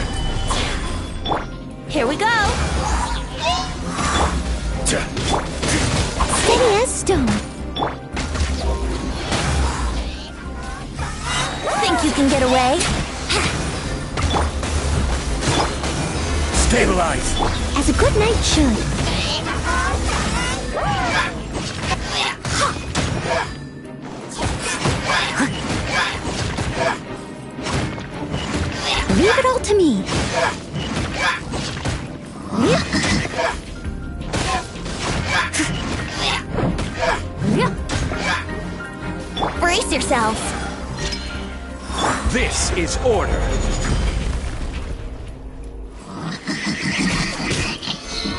Speaker 21: Here we go.
Speaker 19: Steady as stone.
Speaker 21: Think you can get away?
Speaker 1: Stabilize!
Speaker 19: As a good knight should. Leave it all to me.
Speaker 21: Brace yourselves.
Speaker 1: This is order.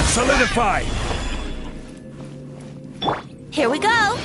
Speaker 1: Solidify!
Speaker 21: Here we go.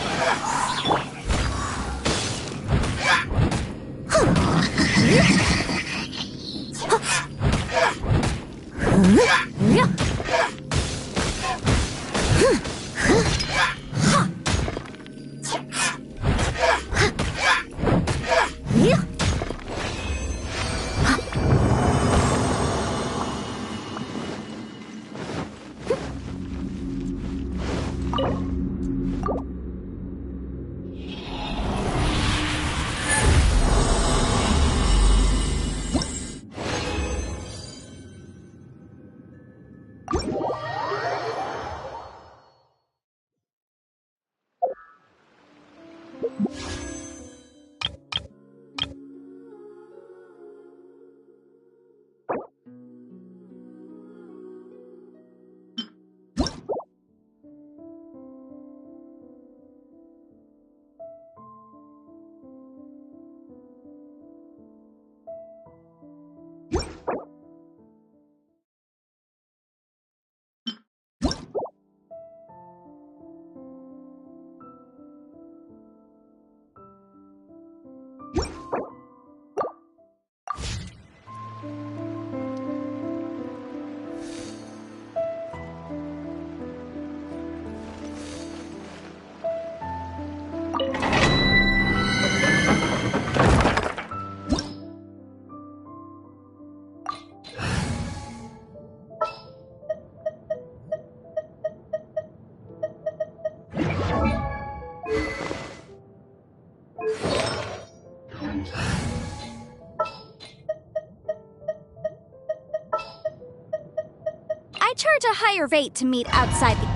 Speaker 9: I charge a higher rate to meet outside the...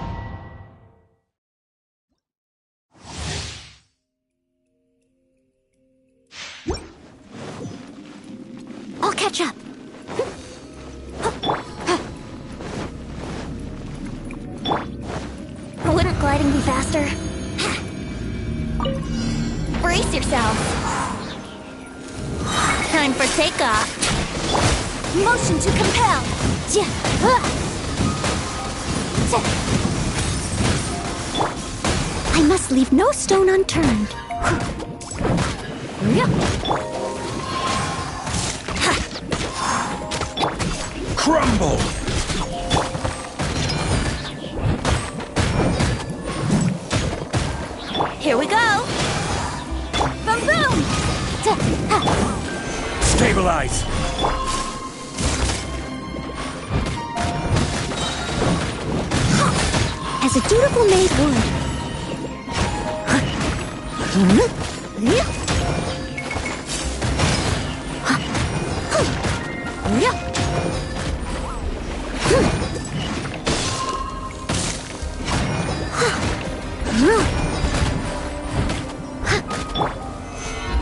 Speaker 19: I'll catch up. Wouldn't gliding be faster?
Speaker 21: Brace yourself. Time for takeoff.
Speaker 9: Motion to compel.
Speaker 19: I must leave no stone unturned.
Speaker 1: Crumble!
Speaker 21: Here we go.
Speaker 9: Vroom!
Speaker 1: Stabilize!
Speaker 19: As a dutiful maid would.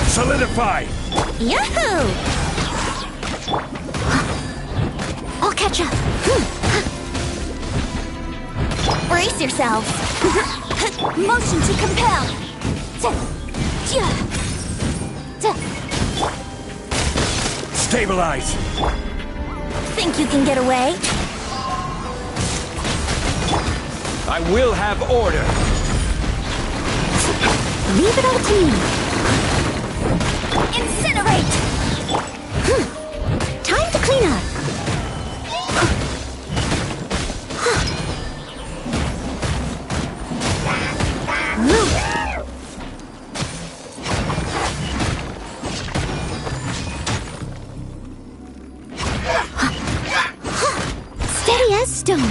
Speaker 1: Solidify!
Speaker 21: Yahoo!
Speaker 19: I'll catch up.
Speaker 21: Brace yourselves.
Speaker 9: Motion to compel.
Speaker 1: Stabilize!
Speaker 21: Think you can get away?
Speaker 1: I will have order!
Speaker 19: Leave it all to me.
Speaker 9: Incinerate!
Speaker 19: Time to clean up. Steady as stone.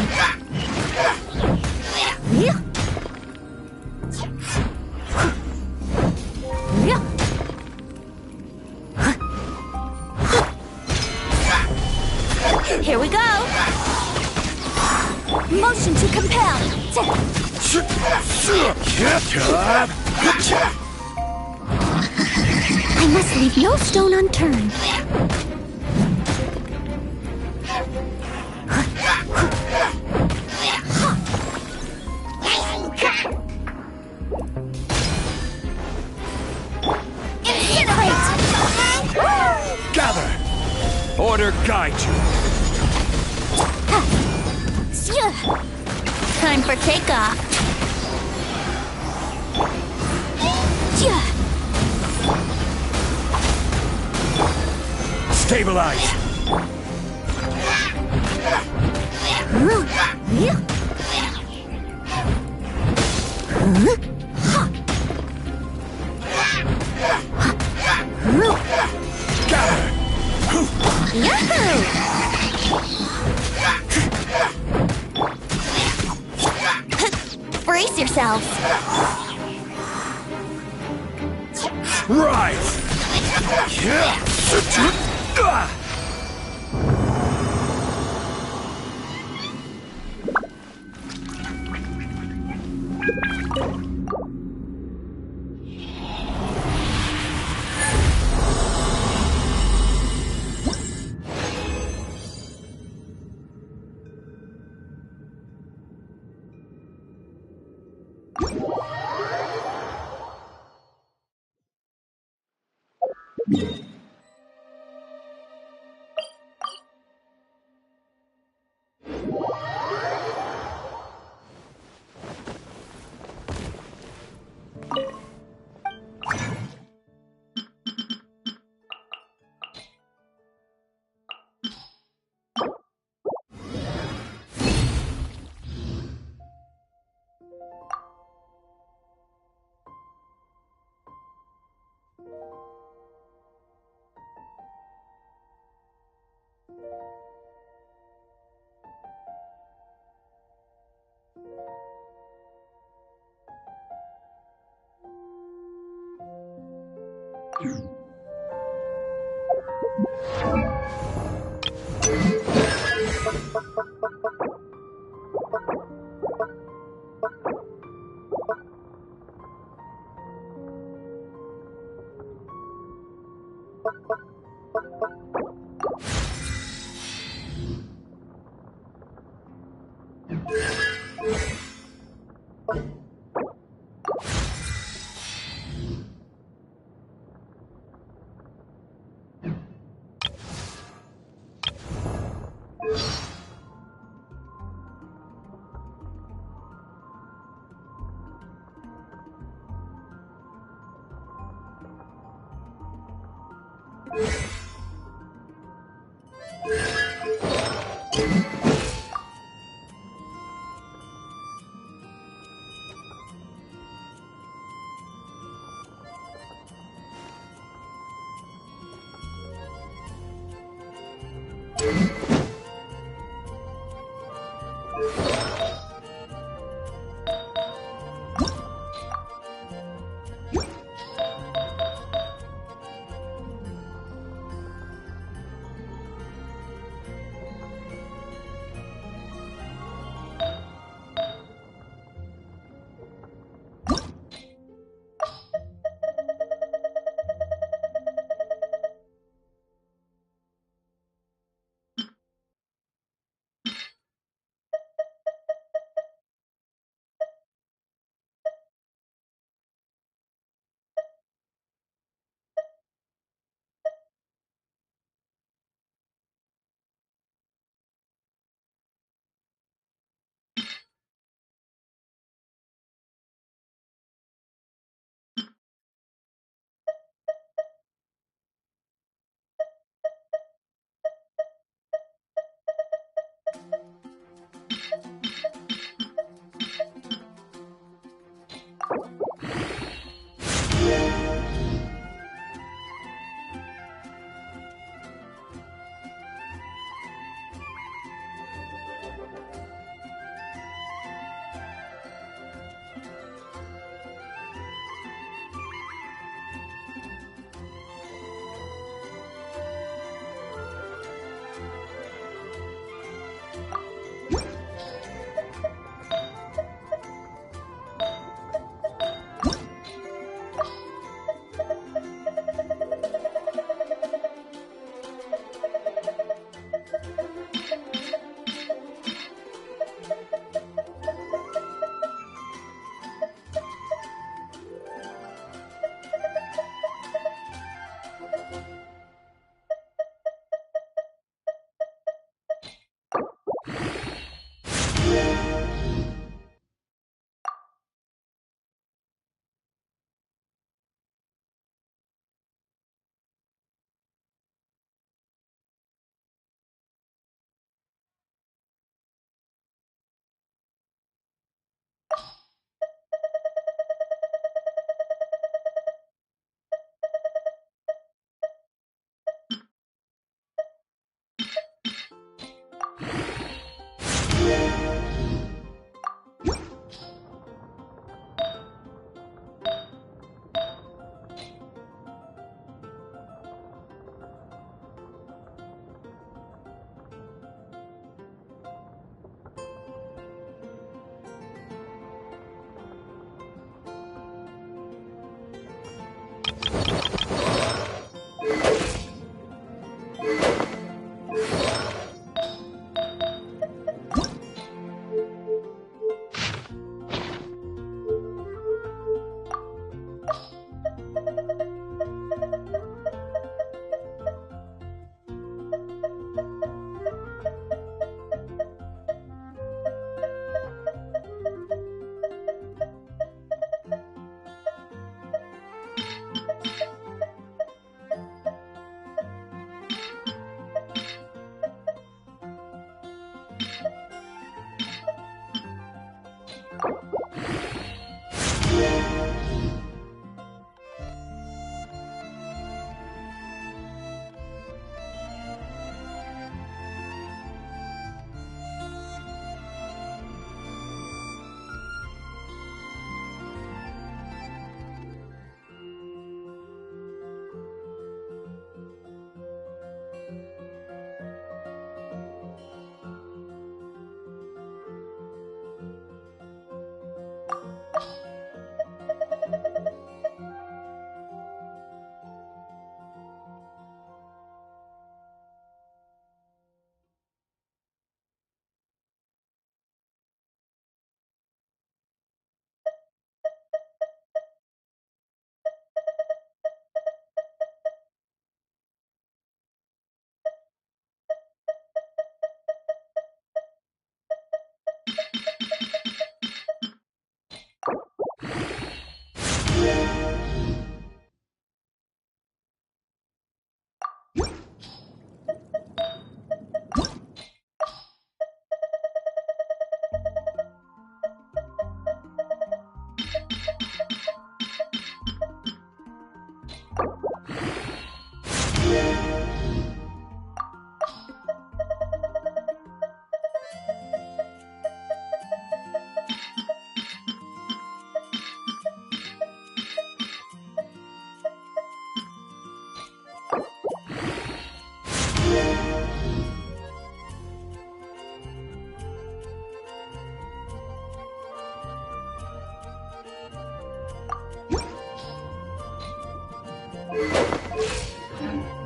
Speaker 21: Here we go.
Speaker 9: Motion to compel.
Speaker 19: I must leave no stone unturned.
Speaker 1: Gather! Order guide you!
Speaker 21: Time for takeoff.
Speaker 1: Stabilize! Gather!
Speaker 21: Yahoo! Brace yourselves.
Speaker 1: Rise!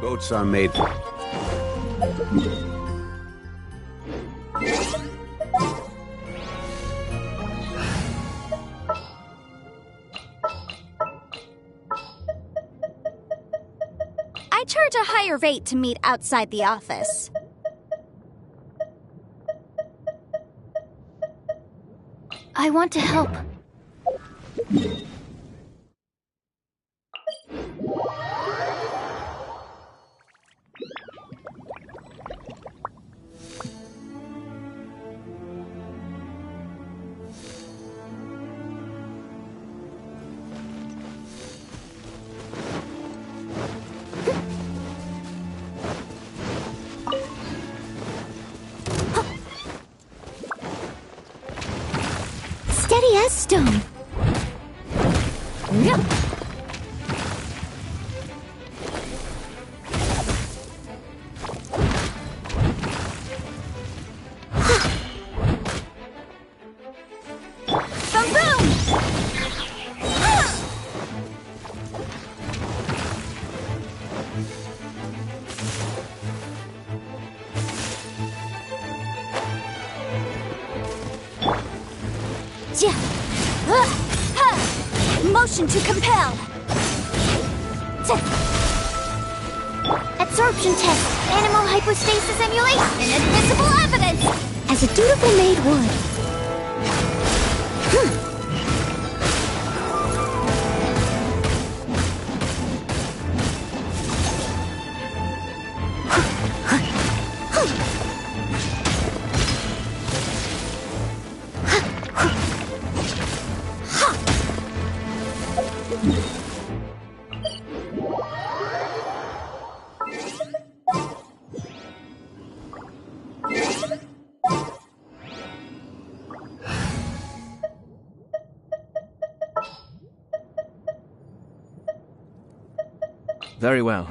Speaker 11: Boats are made for...
Speaker 9: I charge a higher rate to meet outside the office.
Speaker 19: I want to help. Steady as stone.
Speaker 9: Motion to compel.
Speaker 19: Absorption test. Animal hypostasis emulation.
Speaker 9: Inadmissible evidence.
Speaker 19: As a dutiful maid would.
Speaker 8: Very well.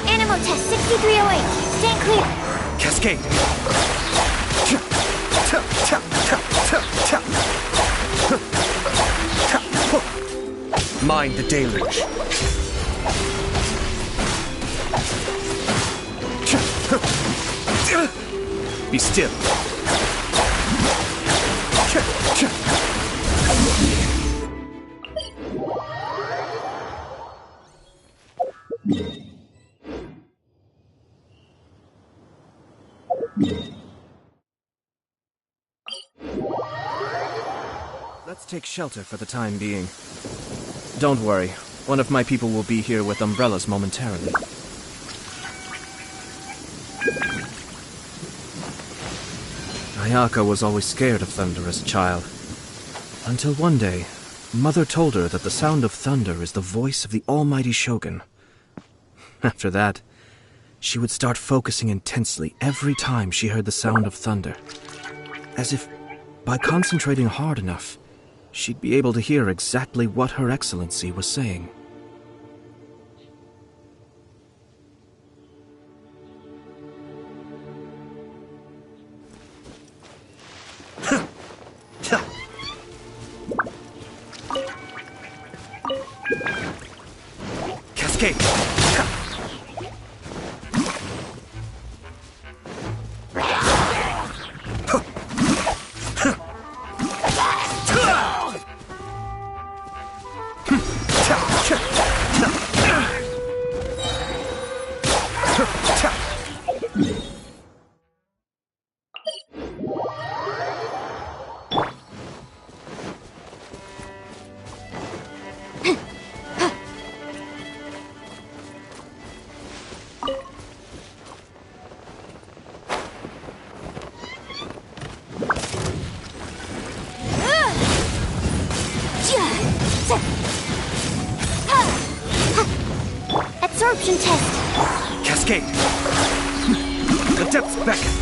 Speaker 19: Animal test 6308. Stand clear.
Speaker 1: Cascade! Mind the deluge. Be still. Let's take shelter for the time being. Don't worry, one of my people will be here with umbrellas momentarily. Ayaka was always scared of thunder as a child. Until one day, Mother told her that the sound of thunder is the voice of the almighty Shogun. After that, she would start focusing intensely every time she heard the sound of thunder. As if, by concentrating hard enough, she'd be able to hear exactly what Her Excellency was saying. Cascade!
Speaker 19: Absorption test.
Speaker 1: Cascade! footsteps beckon.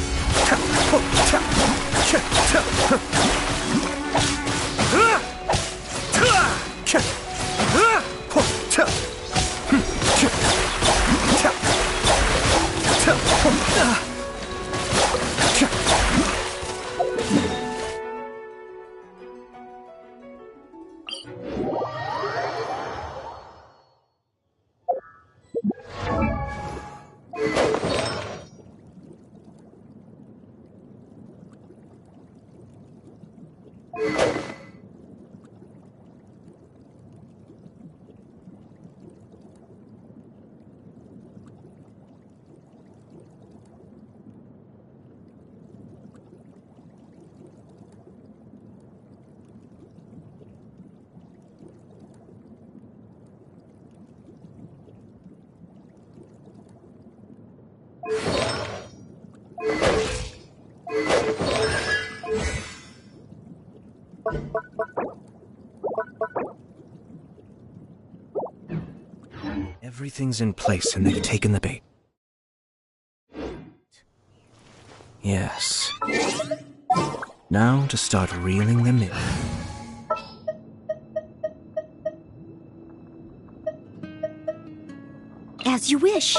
Speaker 1: Everything's in place and they've taken the bait. Yes. Now to start reeling them in.
Speaker 19: As you wish.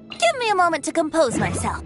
Speaker 21: Give me a moment to compose myself.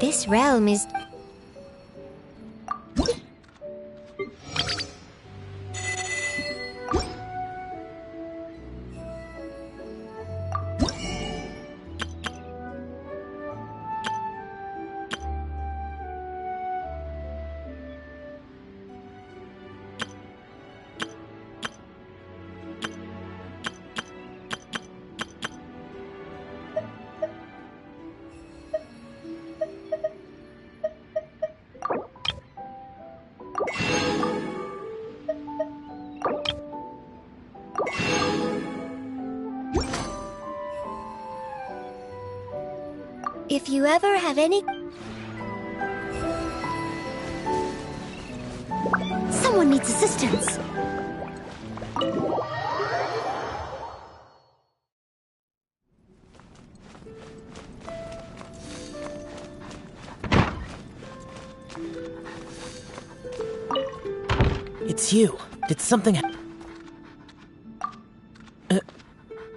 Speaker 19: This realm is... If you ever have any... Someone needs assistance.
Speaker 13: It's you. Did something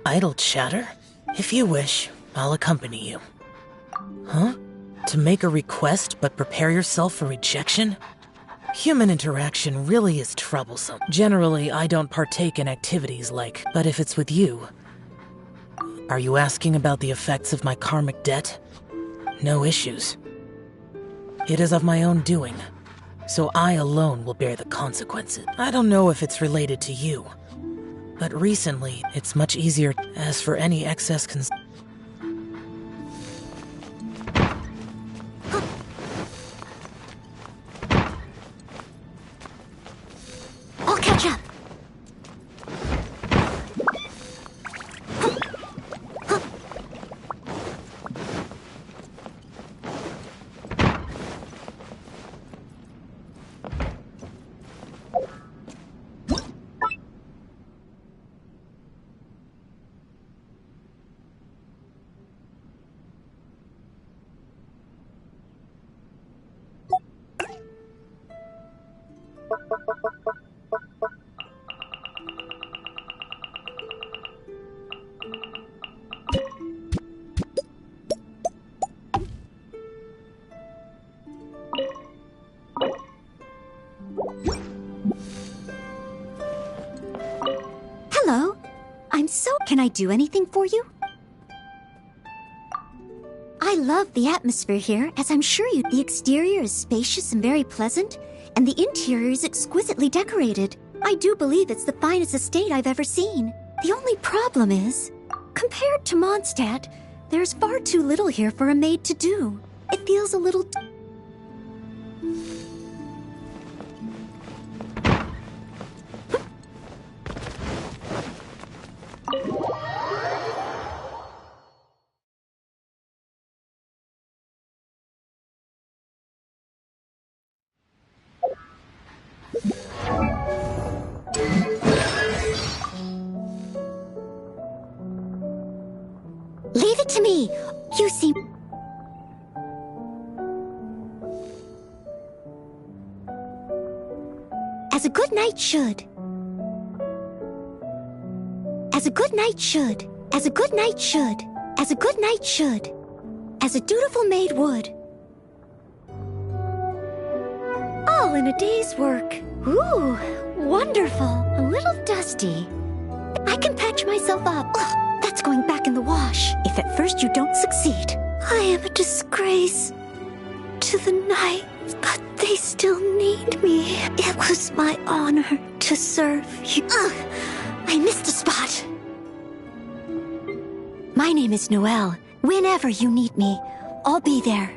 Speaker 13: idle chatter? If you wish, I'll accompany you. Huh? To make a request but prepare yourself for rejection? Human interaction really is troublesome. Generally, I don't partake in activities like, but if it's with you... Are you asking about the effects of my karmic debt? No issues. It is of my own doing, so I alone will bear the consequences. I don't know if it's related to you, but recently, it's much easier. As for any excess
Speaker 19: I'll catch up. Hello. Can I do anything for you? I love the atmosphere here, as I'm sure you... The exterior is spacious and very pleasant, and the interior is exquisitely decorated. I do believe it's the finest estate I've ever seen. The only problem is, compared to Mondstadt, there's far too little here for a maid to do. It feels a little... Leave it to me. You seem... As a good knight should. As a good knight should. As a good knight should. As a good knight should. As a dutiful maid would. All in a day's work. Ooh, wonderful. A little dusty. I can patch myself up. Ugh. That's going back in the wash, if at first you don't succeed. I am a disgrace to the knights, but they still need me. It was my honor to serve you. I missed a spot. My name is Noelle. Whenever you need me, I'll be there.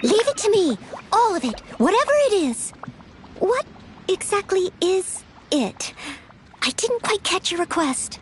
Speaker 19: Leave it to me. All of it. Whatever it is. What exactly is it? I didn't quite catch your request.